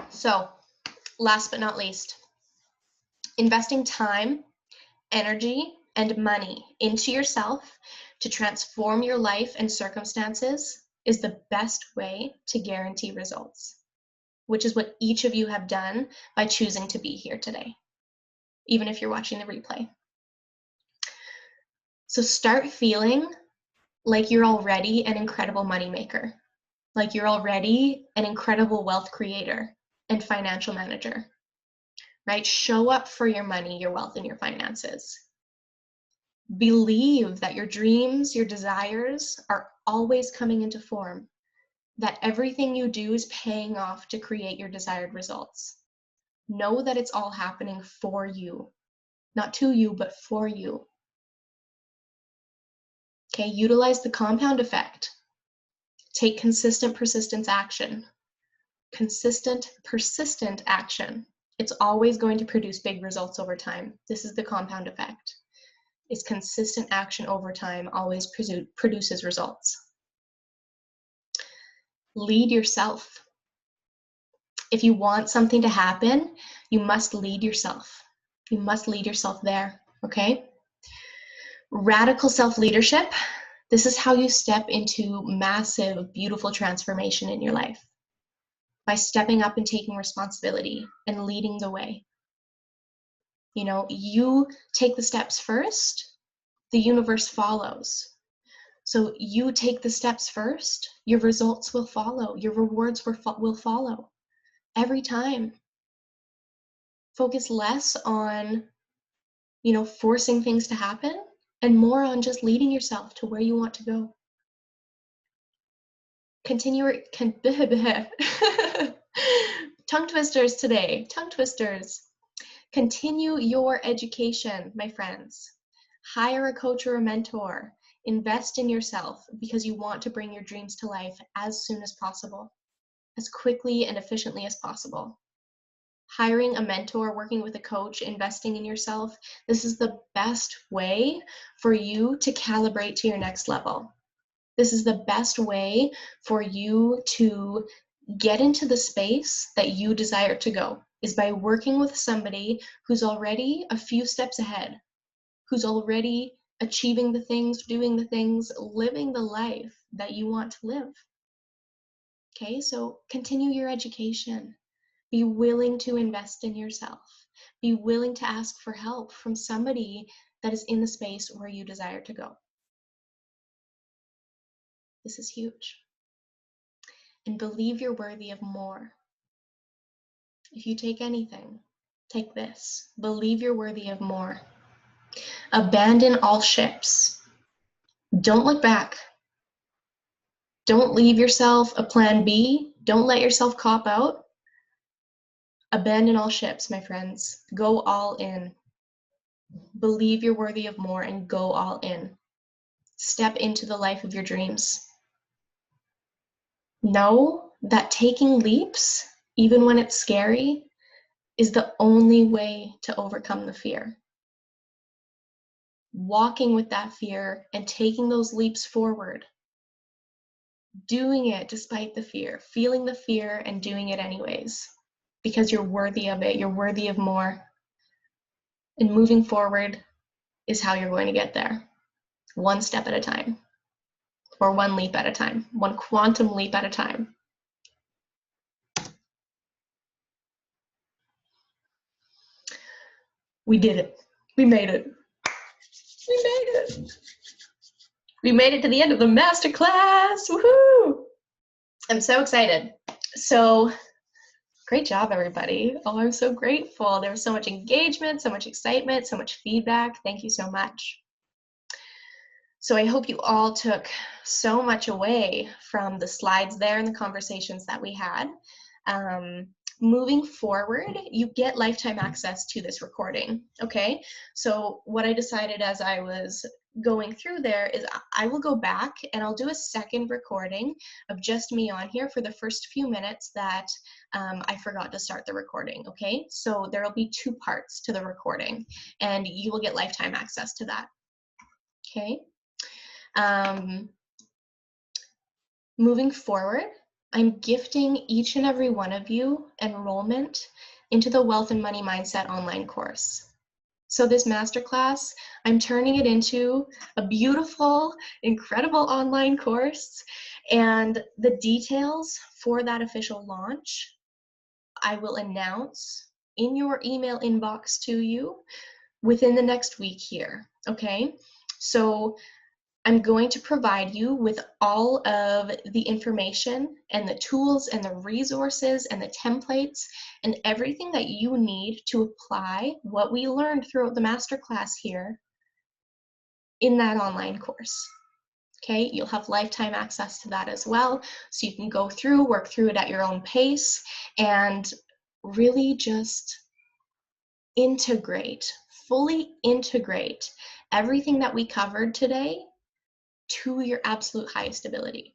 So, last but not least, investing time, energy, and money into yourself to transform your life and circumstances is the best way to guarantee results, which is what each of you have done by choosing to be here today, even if you're watching the replay. So start feeling like you're already an incredible moneymaker, like you're already an incredible wealth creator and financial manager, right? Show up for your money, your wealth, and your finances. Believe that your dreams, your desires are always coming into form, that everything you do is paying off to create your desired results. Know that it's all happening for you, not to you, but for you. Okay, utilize the compound effect. Take consistent, persistent action. Consistent, persistent action. It's always going to produce big results over time. This is the compound effect. It's consistent action over time always produces results. Lead yourself. If you want something to happen, you must lead yourself. You must lead yourself there, okay? Radical self-leadership. This is how you step into massive, beautiful transformation in your life. By stepping up and taking responsibility and leading the way. You know, you take the steps first, the universe follows. So you take the steps first, your results will follow, your rewards will follow every time. Focus less on, you know, forcing things to happen and more on just leading yourself to where you want to go. Tongue twisters today, tongue twisters. Continue your education, my friends. Hire a coach or a mentor. Invest in yourself because you want to bring your dreams to life as soon as possible, as quickly and efficiently as possible. Hiring a mentor, working with a coach, investing in yourself, this is the best way for you to calibrate to your next level. This is the best way for you to get into the space that you desire to go, is by working with somebody who's already a few steps ahead, who's already achieving the things, doing the things, living the life that you want to live. Okay, so continue your education. Be willing to invest in yourself. Be willing to ask for help from somebody that is in the space where you desire to go. This is huge. And believe you're worthy of more. If you take anything, take this. Believe you're worthy of more. Abandon all ships. Don't look back. Don't leave yourself a plan B. Don't let yourself cop out. Abandon all ships, my friends. Go all in. Believe you're worthy of more and go all in. Step into the life of your dreams. Know that taking leaps, even when it's scary, is the only way to overcome the fear. Walking with that fear and taking those leaps forward. Doing it despite the fear. Feeling the fear and doing it anyways. Because you're worthy of it. You're worthy of more. And moving forward is how you're going to get there. One step at a time. Or one leap at a time. One quantum leap at a time. We did it. We made it. We made it. We made it to the end of the masterclass. Woohoo! I'm so excited. So Great job, everybody. Oh, I'm so grateful. There was so much engagement, so much excitement, so much feedback. Thank you so much. So I hope you all took so much away from the slides there and the conversations that we had. Moving forward, you get lifetime access to this recording, okay? So what I decided as I was going through there is I will go back and I'll do a second recording of just me on here for the first few minutes that I forgot to start the recording, okay? So there'll be 2 parts to the recording and you will get lifetime access to that, okay? Moving forward, I'm gifting each and every one of you enrollment into the Wealth and Money Mindset online course. So this masterclass, I'm turning it into a beautiful, incredible online course, and the details for that official launch, I will announce in your email inbox to you within the next week here, okay? So I'm going to provide you with all of the information and the tools and the resources and the templates and everything that you need to apply what we learned throughout the masterclass here in that online course. Okay, you'll have lifetime access to that as well, so you can go through, work through it at your own pace, and really just integrate, fully integrate everything that we covered today to your absolute highest ability.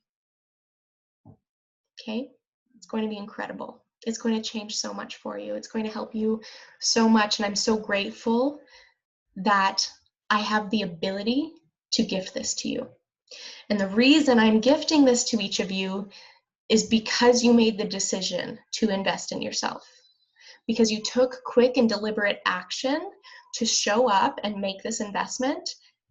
Okay, it's going to be incredible. It's going to change so much for you. It's going to help you so much, and I'm so grateful that I have the ability to gift this to you. And the reason I'm gifting this to each of you is because you made the decision to invest in yourself, because you took quick and deliberate action to show up and make this investment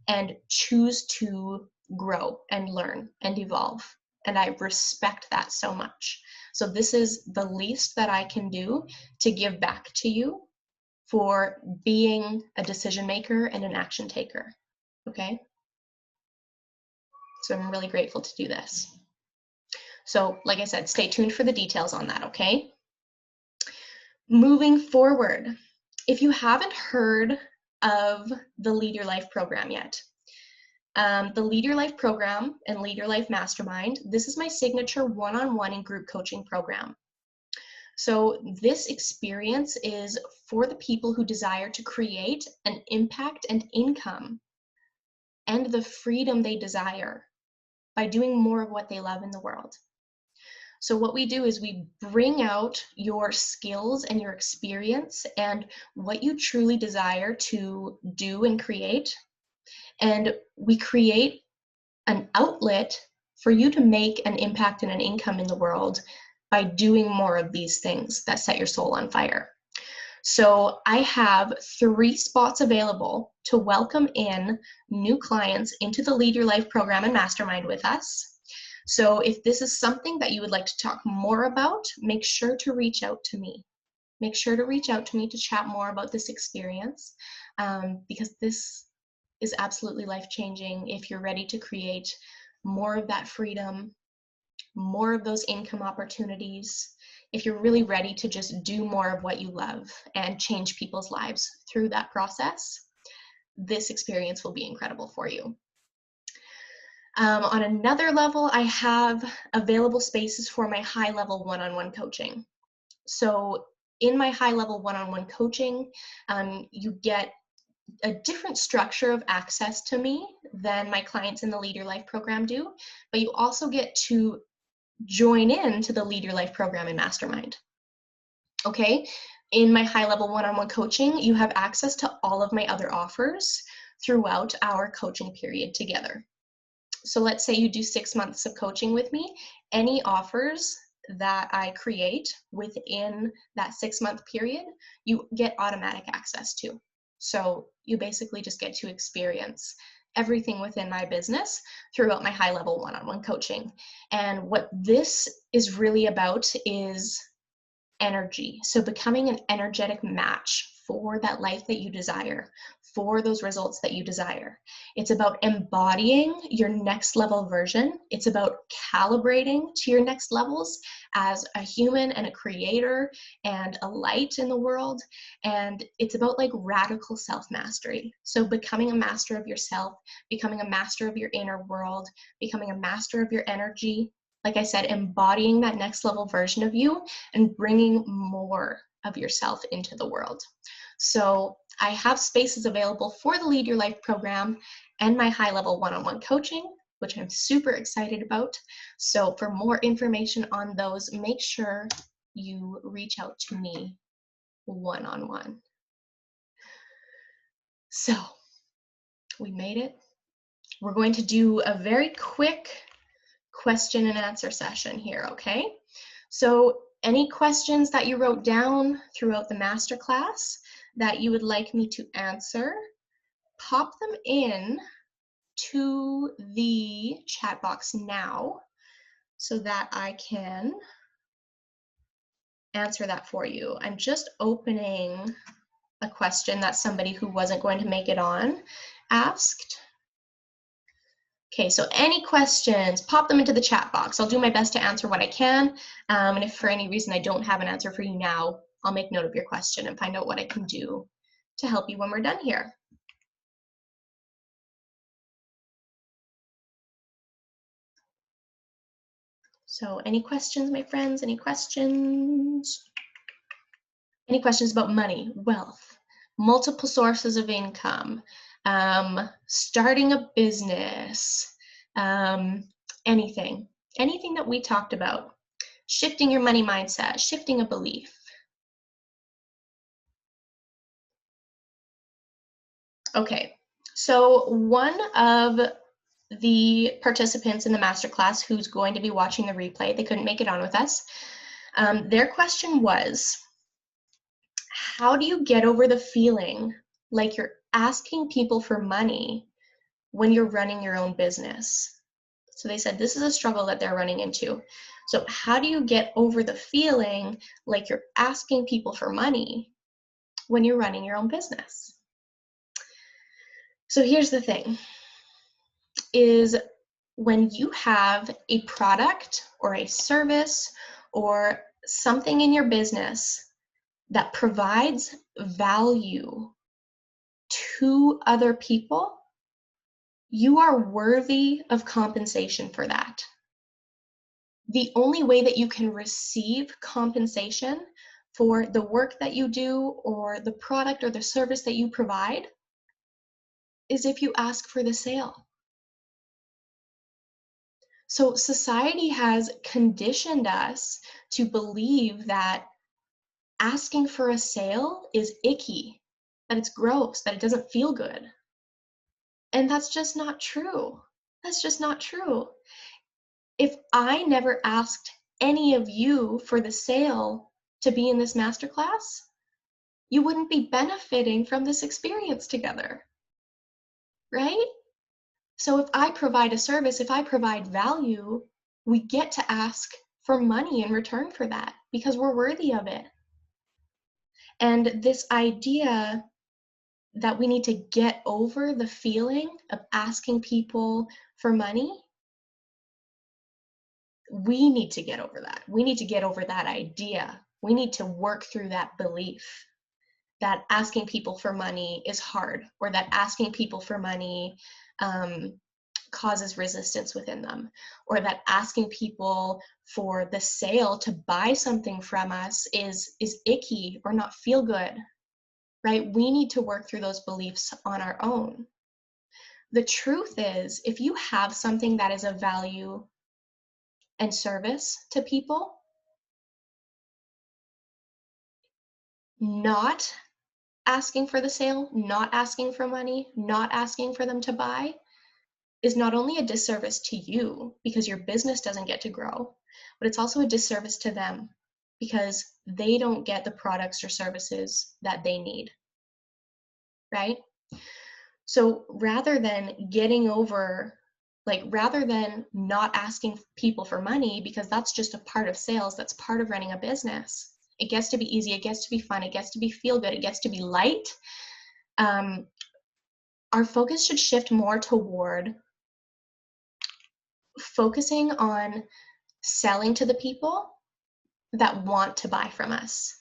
and choose to grow and learn and evolve. And I respect that so much. So this is the least that I can do to give back to you for being a decision maker and an action taker, okay? So I'm really grateful to do this. So like I said, stay tuned for the details on that, okay? Moving forward, if you haven't heard of the Lead Your Life program yet, the Lead Your Life program and Lead Your Life Mastermind, this is my signature one-on-one and group coaching program. So this experience is for the people who desire to create an impact and income and the freedom they desire by doing more of what they love in the world. So what we do is we bring out your skills and your experience and what you truly desire to do and create. And we create an outlet for you to make an impact and an income in the world by doing more of these things that set your soul on fire. So I have 3 spots available to welcome in new clients into the Lead Your Life program and mastermind with us. So if this is something that you would like to talk more about, make sure to reach out to me. Make sure to reach out to me to chat more about this experience, because this is absolutely life-changing if you're ready to create more of that freedom, more of those income opportunities, if you're really ready to just do more of what you love and change people's lives through that process, this experience will be incredible for you. On another level, I have available spaces for my high-level one-on-one coaching. So in my high-level one-on-one coaching, you get a different structure of access to me than my clients in the Lead Your Life program do, but you also get to join in to the Lead Your Life program and mastermind. Okay, in my high-level one-on-one coaching, you have access to all of my other offers throughout our coaching period together. So let's say you do 6 months of coaching with me, any offers that I create within that 6-month period, you get automatic access to. So you basically just get to experience everything within my business throughout my high-level one-on-one coaching. And what this is really about is energy. So becoming an energetic match for that life that you desire, for those results that you desire. It's about embodying your next level version. It's about calibrating to your next levels as a human and a creator and a light in the world. And it's about like radical self-mastery. So becoming a master of yourself, becoming a master of your inner world, becoming a master of your energy. Like I said, embodying that next level version of you and bringing more of yourself into the world. So I have spaces available for the Lead Your Life program and my high-level one-on-one coaching, which I'm super excited about. So for more information on those, make sure you reach out to me one-on-one. So we made it. We're going to do a very quick question and answer session here, okay? So any questions that you wrote down throughout the masterclass that you would like me to answer, pop them in to the chat box now so that I can answer that for you. I'm just opening a question that somebody who wasn't going to make it on asked. Okay, so any questions, pop them into the chat box. I'll do my best to answer what I can. And if for any reason I don't have an answer for you now, I'll make note of your question and find out what I can do to help you when we're done here. So any questions, my friends? Any questions? Any questions about money, wealth, multiple sources of income, starting a business, anything that we talked about, shifting your money mindset, shifting a belief. Okay, so one of the participants in the masterclass who's going to be watching the replay, they couldn't make it on with us. Their question was, how do you get over the feeling like you're asking people for money when you're running your own business? So they said this is a struggle that they're running into. So how do you get over the feeling like you're asking people for money when you're running your own business? So here's the thing, is when you have a product or a service or something in your business that provides value to other people, you are worthy of compensation for that. The only way that you can receive compensation for the work that you do or the product or the service that you provide is if you ask for the sale. So society has conditioned us to believe that asking for a sale is icky, that it's gross, that it doesn't feel good. And that's just not true. That's just not true. If I never asked any of you for the sale to be in this masterclass, you wouldn't be benefiting from this experience together, right? So if I provide a service, if I provide value, we get to ask for money in return for that because we're worthy of it. And this idea that we need to get over the feeling of asking people for money, we need to get over that. We need to get over that idea. We need to work through that belief that asking people for money is hard, or that asking people for money causes resistance within them, or that asking people for the sale to buy something from us is icky or not feel good, right? We need to work through those beliefs on our own. The truth is, if you have something that is of value and service to people, not asking for the sale, not asking for money, not asking for them to buy, is not only a disservice to you because your business doesn't get to grow, but it's also a disservice to them because they don't get the products or services that they need, right? So rather than getting over, rather than not asking people for money, because that's just a part of sales, that's part of running a business. It gets to be easy, it gets to be fun, it gets to be feel good, it gets to be light. our focus should shift more toward focusing on selling to the people that want to buy from us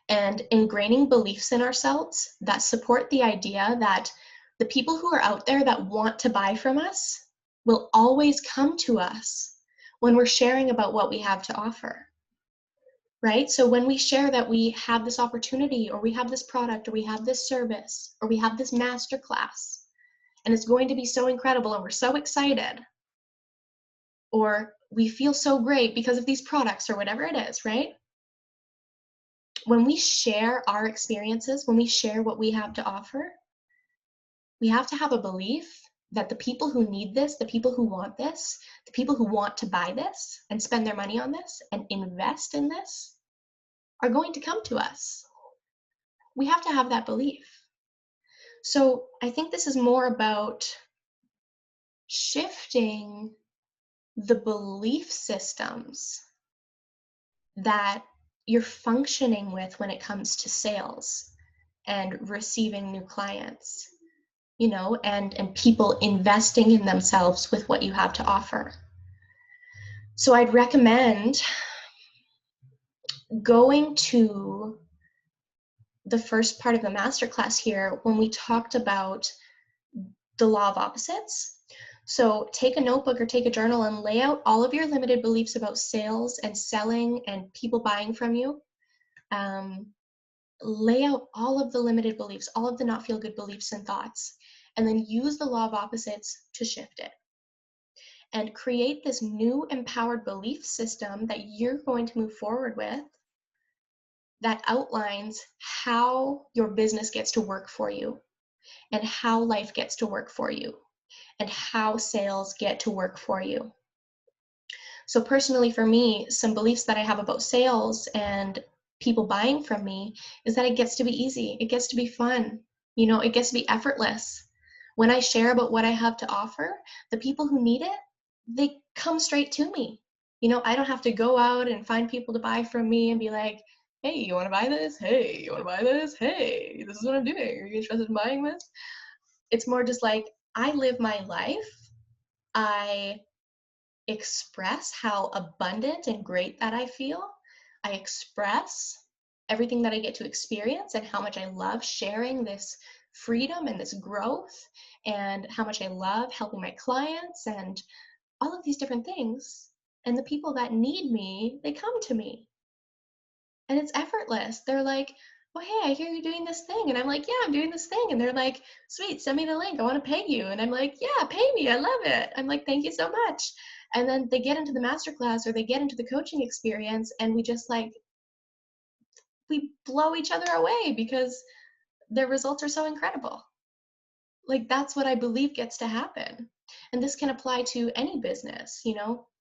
and ingraining beliefs in ourselves that support the idea that the people who are out there that want to buy from us will always come to us when we're sharing about what we have to offer, right? So when we share that we have this opportunity, or we have this product, or we have this service, or we have this masterclass, and it's going to be so incredible, and we're so excited, or we feel so great because of these products, or whatever it is, right? When we share our experiences, when we share what we have to offer, we have to have a belief that the people who need this, the people who want this, the people who want to buy this and spend their money on this and invest in this are going to come to us. We have to have that belief. So I think this is more about shifting the belief systems that you're functioning with when it comes to sales and receiving new clients, and people investing in themselves with what you have to offer. So I'd recommend going to the first part of the masterclass here when we talked about the law of opposites. So take a notebook or take a journal and lay out all of your limited beliefs about sales and selling and people buying from you. Lay out all of the limited beliefs, all of the not feel good beliefs and thoughts, and then use the law of opposites to shift it. And create this new empowered belief system that you're going to move forward with that outlines how your business gets to work for you, and how life gets to work for you, and how sales get to work for you. So personally for me, some beliefs that I have about sales and people buying from me is that it gets to be easy, it gets to be fun, it gets to be effortless. When I share about what I have to offer, the people who need it, they come straight to me. I don't have to go out and find people to buy from me and be like, hey, you want to buy this? Hey, you want to buy this? Hey, this is what I'm doing. Are you interested in buying this? It's more just like, I live my life. I express how abundant and great that I feel. I express everything that I get to experience and how much I love sharing this freedom and this growth, and how much I love helping my clients and all of these different things. And the people that need me, they come to me. And it's effortless. They're like, oh, hey, I hear you're doing this thing. And I'm like, yeah, I'm doing this thing. And they're like, sweet, send me the link. I want to pay you. And I'm like, yeah, pay me. I love it. I'm like, thank you so much. And then they get into the masterclass or they get into the coaching experience, and we just we blow each other away because their results are so incredible. That's what I believe gets to happen. And this can apply to any business,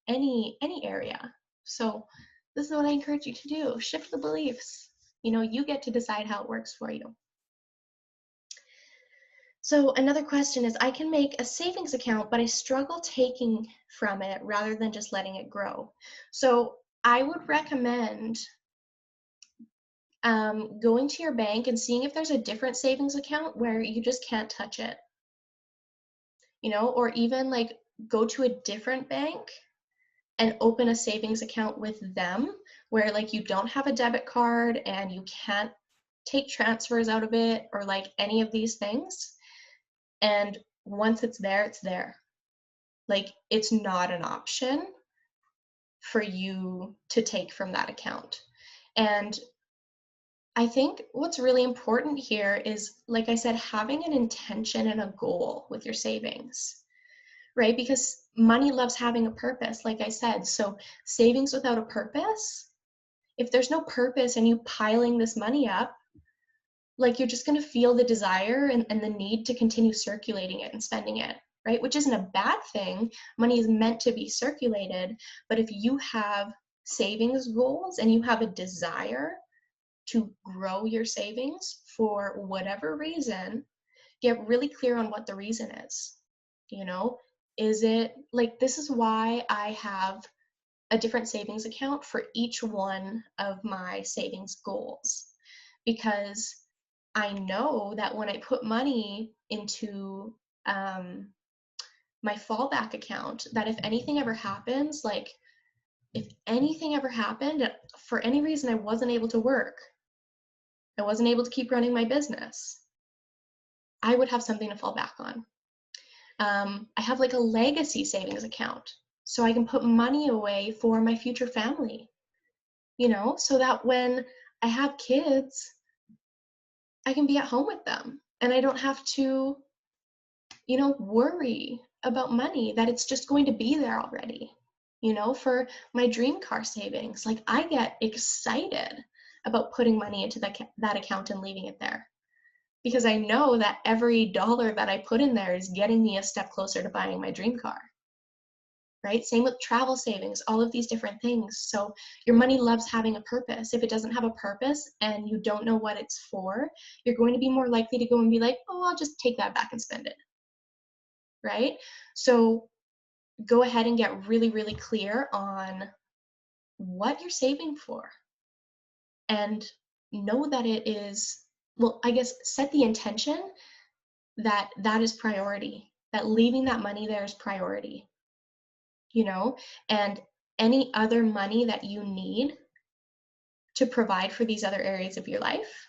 any area. So this is what I encourage you to do. Shift the beliefs. You get to decide how it works for you. So another question is, I can make a savings account, but I struggle taking from it rather than just letting it grow. So I would recommend going to your bank and seeing if there's a different savings account where you just can't touch it, or even go to a different bank and open a savings account with them where you don't have a debit card and you can't take transfers out of it or any of these things. And once it's there, it's there. It's not an option for you to take from that account. And I think what's really important here is, like I said, having an intention and a goal with your savings, right? Because money loves having a purpose, like I said. So savings without a purpose, if there's no purpose and you piling this money up, you're just going to feel the desire and the need to continue circulating it and spending it, right? Which isn't a bad thing. Money is meant to be circulated. But if you have savings goals and you have a desire to grow your savings for whatever reason, get really clear on what the reason is. Is it this is why I have a different savings account for each one of my savings goals, because I know that when I put money into my fallback account, that if anything ever happens, like if anything ever happened, for any reason I wasn't able to work, I wasn't able to keep running my business, I would have something to fall back on. I have like a legacy savings account, so I can put money away for my future family, so that when I have kids, I can be at home with them and I don't have to, worry about money, that it's just going to be there already. For my dream car savings, like I get excited about putting money into that account and leaving it there, because I know that every dollar that I put in there is getting me a step closer to buying my dream car. Right? Same with travel savings, all of these different things. So your money loves having a purpose. If it doesn't have a purpose and you don't know what it's for, you're going to be more likely to go and be like, oh, I'll just take that back and spend it. Right? So go ahead and get really, really clear on what you're saving for. And know that it is, well, I guess set the intention that that is priority, that leaving that money there is priority, and any other money that you need to provide for these other areas of your life,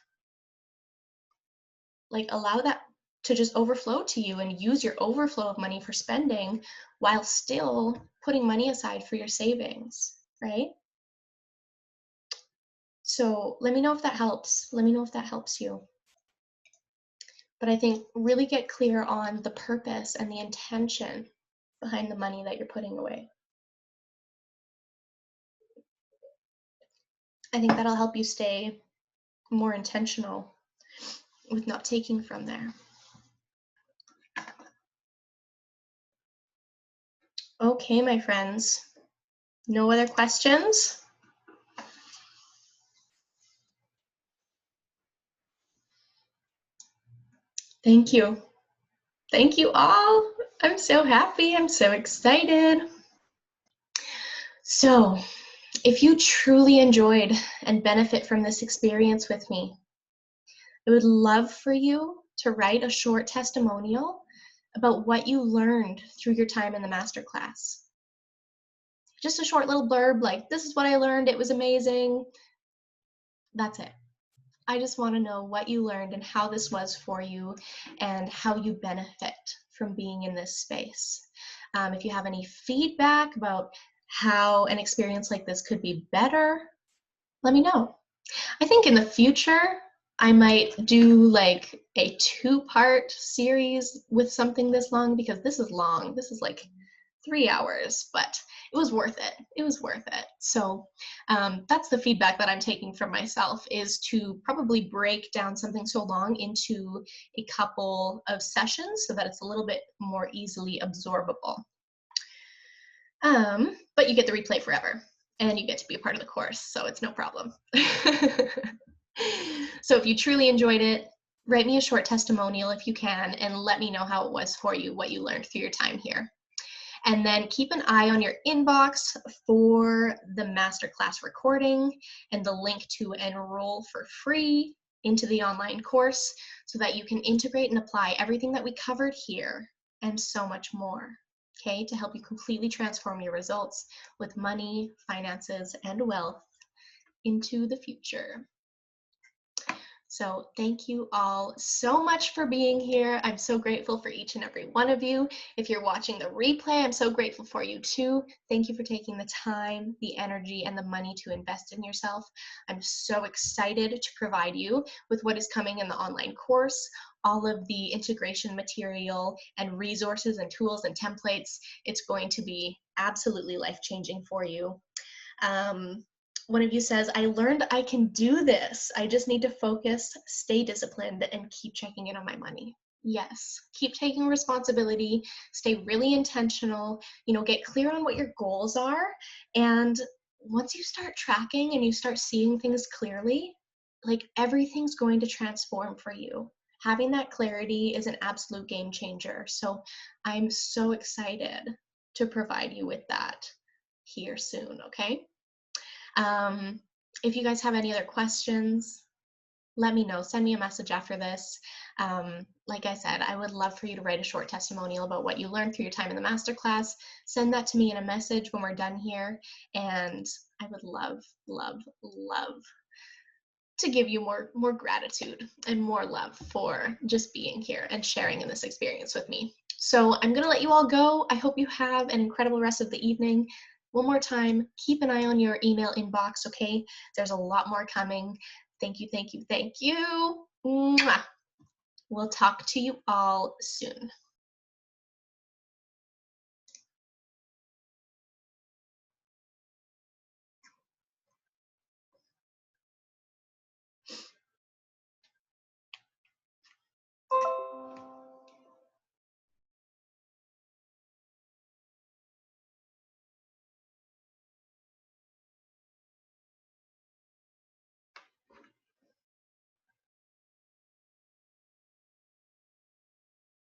like allow that to just overflow to you and use your overflow of money for spending while still putting money aside for your savings, right? So let me know if that helps. Let me know if that helps you. But I think really get clear on the purpose and the intention behind the money that you're putting away. I think that'll help you stay more intentional with not taking from there. Okay, my friends. No other questions? Thank you. Thank you all. I'm so happy. I'm so excited. So, if you truly enjoyed and benefit from this experience with me, I would love for you to write a short testimonial about what you learned through your time in the masterclass. Just a short little blurb like, this is what I learned, it was amazing. That's it. I just want to know what you learned and how this was for you and how you benefit from being in this space. If you have any feedback about how an experience like this could be better, let me know. I think in the future, I might do like a 2-part series with something this long, because this is long. This is like 3 hours, but it was worth it. It was worth it. So that's the feedback that I'm taking from myself, is to probably break down something so long into a couple of sessions so that it's a little bit more easily absorbable. But you get the replay forever and you get to be a part of the course, so it's no problem. So if you truly enjoyed it, write me a short testimonial if you can, and let me know how it was for you, what you learned through your time here. And then keep an eye on your inbox for the masterclass recording and the link to enroll for free into the online course, so that you can integrate and apply everything that we covered here and so much more, okay, to help you completely transform your results with money, finances, and wealth into the future. So thank you all so much for being here. I'm so grateful for each and every one of you. If you're watching the replay, I'm so grateful for you too. Thank you for taking the time, the energy, and the money to invest in yourself. I'm so excited to provide you with what is coming in the online course, all of the integration material and resources and tools and templates. It's going to be absolutely life-changing for you. One of you says, I learned I can do this. I just need to focus, stay disciplined, and keep checking in on my money. Yes, keep taking responsibility, stay really intentional, get clear on what your goals are. And once you start tracking and you start seeing things clearly, like everything's going to transform for you. Having that clarity is an absolute game changer. So I'm so excited to provide you with that here soon, okay? If you guys have any other questions, let me know. Send me a message after this. Like I said, I would love for you to write a short testimonial about what you learned through your time in the masterclass. Send that to me in a message when we're done here. And I would love, love, love to give you more gratitude and more love for just being here and sharing in this experience with me. So I'm going to let you all go. I hope you have an incredible rest of the evening. One more time, keep an eye on your email inbox, okay? There's a lot more coming. Thank you, thank you, thank you. Mwah. We'll talk to you all soon.